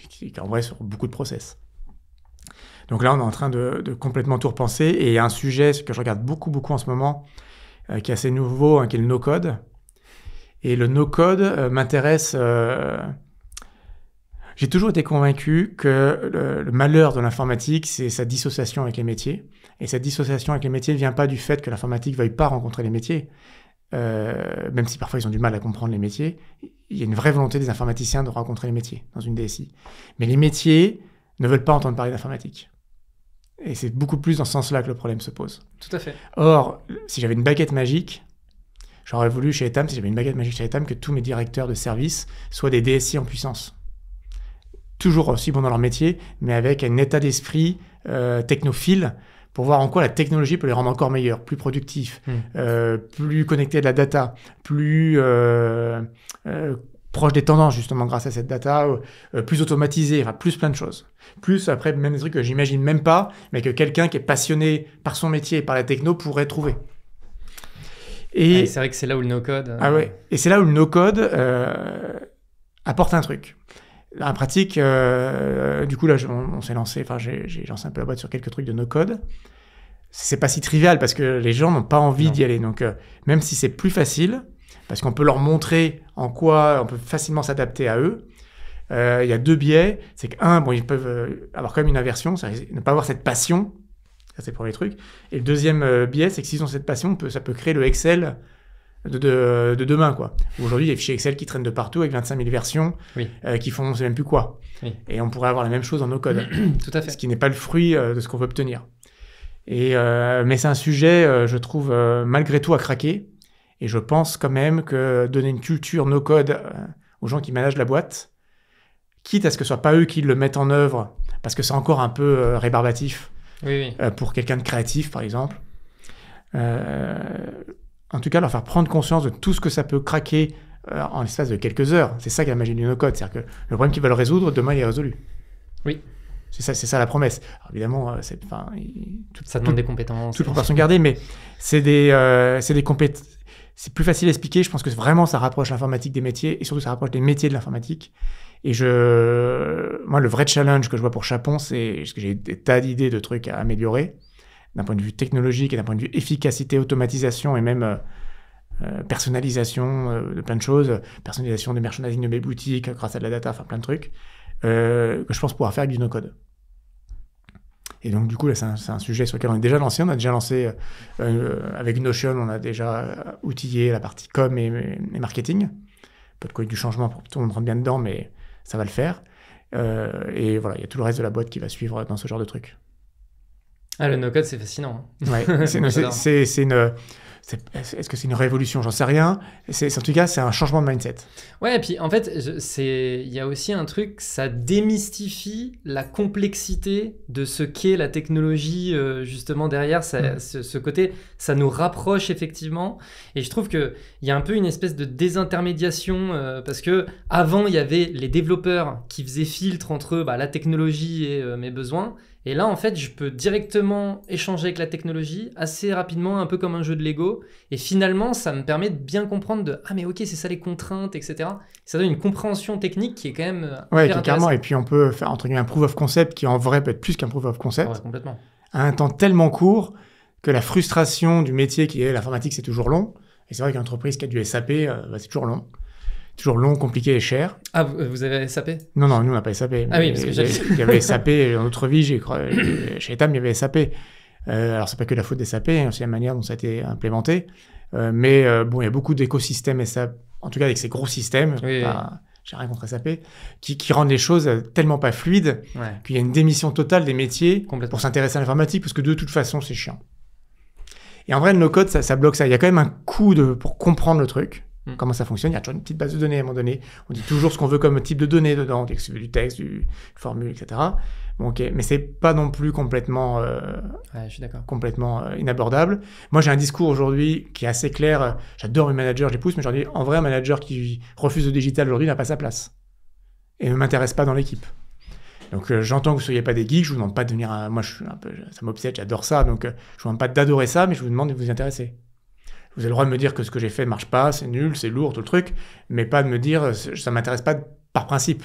qui est en vrai sur beaucoup de process. Donc là, on est en train de complètement tout repenser, et il y a un sujet que je regarde beaucoup en ce moment, qui est assez nouveau, qui est le no-code. Et le no-code m'intéresse... J'ai toujours été convaincu que le malheur de l'informatique, c'est sa dissociation avec les métiers. Et cette dissociation avec les métiers ne vient pas du fait que l'informatique ne veuille pas rencontrer les métiers. Même si parfois ils ont du mal à comprendre les métiers, il y a une vraie volonté des informaticiens de rencontrer les métiers dans une DSI. Mais les métiers ne veulent pas entendre parler d'informatique. Et c'est beaucoup plus dans ce sens-là que le problème se pose. Tout à fait. Or, si j'avais une baguette magique, j'aurais voulu chez Etam, si j'avais une baguette magique chez Etam, que tous mes directeurs de service soient des DSI en puissance. Toujours aussi bons dans leur métier, mais avec un état d'esprit technophile pour voir en quoi la technologie peut les rendre encore meilleurs, plus productifs, plus connectés à de la data, plus proches des tendances justement grâce à cette data, plus automatisés, enfin plus plein de choses. Plus après même des trucs que j'imagine même pas, mais que quelqu'un qui est passionné par son métier et par la techno pourrait trouver. Et c'est vrai que c'est là où le no-code... Ah ouais. Et c'est là où le no-code apporte un truc. En pratique, du coup, là, on s'est lancé, enfin, j'ai lancé un peu la boîte sur quelques trucs de no-code. C'est pas si trivial parce que les gens n'ont pas envie d'y aller. Donc, même si c'est plus facile, parce qu'on peut leur montrer en quoi on peut facilement s'adapter à eux, il y a deux biais. C'est qu'un, bon, ils peuvent avoir quand même une aversion, ne pas avoir cette passion. Ça, c'est le premier truc. Et le deuxième biais, c'est que s'ils ont cette passion, ça peut créer le Excel de demain, quoi. Aujourd'hui, il y a des fichiers Excel qui traînent de partout avec 25 000 versions qui font on ne sait même plus quoi. Oui. Et on pourrait avoir la même chose en no-code. Tout à fait. Ce qui n'est pas le fruit de ce qu'on veut obtenir. Mais c'est un sujet, je trouve, malgré tout à craquer. Et je pense quand même que donner une culture no-code aux gens qui managent la boîte, quitte à ce que ce soit pas eux qui le mettent en œuvre, parce que c'est encore un peu rébarbatif pour quelqu'un de créatif, par exemple. En tout cas, leur faire prendre conscience de tout ce que ça peut craquer en l'espace de quelques heures. C'est ça qui est la magie du no-code. C'est-à-dire que le problème qu'ils veulent résoudre, demain, il est résolu. Oui. C'est ça la promesse. Alors, évidemment, ça demande des compétences. Toute proportion gardée, mais c'est des compétences. C'est plus facile à expliquer. Je pense que vraiment, ça rapproche l'informatique des métiers et surtout, ça rapproche des métiers de l'informatique. Et moi, le vrai challenge que je vois pour Chapon, c'est que j'ai des tas d'idées de trucs à améliorer d'un point de vue technologique et d'un point de vue efficacité, automatisation et même personnalisation de plein de choses, personnalisation des merchandising de mes boutiques grâce à de la data, enfin plein de trucs, que je pense pouvoir faire avec du no-code. Et donc du coup, là, c'est un sujet sur lequel on est déjà lancé. On a déjà lancé avec Notion, on a déjà outillé la partie com et marketing peu de quoi du changement pour que tout le monde rentre bien dedans, mais ça va le faire. Et voilà, il y a tout le reste de la boîte qui va suivre dans ce genre de truc. Ah, le no-code, c'est fascinant. Ouais, est-ce que c'est une révolution? J'en sais rien. En tout cas, c'est un changement de mindset. Ouais, et puis en fait, il y a aussi un truc, ça démystifie la complexité de ce qu'est la technologie, justement derrière. Ce côté, ça nous rapproche effectivement. Et je trouve qu'il y a un peu une espèce de désintermédiation, parce que avant il y avait les développeurs qui faisaient filtre entre la technologie et mes besoins. Et là, en fait, je peux directement échanger avec la technologie assez rapidement, un peu comme un jeu de Lego. Et finalement, ça me permet de bien comprendre ah, mais ok, c'est ça les contraintes, etc. Ça donne une compréhension technique qui est quand même hyper carrément. Et puis, on peut faire, entre guillemets, un proof of concept qui, en vrai, peut être plus qu'un proof of concept. Ouais, complètement. À un temps tellement court que la frustration du métier qui est l'informatique, c'est toujours long. Et c'est vrai qu'une entreprise qui a du SAP, c'est toujours long. Toujours long, compliqué et cher. Ah, vous avez SAP? Non, nous, on n'a pas SAP. Ah oui, parce que il y avait SAP dans notre vie, chez Etam, il y avait SAP. Alors, c'est pas que la faute des SAP, c'est la manière dont ça a été implémenté. Mais bon, il y a beaucoup d'écosystèmes SAP, en tout cas avec ces gros systèmes, j'ai rien contre SAP, qui rendent les choses tellement pas fluides qu'il y a une démission totale des métiers pour s'intéresser à l'informatique, parce que de toute façon, c'est chiant. Et en vrai, le no-code, ça bloque ça. Il y a quand même un coût pour comprendre le truc. Comment ça fonctionne. Il y a toujours une petite base de données à un moment donné. On dit toujours ce qu'on veut comme type de données dedans. On dit que c'est du texte, du formule, etc. Bon, ok. Mais c'est pas non plus complètement, je suis d'accord. complètement inabordable. Moi, j'ai un discours aujourd'hui qui est assez clair. J'adore mes managers, je les pousse, mais aujourd'hui, en vrai, un manager qui refuse le digital aujourd'hui n'a pas sa place. Et ne m'intéresse pas dans l'équipe. Donc, j'entends que vous ne soyez pas des geeks. Je vous demande pas de devenir moi, je suis un peu, ça m'obsède, j'adore ça. Donc, je vous demande pas d'adorer ça, mais je vous demande de vous y intéresser. Vous avez le droit de me dire que ce que j'ai fait ne marche pas, c'est nul, c'est lourd, tout le truc, mais pas de me dire ça ne m'intéresse pas par principe.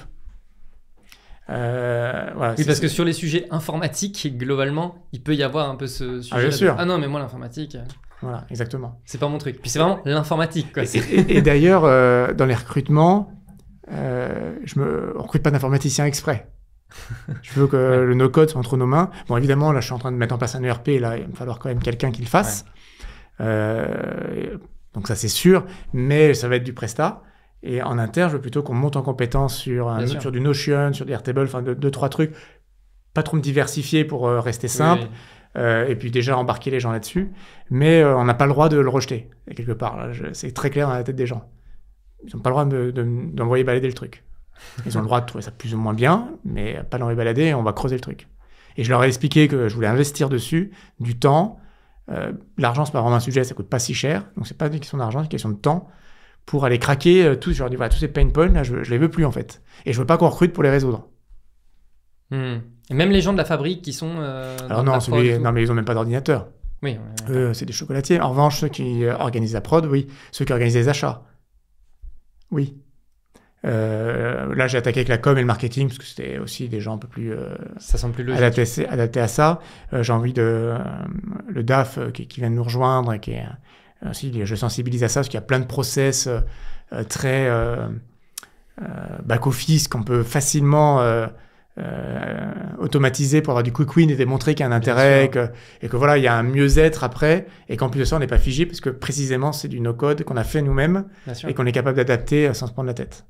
Voilà, oui, parce que sur les sujets informatiques, globalement, il peut y avoir un peu ce sujet. Ah, bien sûr. Ah non, mais moi, l'informatique. Voilà, exactement. C'est pas mon truc. Puis c'est vraiment l'informatique, quoi. Et d'ailleurs, dans les recrutements, on recrute pas d'informaticiens exprès. Je veux que le no-code soit entre nos mains. Bon, évidemment, là, je suis en train de mettre en place un ERP, là, il va falloir quand même quelqu'un qui le fasse. Donc ça c'est sûr, mais ça va être du Presta. Et en interne, je veux plutôt qu'on monte en compétence sur du Notion, sur des Airtable, enfin deux, trois trucs, pas trop me diversifier pour rester simple, et puis déjà embarquer les gens là-dessus. Mais on n'a pas le droit de le rejeter, quelque part. Là, c'est très clair dans la tête des gens. Ils n'ont pas le droit d'envoyer balader le truc. Ils ont le droit de trouver ça plus ou moins bien, mais pas d'envoyer balader, et on va creuser le truc. Et je leur ai expliqué que je voulais investir dessus, du temps. L'argent, c'est pas vraiment un sujet, ça coûte pas si cher, donc c'est pas une question d'argent, c'est une question de temps pour aller craquer tout. Je leur dis voilà, tous ces pain points là, je les veux plus en fait, et je veux pas qu'on recrute pour les résoudre. Et même les gens de la fabrique qui sont alors non, mais ils ont même pas d'ordinateur. Oui, c'est des chocolatiers. En revanche, ceux qui organisent la prod, oui. Ceux qui organisent les achats, oui. Là, j'ai attaqué avec la com et le marketing parce que c'était aussi des gens un peu plus ça semble plus logique. adaptés à ça. J'ai envie le DAF qui vient de nous rejoindre et qui est aussi, je sensibilise à ça parce qu'il y a plein de process très back-office qu'on peut facilement automatiser pour avoir du quick win et démontrer qu'il y a un intérêt et que voilà, il y a un mieux-être après et qu'en plus de ça, on n'est pas figé parce que précisément, c'est du no-code qu'on a fait nous-mêmes et qu'on est capable d'adapter sans se prendre la tête.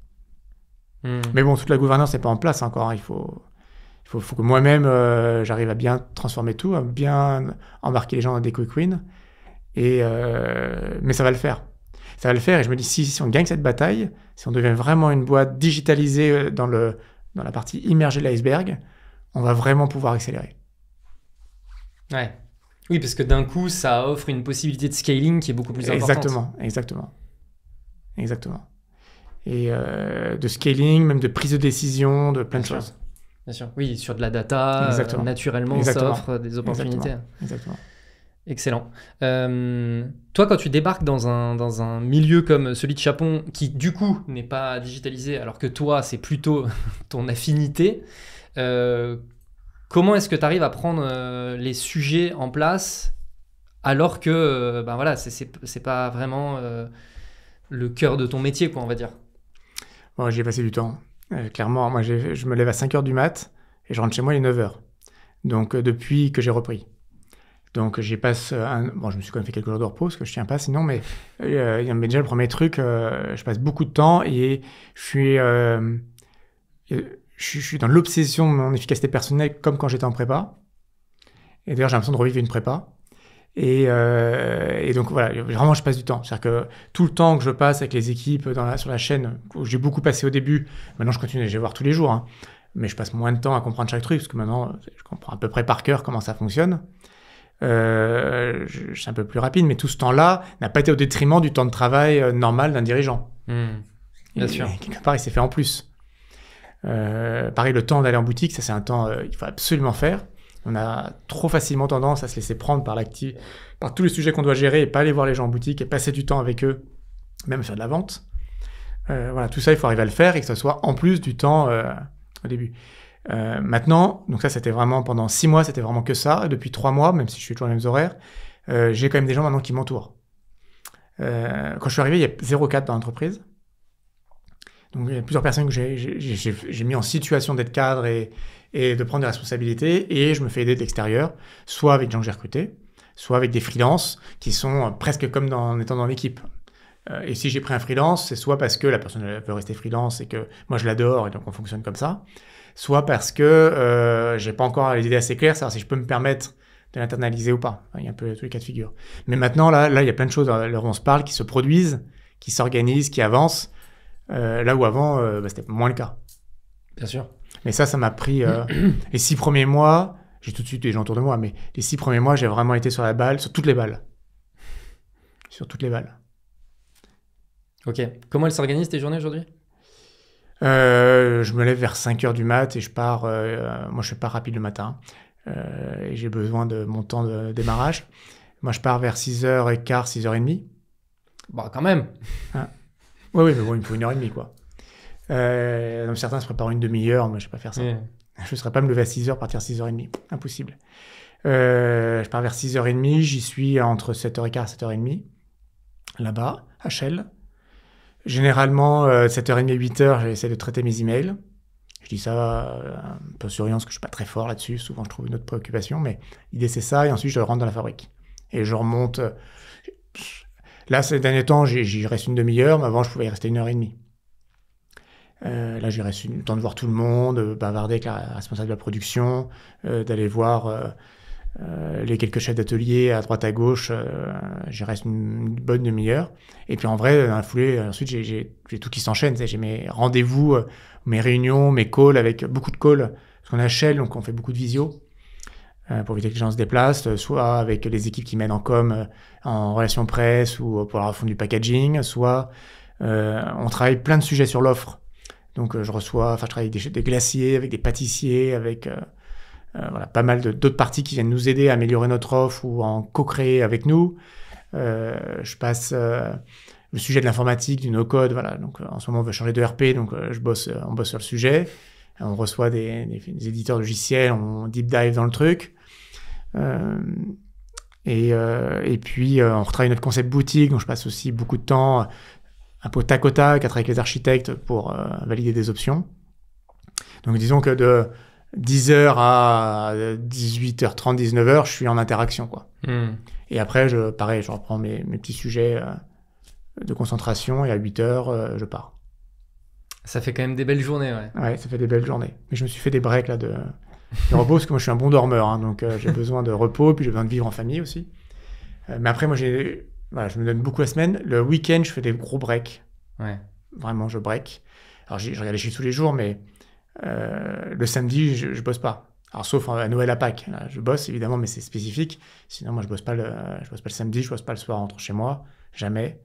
Mais bon, toute la gouvernance n'est pas en place encore. Hein. Il faut que moi-même, j'arrive à bien transformer tout, à bien embarquer les gens dans des quick wins. Mais ça va le faire. Ça va le faire. Et je me dis, si on gagne cette bataille, si on devient vraiment une boîte digitalisée dans la partie immergée de l'iceberg, on va vraiment pouvoir accélérer. Ouais. Oui, parce que d'un coup, ça offre une possibilité de scaling qui est beaucoup plus importante. Exactement. Et de scaling, même de prise de décision, de plein de choses. Bien sûr. Oui, sur de la data, naturellement, ça offre des opportunités. Exactement. Excellent. Toi, quand tu débarques dans un milieu comme celui de Chapon, qui du coup n'est pas digitalisé, alors que toi, c'est plutôt ton affinité, comment est-ce que tu arrives à prendre les sujets en place alors que voilà, c'est pas vraiment le cœur de ton métier, quoi, on va dire? Bon, j'y ai passé du temps. Clairement, moi, je me lève à 5h du mat et je rentre chez moi à 9h. Donc, depuis que j'ai repris. Donc j'y passe bon, je me suis quand même fait quelques jours de repos parce que je tiens pas sinon, mais déjà le premier truc, je passe beaucoup de temps et je suis dans l'obsession de mon efficacité personnelle comme quand j'étais en prépa. Et d'ailleurs j'ai l'impression de revivre une prépa. Et donc voilà, vraiment je passe du temps. C'est-à-dire que tout le temps que je passe avec les équipes sur la chaîne, où j'ai beaucoup passé au début, maintenant je continue, je vais voir tous les jours, hein, mais je passe moins de temps à comprendre chaque truc, parce que maintenant je comprends à peu près par cœur comment ça fonctionne. Je suis un peu plus rapide, mais tout ce temps-là n'a pas été au détriment du temps de travail normal d'un dirigeant. Bien sûr. Et quelque part, il s'est fait en plus. Pareil, le temps d'aller en boutique, ça c'est un temps il faut absolument faire. On a trop facilement tendance à se laisser prendre par tous les sujets qu'on doit gérer et pas aller voir les gens en boutique et passer du temps avec eux, même faire de la vente. Voilà, tout ça, il faut arriver à le faire et que ce soit en plus du temps au début. Maintenant, donc ça c'était vraiment pendant 6 mois, c'était vraiment que ça. Et depuis 3 mois, même si je suis toujours les mêmes horaires, j'ai quand même des gens maintenant qui m'entourent. Quand je suis arrivé, il y a 0,4 dans l'entreprise. Donc il y a plusieurs personnes que j'ai mis en situation d'être cadre et de prendre des responsabilités, et je me fais aider de l'extérieur, soit avec des gens que j'ai recrutés, soit avec des freelances qui sont presque comme en étant dans l'équipe. Et si j'ai pris un freelance, c'est soit parce que la personne veut rester freelance et que moi je l'adore et donc on fonctionne comme ça, soit parce que j'ai pas encore les idées assez claires, savoir si je peux me permettre de l'internaliser ou pas. Il y a un peu tous les cas de figure. Mais maintenant, là, il y a plein de choses, là où on se parle, qui se produisent, qui s'organisent, qui avancent, là où avant, c'était moins le cas. Bien sûr. Mais ça m'a pris les 6 premiers mois, j'ai tout de suite des gens autour de moi, mais les 6 premiers mois, j'ai vraiment été sur la balle, sur toutes les balles. Sur toutes les balles. Ok. Comment elles s'organisent tes journées aujourd'hui ? Je me lève vers 5h du mat et je pars. Moi, je suis pas rapide le matin. Et j'ai besoin de mon temps de démarrage. Moi, je pars vers 6h15, 6h30. Bah, quand même. Hein. Oui, mais bon, il me faut 1h30, quoi. Donc certains se préparent une demi-heure, moi, je ne vais pas faire ça. Je ne serais pas me lever à 6h, partir à 6h30. Impossible. Je pars vers 6h30, j'y suis entre 7h15 et 7h30, là-bas, à Shell. Généralement, 7h30, 8h, j'essaie de traiter mes emails. Je dis ça un peu sur rien, parce que je ne suis pas très fort là-dessus. Souvent, je trouve une autre préoccupation, mais l'idée, c'est ça. Et ensuite, je rentre dans la fabrique. Et je remonte. Là, ces derniers temps, j'y reste une demi-heure, mais avant, je pouvais y rester 1h30. Là, j'y reste le temps de voir tout le monde, bavarder avec la responsable de la production, d'aller voir les quelques chefs d'atelier à droite à gauche. J'y reste une bonne demi-heure. Et puis en vrai, dans la foulée, ensuite, j'ai tout qui s'enchaîne. J'ai mes rendez-vous, mes réunions, mes calls, avec beaucoup de calls. Parce qu'on est à Shell, donc on fait beaucoup de visio pour éviter que les gens se déplacent, soit avec les équipes qui mènent en com, en relations presse ou pour la fond du packaging, soit on travaille plein de sujets sur l'offre. Donc je travaille avec des glaciers, avec des pâtissiers, avec voilà, pas mal d'autres parties qui viennent nous aider à améliorer notre offre ou à en co-créer avec nous. Je passe le sujet de l'informatique, du no-code. Voilà. Donc en ce moment, on veut changer de RP, donc on bosse sur le sujet. On reçoit des éditeurs de logiciels, on deep dive dans le truc. Et puis on retravaille notre concept boutique, donc je passe aussi beaucoup de temps un peu tac au tac à travailler avec les architectes pour valider des options. Donc disons que de 10h à 18h30, 19h, je suis en interaction, quoi. Et après, je reprends mes petits sujets de concentration et à 8h, je pars. Ça fait quand même des belles journées, ouais. Ouais, ça fait des belles journées. Mais je me suis fait des breaks là, de repos, parce que moi je suis un bon dormeur, hein, donc j'ai besoin de repos, puis j'ai besoin de vivre en famille aussi. Mais après, moi voilà, je me donne beaucoup la semaine. Le week-end, je fais des gros breaks. Ouais. Vraiment, je break. Alors, je regarde les chiffres tous les jours, mais le samedi, je bosse pas. Alors, sauf à Noël, à Pâques. Là, je bosse, évidemment, mais c'est spécifique. Sinon, moi, je bosse pas le samedi, je bosse pas le soir, rentre chez moi. Jamais.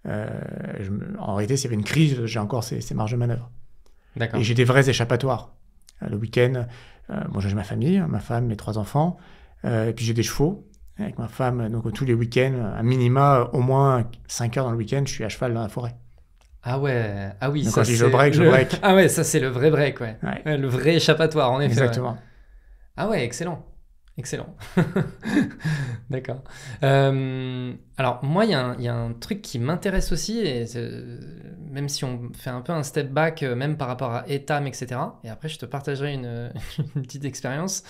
En réalité, s'il y avait une crise, j'ai encore ces marges de manœuvre. D'accord. Et j'ai des vrais échappatoires. Le week-end, j'ai ma famille, ma femme, mes 3 enfants. Et puis, j'ai des chevaux. Avec ma femme, donc tous les week-ends, à minima, au moins 5 heures dans le week-end, je suis à cheval dans la forêt. Ah ouais, ah oui, donc ça quand je dis je break. Ah ouais, ça c'est le vrai break, ouais. Le vrai échappatoire, en effet. Exactement. Ouais. Ah ouais, excellent. Excellent. D'accord. Alors, moi, il y a un truc qui m'intéresse aussi, et même si on fait un peu un step back, même par rapport à Etam, etc. Et après, je te partagerai une petite expérience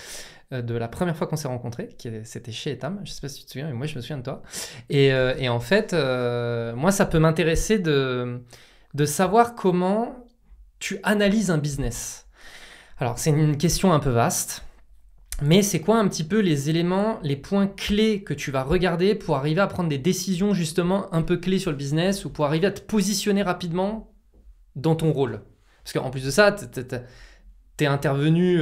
de la première fois qu'on s'est rencontrés, c'était chez Etam. Je ne sais pas si tu te souviens, mais moi, je me souviens de toi. Et en fait, moi, ça peut m'intéresser de savoir comment tu analyses un business. Alors, c'est une question un peu vaste. Mais c'est quoi un petit peu les éléments, les points clés que tu vas regarder pour arriver à prendre des décisions justement un peu clés sur le business ou pour arriver à te positionner rapidement dans ton rôle? Parce qu'en plus de ça, t'es intervenu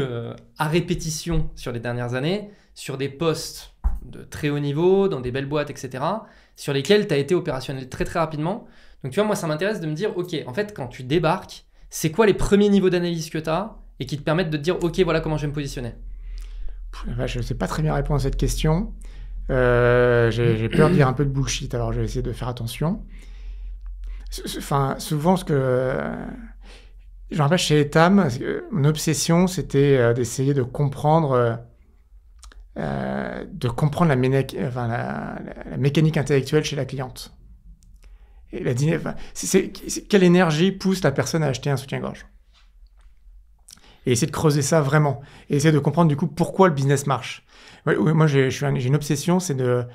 à répétition sur les dernières années, sur des postes de très haut niveau, dans des belles boîtes, etc., sur lesquels tu as été opérationnel très très rapidement. Donc tu vois, moi ça m'intéresse de me dire, ok, en fait quand tu débarques, c'est quoi les premiers niveaux d'analyse que tu as et qui te permettent de te dire, ok, voilà comment je vais me positionner? Je ne sais pas très bien répondre à cette question. J'ai peur de dire un peu de bullshit, alors je vais essayer de faire attention. Enfin, souvent, je me rappelle chez Etam, mon obsession, c'était d'essayer de comprendre la mécanique intellectuelle chez la cliente. Et quelle énergie pousse la personne à acheter un soutien-gorge? Et essayer de creuser ça vraiment. Et essayer de comprendre du coup pourquoi le business marche. Moi, j'ai une obsession, c'est de...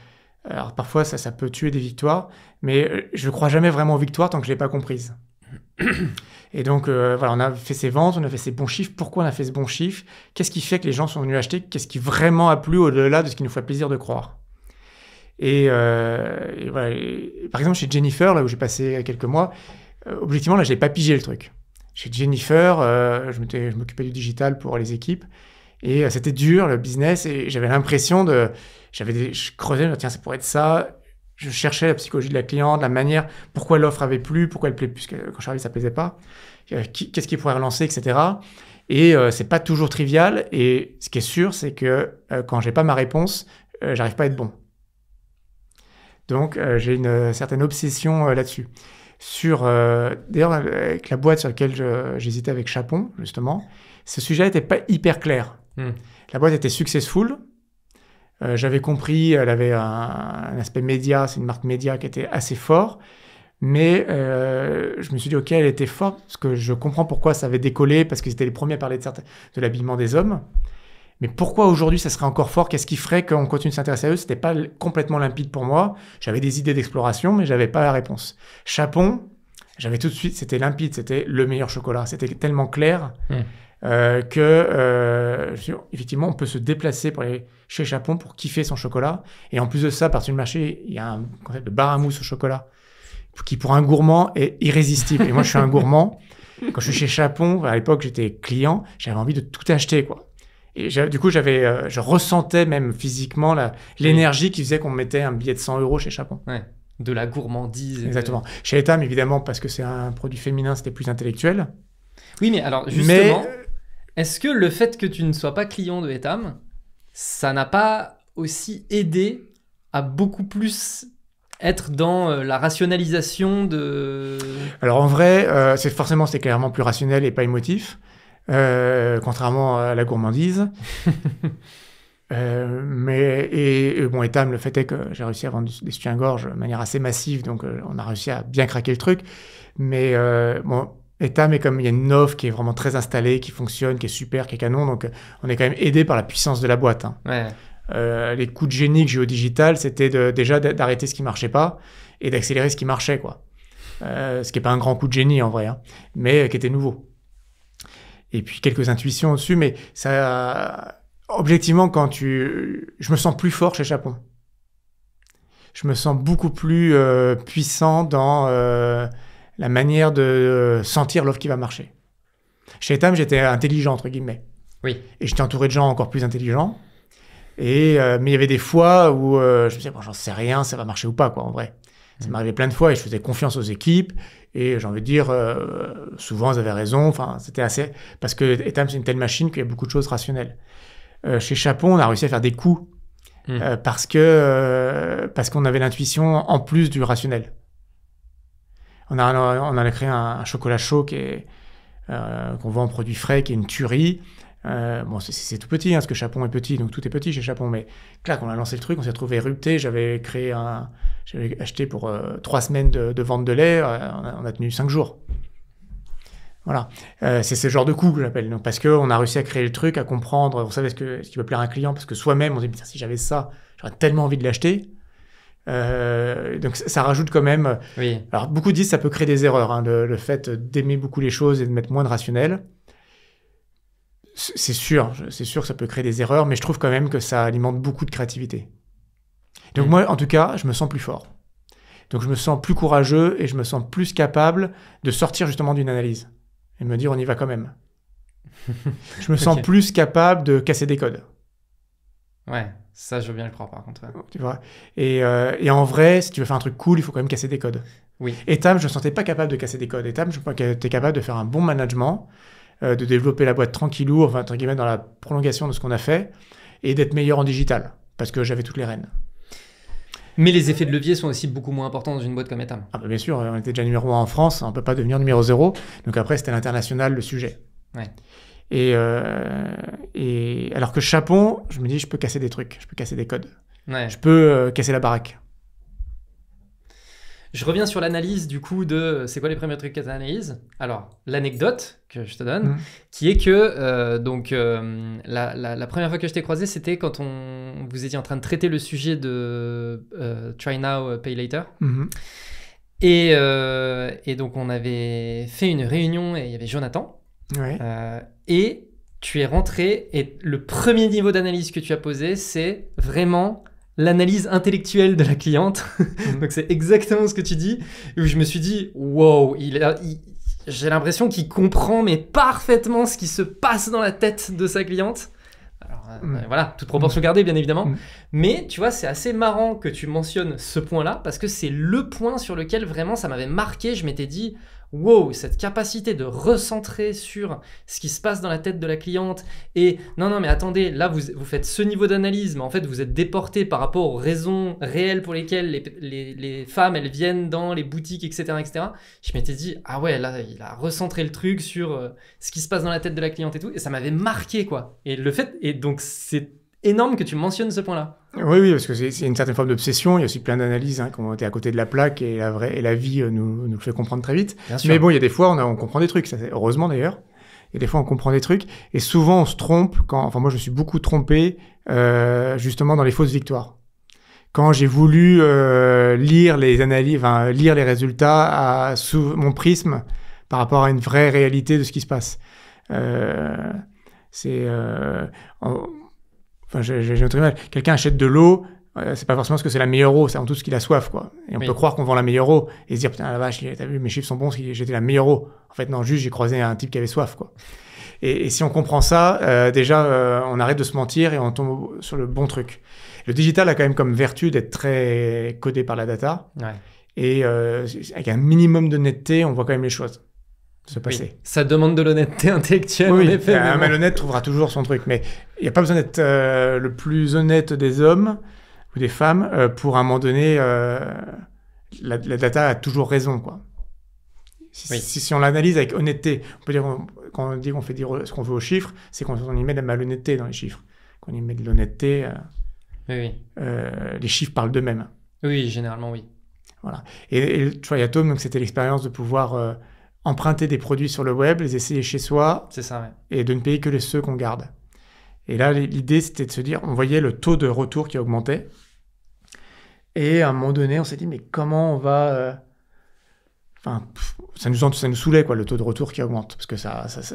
Alors parfois, ça peut tuer des victoires, mais je ne crois jamais vraiment aux victoires tant que je ne l'ai pas comprise. Et donc, voilà, on a fait ces ventes, on a fait ces bons chiffres. Pourquoi on a fait ce bon chiffre? Qu'est-ce qui fait que les gens sont venus acheter? Qu'est-ce qui vraiment a plu au-delà de ce qui nous fait plaisir de croire? Et voilà. Par exemple, chez Jennifer, là où j'ai passé quelques mois, objectivement, là, je n'ai pas pigé le truc. Chez Jennifer, je m'occupais du digital pour les équipes et c'était dur le business et j'avais l'impression je creusais, tiens, ça pourrait être ça. Je cherchais la psychologie de la cliente, la manière, pourquoi l'offre avait plu, pourquoi elle plaît plus, quand je suis arrivé, ça plaisait pas, qu'est-ce qui pourrait relancer, etc. Et c'est pas toujours trivial et ce qui est sûr, c'est que quand j'ai pas ma réponse, j'arrive pas à être bon. Donc j'ai une certaine obsession là-dessus. D'ailleurs, avec la boîte sur laquelle j'hésitais avec Chapon, justement, ce sujet n'était pas hyper clair. La boîte était successful. J'avais compris, elle avait un aspect média, c'est une marque média qui était assez fort. Mais je me suis dit, ok, elle était forte, parce que je comprends pourquoi ça avait décollé, parce qu'ils étaient les premiers à parler de l'habillement des hommes. Mais pourquoi aujourd'hui ça serait encore fort? Qu'est-ce qui ferait qu'on continue de s'intéresser à eux? C'était pas complètement limpide pour moi. J'avais des idées d'exploration, mais j'avais pas la réponse. Chapon, j'avais tout de suite, c'était limpide, c'était le meilleur chocolat. C'était tellement clair effectivement, on peut se déplacer pour aller chez Chapon pour kiffer son chocolat. Et en plus de ça, par-dessus le marché, il y a un concept de bar à mousse au chocolat qui, pour un gourmand, est irrésistible. Et moi, je suis un gourmand. Quand je suis chez Chapon, à l'époque, j'étais client, j'avais envie de tout acheter, quoi. Et du coup, je ressentais même physiquement l'énergie qui faisait qu'on mettait un billet de 100 € chez Chapon. Ouais, de la gourmandise. Exactement. Chez Etam, évidemment, parce que c'est un produit féminin, c'était plus intellectuel. Oui, mais alors, justement, est-ce que le fait que tu ne sois pas client de Etam, ça n'a pas aussi aidé à beaucoup plus être dans la rationalisation de... Alors, en vrai, c'était clairement plus rationnel et pas émotif. Contrairement à la gourmandise. Bon, Etam, le fait est que j'ai réussi à vendre des soutiens-gorge de manière assez massive, donc on a réussi à bien craquer le truc. Mais bon, Etam est comme il y a une offre qui est vraiment très installée, qui fonctionne, qui est super, qui est canon, donc on est quand même aidé par la puissance de la boîte. Hein. Ouais. Les coups de génie que j'ai eu au digital, c'était déjà d'arrêter ce qui marchait pas et d'accélérer ce qui marchait, quoi. Ce qui n'est pas un grand coup de génie en vrai, hein, mais qui était nouveau. Et puis quelques intuitions dessus, mais ça, objectivement, je me sens plus fort chez Chapon. Je me sens beaucoup plus puissant dans la manière de sentir l'offre qui va marcher. Chez Etam, j'étais intelligent, entre guillemets. Oui. Et j'étais entouré de gens encore plus intelligents. Mais il y avait des fois où je me disais, bon, j'en sais rien, ça va marcher ou pas, quoi, en vrai. Ça m'arrivait plein de fois et je faisais confiance aux équipes. Et j'ai envie de dire, souvent, elles avaient raison. Enfin, c'était assez... Parce que Etam, c'est une telle machine qu'il y a beaucoup de choses rationnelles. Chez Chapon, on a réussi à faire des coups parce qu'on avait l'intuition en plus du rationnel. On a créé un chocolat chaud qu'on vend en produit frais, qui est une tuerie. Bon, c'est tout petit, parce que Chapon est petit, donc tout est petit chez Chapon, mais clac, on a lancé le truc, on s'est retrouvé érupté. J'avais acheté pour 3 semaines de vente de lait, on a tenu 5 jours. Voilà, c'est ce genre de coup que j'appelle. Donc, parce qu'on a réussi à créer le truc, à comprendre, on savait ce qui peut plaire à un client, parce que soi-même, on se dit, si j'avais ça, j'aurais tellement envie de l'acheter. Donc ça rajoute quand même... Oui. Alors beaucoup disent que ça peut créer des erreurs, le fait d'aimer beaucoup les choses et de mettre moins de rationnel. C'est sûr que ça peut créer des erreurs, mais je trouve quand même que ça alimente beaucoup de créativité. Donc moi, en tout cas, je me sens plus fort. Donc je me sens plus courageux et je me sens plus capable de sortir justement d'une analyse et me dire on y va quand même. Je me sens plus capable de casser des codes. Ouais, ça je veux bien le croire par contre. Ouais. Tu vois. Et en vrai, si tu veux faire un truc cool, il faut quand même casser des codes. Oui. Et Tam, je ne me sentais pas capable de casser des codes. Et Tam, je pense que tu es capable de faire un bon management, de développer la boîte tranquillou, enfin, entre guillemets, dans la prolongation de ce qu'on a fait, et d'être meilleur en digital, parce que j'avais toutes les rênes. Mais les effets de levier sont aussi beaucoup moins importants dans une boîte comme Etam. Ah bah bien sûr, on était déjà numéro 1 en France, on ne peut pas devenir numéro 0. Donc après, c'était l'international, le sujet. Ouais. Et alors que Chapon, je me dis, je peux casser des trucs, je peux casser des codes. Ouais. Je peux casser la baraque. Je reviens sur l'analyse du coup de c'est quoi les premiers trucs que tu analyses. Alors, l'anecdote que je te donne, qui est que la première fois que je t'ai croisé, c'était quand vous étiez en train de traiter le sujet de Try Now, Pay Later. Et donc, on avait fait une réunion et il y avait Jonathan. Ouais. Et tu es rentré et le premier niveau d'analyse que tu as posé, c'est vraiment... l'analyse intellectuelle de la cliente. Donc c'est exactement ce que tu dis, où je me suis dit, wow, j'ai l'impression qu'il comprend mais parfaitement ce qui se passe dans la tête de sa cliente. Alors voilà, toute proportion gardée bien évidemment. Mais tu vois, c'est assez marrant que tu mentionnes ce point-là, parce que c'est le point sur lequel vraiment ça m'avait marqué. Je m'étais dit, wow, cette capacité de recentrer sur ce qui se passe dans la tête de la cliente et non mais attendez, là vous faites ce niveau d'analyse, mais en fait vous êtes déporté par rapport aux raisons réelles pour lesquelles les femmes elles viennent dans les boutiques, etc. Je m'étais dit, ah ouais, là il a recentré le truc sur ce qui se passe dans la tête de la cliente et tout, et ça m'avait marqué quoi. Et donc c'est énorme que tu mentionnes ce point-là. Oui, parce que c'est une certaine forme d'obsession. Il y a aussi plein d'analyses qui ont été à côté de la plaque et la vie nous le fait comprendre très vite. Mais bon, il y a des fois, on comprend des trucs. Heureusement d'ailleurs. Il y a des fois, on comprend des trucs. Et souvent, on se trompe. Enfin, moi, je suis beaucoup trompé justement dans les fausses victoires. Quand j'ai voulu lire les analyses, lire les résultats sous mon prisme par rapport à une vraie réalité de ce qui se passe. J'ai notre image. Quelqu'un achète de l'eau, c'est pas forcément parce que c'est la meilleure eau, c'est en tout ce qu'il a soif, quoi. Et on peut croire qu'on vend la meilleure eau et se dire, putain, la vache, t'as vu, mes chiffres sont bons, j'étais la meilleure eau. En fait, non, juste, j'ai croisé un type qui avait soif, quoi. Et si on comprend ça, déjà, on arrête de se mentir et on tombe sur le bon truc. Le digital a quand même comme vertu d'être très codé par la data. Ouais. Et avec un minimum d'honnêteté, on voit quand même les choses se passer. Oui, ça demande de l'honnêteté intellectuelle, en effet. Mais l'honnête trouvera toujours son truc. Mais il n'y a pas besoin d'être le plus honnête des hommes ou des femmes pour, à un moment donné, la data a toujours raison, quoi. Si on l'analyse avec honnêteté, on peut dire, quand on dit qu'on fait dire ce qu'on veut aux chiffres, c'est qu'on y met de la malhonnêteté dans les chiffres. Quand on y met de l'honnêteté, les chiffres parlent d'eux-mêmes. Oui, généralement, oui. Voilà. Et le Triatome, donc, c'était l'expérience de pouvoir... emprunter des produits sur le web, les essayer chez soi, c'est ça, ouais. Et de ne payer que ceux qu'on garde. Et là, l'idée, c'était de se dire, on voyait le taux de retour qui augmentait, et à un moment donné, on s'est dit, mais comment on va... ça nous saoulait, quoi, le taux de retour qui augmente, parce que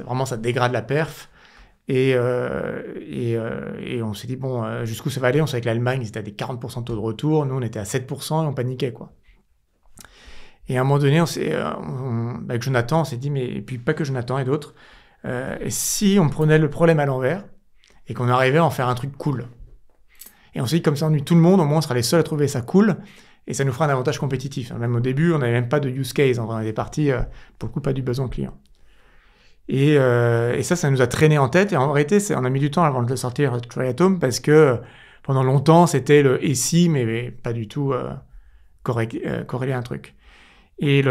vraiment, ça dégrade la perf, et on s'est dit, bon, jusqu'où ça va aller? On savait que l'Allemagne, ils étaient à des 40% de taux de retour, nous, on était à 7%, et on paniquait, quoi. Et à un moment donné, avec Jonathan, on s'est dit, mais et puis pas que Jonathan et d'autres, et si on prenait le problème à l'envers et qu'on arrivait à en faire un truc cool? Et on s'est dit, comme ça, on ennuie tout le monde, au moins on sera les seuls à trouver ça cool, et ça nous fera un avantage compétitif. Même au début, on n'avait même pas de use case, on était parti, pour le coup, pas du besoin client. Et ça nous a traîné en tête, et en réalité, on a mis du temps avant de le sortir, Triatome, parce que pendant longtemps, c'était le « et si », mais pas du tout corrélé à un truc. Et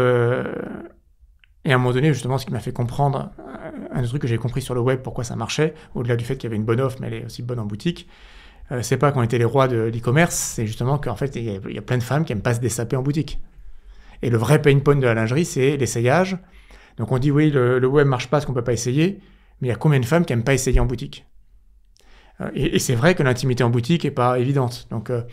Et à un moment donné, justement, ce qui m'a fait comprendre, un des trucs que j'ai compris sur le web, pourquoi ça marchait, au-delà du fait qu'il y avait une bonne offre, mais elle est aussi bonne en boutique, c'est pas qu'on était les rois de l'e-commerce, c'est justement qu'en fait, il y a plein de femmes qui aiment pas se dessaper en boutique. Et le vrai pain point de la lingerie, c'est l'essayage. Donc on dit, oui, le web marche pas parce qu'on peut pas essayer, mais il y a combien de femmes qui aiment pas essayer en boutique ? Et c'est vrai que l'intimité en boutique est pas évidente. Donc, à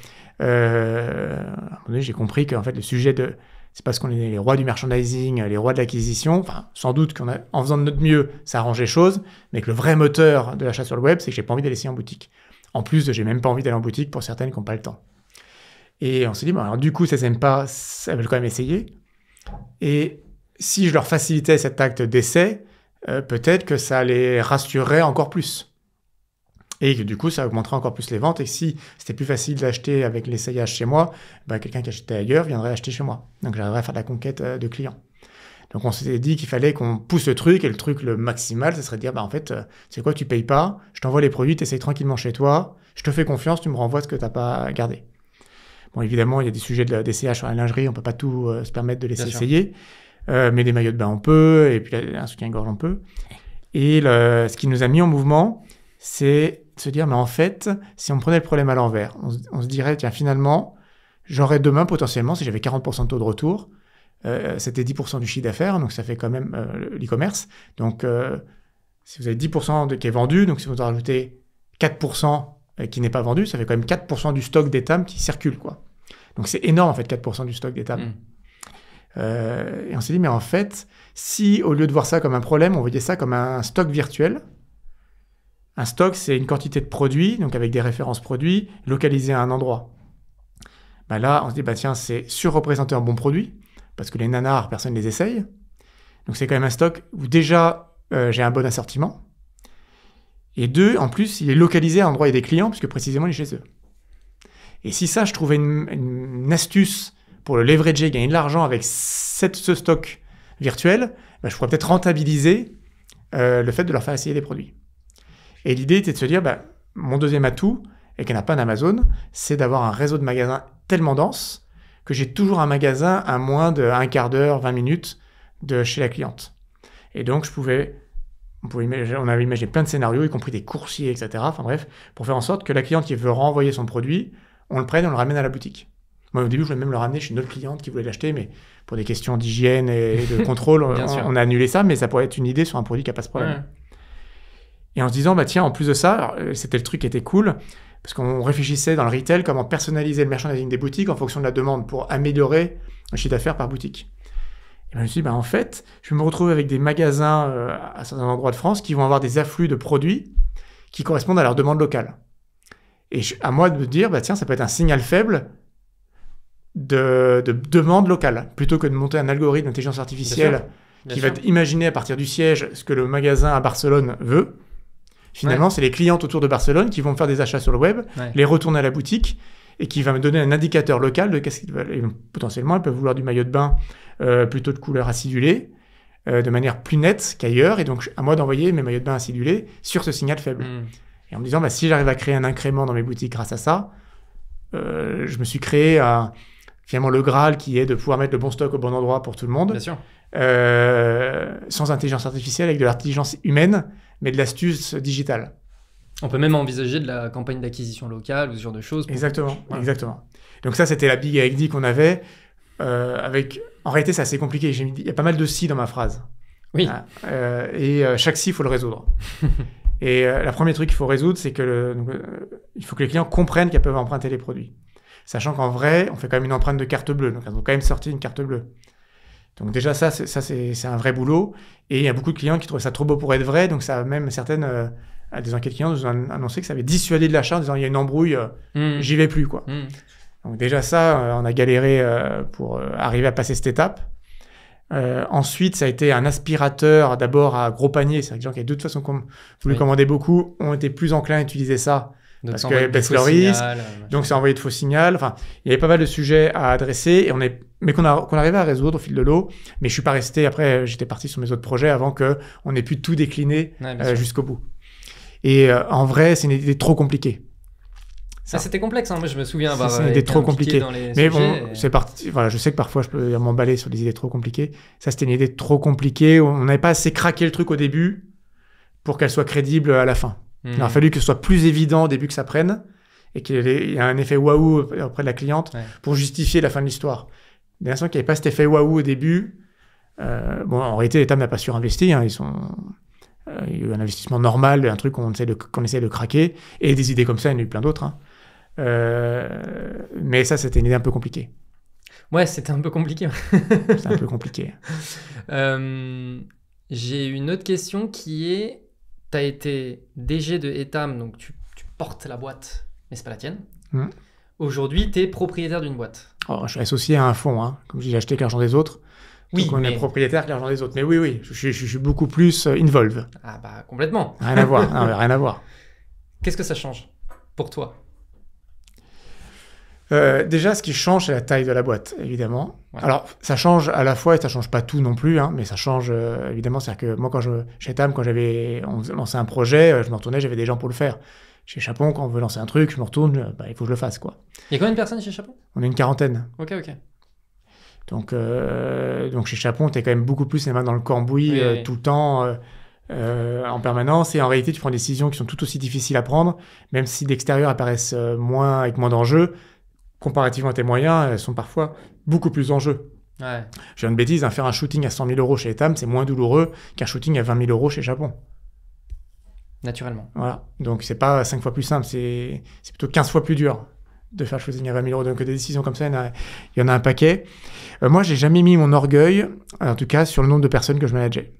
un moment donné, j'ai compris qu'en fait, le sujet de... C'est parce qu'on est les rois du merchandising, les rois de l'acquisition. Enfin, sans doute qu'en faisant de notre mieux, ça arrange les choses, mais que le vrai moteur de l'achat sur le web, c'est que j'ai pas envie d'aller essayer en boutique. En plus, j'ai même pas envie d'aller en boutique pour certaines qui n'ont pas le temps. Et on s'est dit, bon, alors du coup, ça s'aime pas, elles veulent quand même essayer. Et si je leur facilitais cet acte d'essai, peut-être que ça les rassurerait encore plus. Et que du coup, ça augmenterait encore plus les ventes. Et si c'était plus facile d'acheter avec l'essayage chez moi, quelqu'un qui achetait ailleurs viendrait acheter chez moi. Donc j'arriverais à faire de la conquête de clients. Donc on s'était dit qu'il fallait qu'on pousse le truc. Et le truc le maximal, ce serait de dire, en fait, c'est quoi, tu payes pas, je t'envoie les produits, tu essayes tranquillement chez toi, je te fais confiance, tu me renvoies ce que tu n'as pas gardé. Bon, évidemment, il y a des sujets d'essayage sur la lingerie, on ne peut pas tout se permettre de laisser essayer. Mais des maillots de bain, on peut, et puis un soutien-gorge, on peut. Et ce qui nous a mis en mouvement, c'est de se dire, mais en fait, si on prenait le problème à l'envers, on se dirait, tiens, finalement, j'aurais demain, potentiellement, si j'avais 40% de taux de retour, c'était 10% du chiffre d'affaires, donc ça fait quand même l'e-commerce. Donc, si vous avez 10% qui est vendu, donc si vous en rajoutez 4% qui n'est pas vendu, ça fait quand même 4% du stock d'Etam qui circule, quoi. Donc, c'est énorme, en fait, 4% du stock d'Etam. Et on s'est dit, mais en fait, si au lieu de voir ça comme un problème, on voyait ça comme un stock virtuel. Un stock, c'est une quantité de produits, donc avec des références produits, localisés à un endroit. Là, on se dit, tiens, c'est surreprésenté en bons produits, parce que les nanars, personne ne les essaye. Donc c'est quand même un stock où déjà, j'ai un bon assortiment. Et deux, en plus, il est localisé à un endroit où il y a des clients, puisque précisément, il est chez eux. Et si ça, je trouvais une astuce pour le leverager, gagner de l'argent avec ce stock virtuel, je pourrais peut-être rentabiliser le fait de leur faire essayer des produits. Et l'idée était de se dire, mon deuxième atout, et qu'il n'y en a pas d'Amazon, c'est d'avoir un réseau de magasins tellement dense que j'ai toujours un magasin à moins de un quart d'heure, 20 minutes de chez la cliente. Et donc, on avait imaginé plein de scénarios, y compris des coursiers, etc. Enfin bref, pour faire en sorte que la cliente qui veut renvoyer son produit, on le prenne et on le ramène à la boutique. Moi, au début, je voulais même le ramener chez une autre cliente qui voulait l'acheter, mais pour des questions d'hygiène et de contrôle, on a annulé ça, mais ça pourrait être une idée sur un produit qui n'a pas ce problème. Ouais. Et en se disant, tiens, en plus de ça, alors, c'était le truc qui était cool, parce qu'on réfléchissait dans le retail comment personnaliser le merchandising des boutiques en fonction de la demande pour améliorer le chiffre d'affaires par boutique. Et je me suis dit, en fait, je me retrouve avec des magasins à certains endroits de France qui vont avoir des afflux de produits qui correspondent à leur demande locale. Et à moi de me dire, tiens, ça peut être un signal faible de demande locale, plutôt que de monter un algorithme d'intelligence artificielle qui va imaginer à partir du siège ce que le magasin à Barcelone veut. Finalement, c'est les clientes autour de Barcelone qui vont me faire des achats sur le web, les retourner à la boutique et qui va me donner un indicateur local de qu'est-ce qu'ils veulent. Et potentiellement, elles peuvent vouloir du maillot de bain plutôt de couleur acidulée, de manière plus nette qu'ailleurs. Et donc, à moi d'envoyer mes maillots de bain acidulés sur ce signal faible. Et en me disant, si j'arrive à créer un incrément dans mes boutiques grâce à ça, je me suis créé finalement le Graal qui est de pouvoir mettre le bon stock au bon endroit pour tout le monde. Bien sûr. Sans intelligence artificielle, avec de l'intelligence humaine, mais de l'astuce digitale. On peut même envisager de la campagne d'acquisition locale ou ce genre de choses. Exactement. Donc ça, c'était la big idea qu'on avait. En réalité, c'est assez compliqué. Il y a pas mal de si dans ma phrase. Oui. Et chaque si, il faut le résoudre. Et le premier truc qu'il faut résoudre, c'est que il faut que les clients comprennent qu'ils peuvent emprunter les produits. Sachant qu'en vrai, on fait quand même une empreinte de carte bleue. Donc, elles ont quand même sorti une carte bleue. Donc déjà, ça c'est un vrai boulot. Et il y a beaucoup de clients qui trouvent ça trop beau pour être vrai. Donc ça, même certaines, à des enquêtes clients, nous ont annoncé que ça avait dissuadé de l'achat en disant il y a une embrouille, j'y vais plus, quoi. Donc déjà ça, on a galéré pour arriver à passer cette étape. Ensuite, ça a été un aspirateur d'abord à gros panier. C'est-à-dire que les gens qui, de toute façon, voulu commander beaucoup, ont été plus enclins à utiliser ça. Donc, parce que baisse le risque, donc ça a envoyé de faux signaux. Enfin, il y avait pas mal de sujets à adresser, mais qu'on arrivait à résoudre au fil de l'eau. Mais je suis pas resté, après j'étais parti sur mes autres projets avant qu'on ait pu tout décliner jusqu'au bout. Et en vrai, c'est une idée trop compliquée. Ça, c'était complexe, hein. Moi je me souviens avoir c'est une idée trop compliquée. dans les Mais sujets, bon, c'est parti. Voilà, je sais que parfois je peux m'emballer sur des idées trop compliquées. Ça, c'était une idée trop compliquée. On n'avait pas assez craqué le truc au début pour qu'elle soit crédible à la fin. Il a fallu que ce soit plus évident au début que ça prenne et qu'il y ait un effet waouh auprès de la cliente pour justifier la fin de l'histoire. Bien sûr qu'il n'y avait pas cet effet waouh au début. En réalité, l'État n'a pas surinvesti. Hein. Il y a eu un investissement normal, un truc qu'on essaie de craquer. Et des idées comme ça, il y en a eu plein d'autres. Hein. Mais ça, c'était une idée un peu compliquée. Ouais, c'était un peu compliqué. C'est un peu compliqué. J'ai une autre question qui est, tu as été DG de Etam, donc tu portes la boîte, mais c'est pas la tienne. Aujourd'hui, tu es propriétaire d'une boîte. Alors, je suis associé à un fonds. Hein. Comme je dis, j'ai acheté avec l'argent des autres. Oui, donc on est propriétaire avec l'argent des autres. Mais oui, je suis beaucoup plus involved. Ah bah complètement. Rien à voir. Non, rien à voir. Qu'est-ce que ça change pour toi? Déjà, ce qui change, c'est la taille de la boîte, évidemment. Ouais. Alors, ça change à la fois, et ça change pas tout non plus, hein, mais ça change évidemment. C'est-à-dire que moi, chez Etam, quand on lançait un projet, je me retournais, j'avais des gens pour le faire. Chez Chapon, quand on veut lancer un truc, je me retourne, il faut que je le fasse, quoi. Il y a combien de personnes chez Chapon? On est une quarantaine. Ok. Donc chez Chapon, tu es quand même beaucoup plus les mains dans le cambouis tout le temps, en permanence. Et en réalité, tu prends des décisions qui sont tout aussi difficiles à prendre, même si d'extérieur apparaissent avec moins d'enjeux. Comparativement à tes moyens, elles sont parfois beaucoup plus d'enjeux. Ouais. J'ai une bêtise, faire un shooting à 100 000 € chez Etam, c'est moins douloureux qu'un shooting à 20 000 € chez Chapon. Naturellement. Voilà. Donc c'est pas 5 fois plus simple, c'est plutôt 15 fois plus dur de faire shooting à 20 000 €. Donc des décisions comme ça, il y en a un paquet. Moi, j'ai jamais mis mon orgueil, en tout cas, sur le nombre de personnes que je manageais.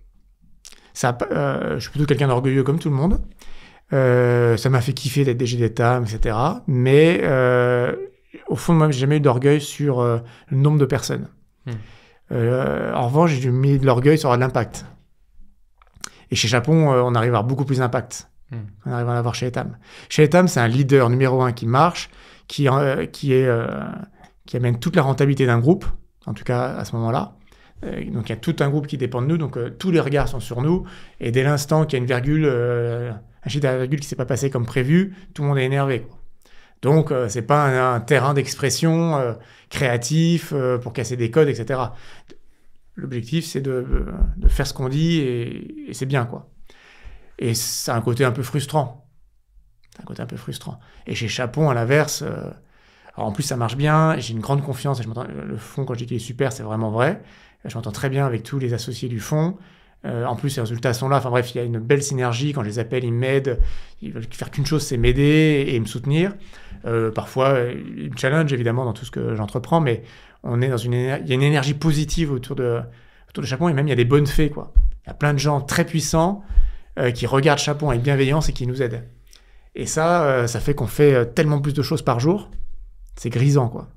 Je suis plutôt quelqu'un d'orgueilleux comme tout le monde. Ça m'a fait kiffer d'être DG d'État, etc. Mais au fond, moi, j'ai jamais eu d'orgueil sur le nombre de personnes. En revanche, j'ai mis de l'orgueil sur l'impact. Et chez Chapon, on arrive à avoir beaucoup plus d'impact. On arrive à en avoir chez Etam. Chez Etam, c'est un leader numéro 1 qui marche, qui amène toute la rentabilité d'un groupe, en tout cas à ce moment-là. Donc il y a tout un groupe qui dépend de nous, donc tous les regards sont sur nous. Et dès l'instant qu'il y a une virgule, un chiffre de la virgule qui ne s'est pas passé comme prévu, tout le monde est énervé, quoi. Donc c'est pas un terrain d'expression créatif pour casser des codes, etc. L'objectif, c'est de faire ce qu'on dit et c'est bien, quoi. Et c'est un côté un peu frustrant. Et chez Chapon, à l'inverse, alors en plus, ça marche bien. J'ai une grande confiance. Et le fonds, quand je dis qu'il est super, c'est vraiment vrai. Je m'entends très bien avec tous les associés du fonds. En plus, les résultats sont là. Enfin bref, il y a une belle synergie. Quand je les appelle, ils m'aident. Ils veulent faire qu'une chose, c'est m'aider et me soutenir. Parfois, ils me challenge, évidemment, dans tout ce que j'entreprends. Mais on est il y a une énergie positive autour de Chapon. Et même, il y a des bonnes fées, quoi. Il y a plein de gens très puissants qui regardent Chapon avec bienveillance et qui nous aident. Et ça fait qu'on fait tellement plus de choses par jour. C'est grisant, quoi.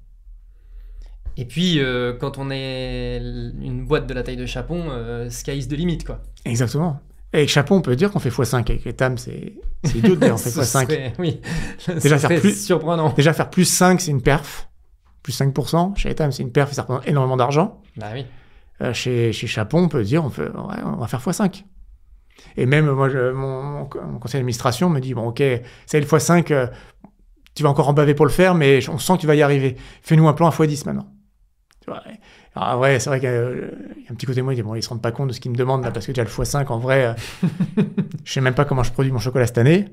Et puis, quand on est une boîte de la taille de Chapon, sky is the limit, quoi. Exactement. Et avec Chapon, on peut dire qu'on fait x5. Avec Etam, c'est idiot de dire on fait x5. Oui, déjà faire plus surprenant. Déjà, faire plus 5, c'est une perf. Plus 5%. Chez Etam, c'est une perf et ça représente énormément d'argent. Bah oui. Chez Chapon, on peut dire on va faire x5. Et même, moi, mon conseil d'administration me dit, bon, ok, c'est le x5, tu vas encore en baver pour le faire, mais on sent que tu vas y arriver. Fais-nous un plan à x10 maintenant. Alors, ouais, c'est vrai qu'il y a un petit côté de moi, il dit, bon, ils se rendent pas compte de ce qu'ils me demandent, là, parce que déjà le x5, en vrai, je sais même pas comment je produis mon chocolat cette année.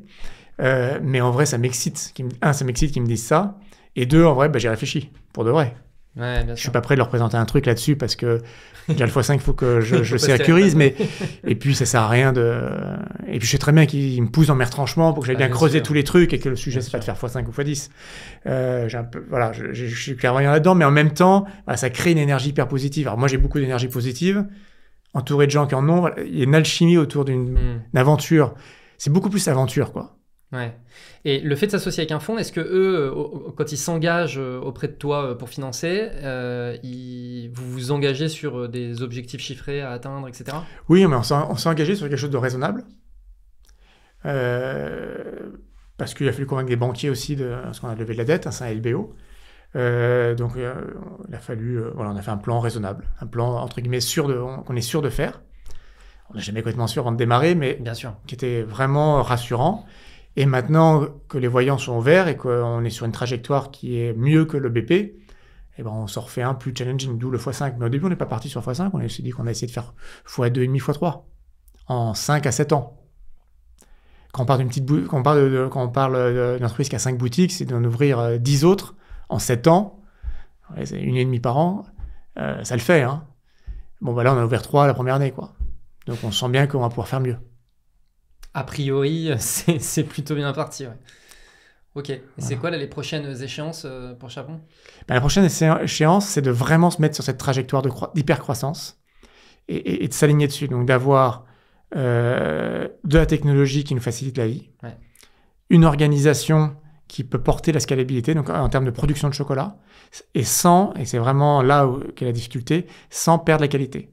Mais en vrai, ça m'excite. Ça m'excite qu'ils me disent ça. Et deux, en vrai, j'y réfléchis, pour de vrai. Ouais, je suis pas prêt de leur présenter un truc là-dessus parce que déjà le x5, il faut que je sécurise, mais et puis ça sert à rien et puis je sais très bien qu'ils me poussent dans mes retranchements pour que j'aille bien creuser tous les trucs et que le sujet c'est pas de faire x5 ou x10. Je suis clairvoyant là-dedans, mais en même temps, ça crée une énergie hyper positive. Alors moi j'ai beaucoup d'énergie positive, entouré de gens qui en ont. Il y a une alchimie autour d'une aventure. C'est beaucoup plus aventure, quoi. Ouais. Et le fait de s'associer avec un fonds, est-ce que eux, quand ils s'engagent auprès de toi pour financer, vous vous engagez sur des objectifs chiffrés à atteindre, etc. Oui, mais on s'est engagé sur quelque chose de raisonnable. Parce qu'il a fallu convaincre des banquiers aussi parce qu'on a levé de la dette, c'est un LBO. Donc il a fallu, on a fait un plan raisonnable, un plan entre guillemets qu'on est sûr de faire. On n'est jamais complètement sûr avant de démarrer, mais bien sûr, qui était vraiment rassurant. Et maintenant que les voyants sont au vert et qu'on est sur une trajectoire qui est mieux que le BP, eh ben on s'en refait un plus challenging, d'où le x5. Mais au début, on n'est pas parti sur x5, on s'est dit qu'on a essayé de faire x2,5, x3 en 5 à 7 ans. Quand on parle d'une entreprise qui a 5 boutiques, c'est d'en ouvrir 10 autres en 7 ans. Ouais, c'est 1,5 par an. Ça le fait. Hein. Bon, bah là, on a ouvert 3 la première année, quoi. Donc, on sent bien qu'on va pouvoir faire mieux. A priori, c'est plutôt bien parti. Ouais. Ok. Et c'est quoi là, les prochaines échéances pour Chapon ? La prochaine échéance, c'est de vraiment se mettre sur cette trajectoire d'hypercroissance et de s'aligner dessus. Donc, d'avoir de la technologie qui nous facilite la vie, une organisation qui peut porter la scalabilité, donc en termes de production de chocolat, et c'est vraiment là qu'est la difficulté, sans perdre la qualité.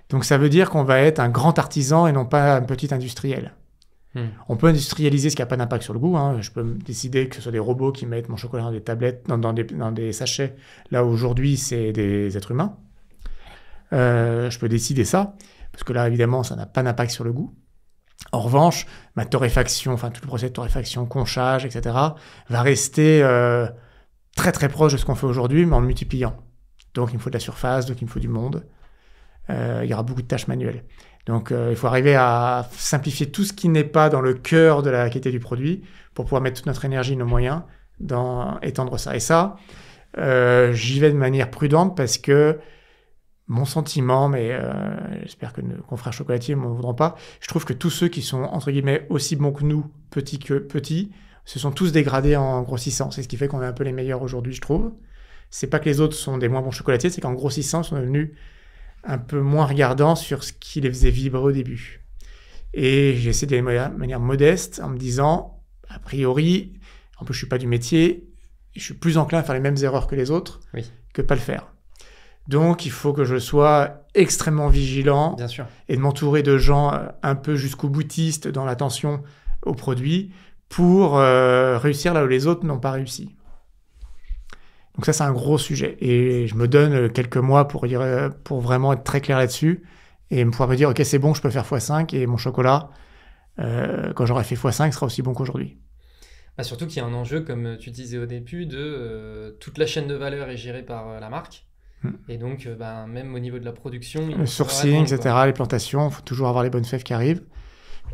Donc ça veut dire qu'on va être un grand artisan et non pas un petit industriel. On peut industrialiser ce qui n'a pas d'impact sur le goût. Hein. Je peux décider que ce soit des robots qui mettent mon chocolat dans des tablettes, dans des sachets. Là, aujourd'hui, c'est des êtres humains. Je peux décider ça, parce que là, évidemment, ça n'a pas d'impact sur le goût. En revanche, ma torréfaction, enfin tout le processus de torréfaction, conchage, etc., va rester très très proche de ce qu'on fait aujourd'hui, mais en le multipliant. Donc il me faut de la surface, donc il me faut du monde. Il y aura beaucoup de tâches manuelles. Donc il faut arriver à simplifier tout ce qui n'est pas dans le cœur de la qualité du produit pour pouvoir mettre toute notre énergie, nos moyens dans étendre ça. Et ça, j'y vais de manière prudente parce que mon sentiment, mais j'espère que nos confrères chocolatiers ne m'en voudront pas, je trouve que tous ceux qui sont, entre guillemets, aussi bons que nous, petits, se sont tous dégradés en grossissant. C'est ce qui fait qu'on est un peu les meilleurs aujourd'hui, je trouve. C'est pas que les autres sont des moins bons chocolatiers, c'est qu'en grossissant, ils sont devenus un peu moins regardants sur ce qui les faisait vibrer au début. Et j'ai essayé de manière modeste, en me disant, a priori, en plus je suis pas du métier, je suis plus enclin à faire les mêmes erreurs que les autres que pas le faire. Donc, il faut que je sois extrêmement vigilant et de m'entourer de gens un peu jusqu'au boutiste dans l'attention aux produits pour réussir là où les autres n'ont pas réussi. Donc ça, c'est un gros sujet. Et je me donne quelques mois pour vraiment être très clair là-dessus et pouvoir me dire, OK, c'est bon, je peux faire x5 et mon chocolat, quand j'aurai fait x5, sera aussi bon qu'aujourd'hui. Bah surtout qu'il y a un enjeu, comme tu disais au début, toute la chaîne de valeur est gérée par la marque. Et donc, même au niveau de la production... Le sourcing, etc., les plantations, il faut toujours avoir les bonnes fèves qui arrivent.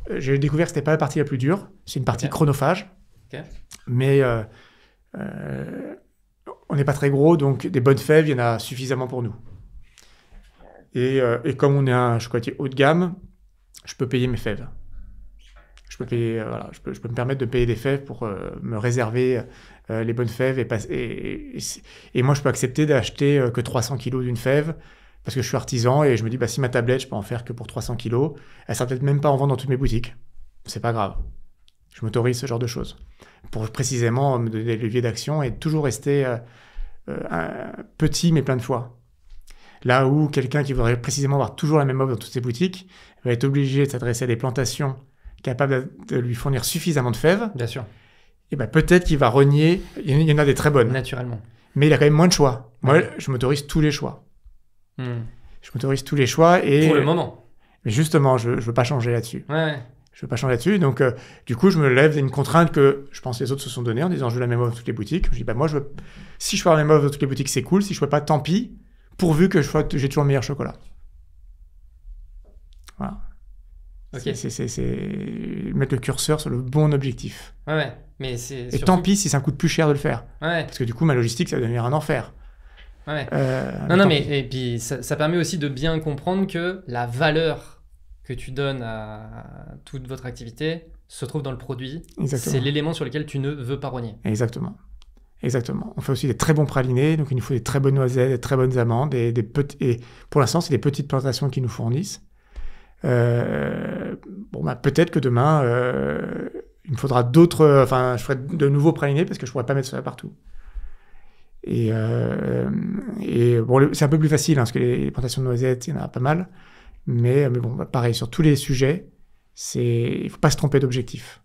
J'ai découvert que ce n'était pas la partie la plus dure. C'est une partie chronophage. Mais on n'est pas très gros, donc des bonnes fèves, il y en a suffisamment pour nous. Et comme on est un chocolatier haut de gamme, je peux payer mes fèves. Je peux me permettre de payer des fèves pour me réserver les bonnes fèves. Et moi, je peux accepter d'acheter que 300 kilos d'une fève parce que je suis artisan et je me dis, si ma tablette, je peux en faire que pour 300 kilos, elle ne sera peut-être même pas en vente dans toutes mes boutiques. C'est pas grave. Je m'autorise ce genre de choses pour précisément me donner des leviers d'action et toujours rester petit mais plein de foi. Là où quelqu'un qui voudrait précisément avoir toujours la même offre dans toutes ses boutiques va être obligé de s'adresser à des plantations capables de lui fournir suffisamment de fèves. Bien sûr. Et peut-être qu'il va renier. Il y en a des très bonnes. Naturellement. Mais il a quand même moins de choix. Moi, je m'autorise tous les choix. Je m'autorise tous les choix. Et pour le moment. Mais justement, je ne veux pas changer là-dessus. Ouais. Je ne veux pas changer là-dessus. Donc, du coup, je me lève d'une contrainte que je pense que les autres se sont données en disant je veux la même offre dans toutes les boutiques. Je dis si je peux avoir la même offre dans toutes les boutiques, c'est cool. Si je ne peux pas, tant pis. Pourvu que j'ai toujours le meilleur chocolat. Voilà. Okay. C'est mettre le curseur sur le bon objectif. Ouais. Mais et surtout... tant pis si ça coûte plus cher de le faire. Ouais. Parce que du coup, ma logistique, ça va devenir un enfer. Ouais. Et puis ça permet aussi de bien comprendre que la valeur que tu donnes à toute votre activité se trouve dans le produit. Exactement. C'est l'élément sur lequel tu ne veux pas rogner. Exactement. On fait aussi des très bons pralinés, donc il nous faut des très bonnes noisettes, des très bonnes amandes, et pour l'instant, c'est des petites plantations qui nous fournissent. Peut-être que demain, il me faudra d'autres... je ferai de nouveaux pralinés parce que je ne pourrais pas mettre ça partout. C'est un peu plus facile, parce que les plantations de noisettes, il y en a pas mal. Mais pareil, sur tous les sujets, il ne faut pas se tromper d'objectif.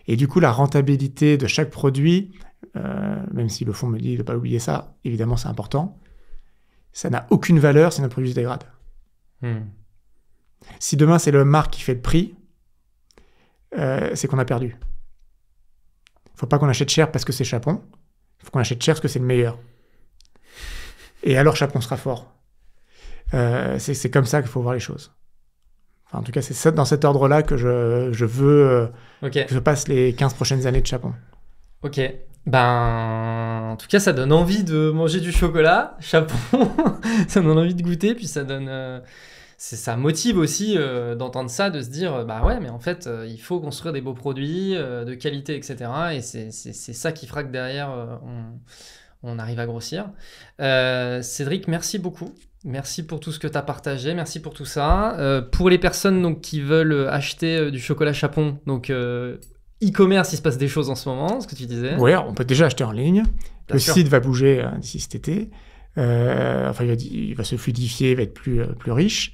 Et du coup, la rentabilité de chaque produit, même si le fond me dit de ne pas oublier ça, évidemment, c'est important, ça n'a aucune valeur si notre produit se dégrade. Si demain, c'est le marque qui fait le prix, c'est qu'on a perdu. Il faut pas qu'on achète cher parce que c'est Chapon. Il faut qu'on achète cher parce que c'est le meilleur. Et alors Chapon sera fort. C'est comme ça qu'il faut voir les choses. Enfin, en tout cas, c'est ça, dans cet ordre-là que je veux que je passe les 15 prochaines années de Chapon. Ok. Ben, en tout cas, ça donne envie de manger du chocolat, Chapon. Ça donne envie de goûter, puis ça donne... ça motive aussi d'entendre ça, de se dire, bah ouais, mais en fait, il faut construire des beaux produits de qualité, etc. Et c'est ça qui fera que derrière, on arrive à grossir. Cédric, merci beaucoup. Merci pour tout ce que tu as partagé, merci pour tout ça. Pour les personnes donc, qui veulent acheter du chocolat Chapon, donc e-commerce, il se passe des choses en ce moment, ce que tu disais. Oui, on peut déjà acheter en ligne. Le site va bouger d'ici cet été. Enfin, il va se fluidifier, il va être plus riche.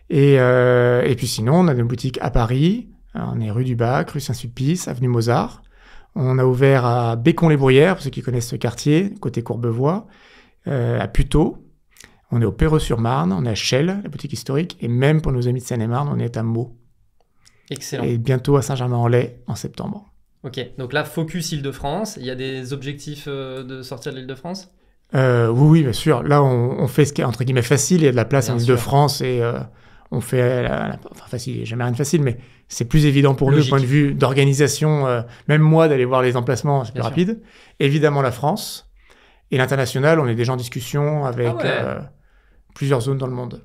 Et puis sinon, on a une boutique à Paris. On est rue du Bac, rue Saint-Sulpice, avenue Mozart. On a ouvert à Bécon-les-Bruyères, pour ceux qui connaissent ce quartier, côté Courbevoie, à Puteaux. On est au Perreux-sur-Marne, on est à Chelles, la boutique historique, et même pour nos amis de Seine-et-Marne, on est à Meaux. Excellent. Et bientôt à Saint-Germain-en-Laye en septembre. Ok, donc là, focus Île-de-France. Il y a des objectifs de sortir de l'Île-de-France ? Oui, bien sûr. Là, on fait ce qui est entre guillemets facile. Il y a de la place en Île-de-France et on fait... enfin, facile, il n'y a jamais rien de facile, mais c'est plus évident pour nous, du point de vue d'organisation. Même moi, d'aller voir les emplacements, c'est plus rapide. Évidemment, la France. Et l'international, on est déjà en discussion avec plusieurs zones dans le monde.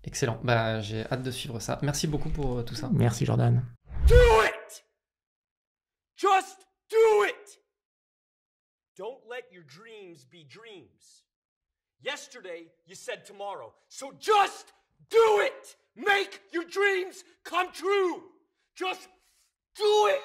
Excellent. Bah, j'ai hâte de suivre ça. Merci beaucoup pour tout ça. Merci, Jordan. Do it! Just do it! Don't let your dreams be dreams. Yesterday, you said tomorrow. So just do it! Make your dreams come true! Just do it!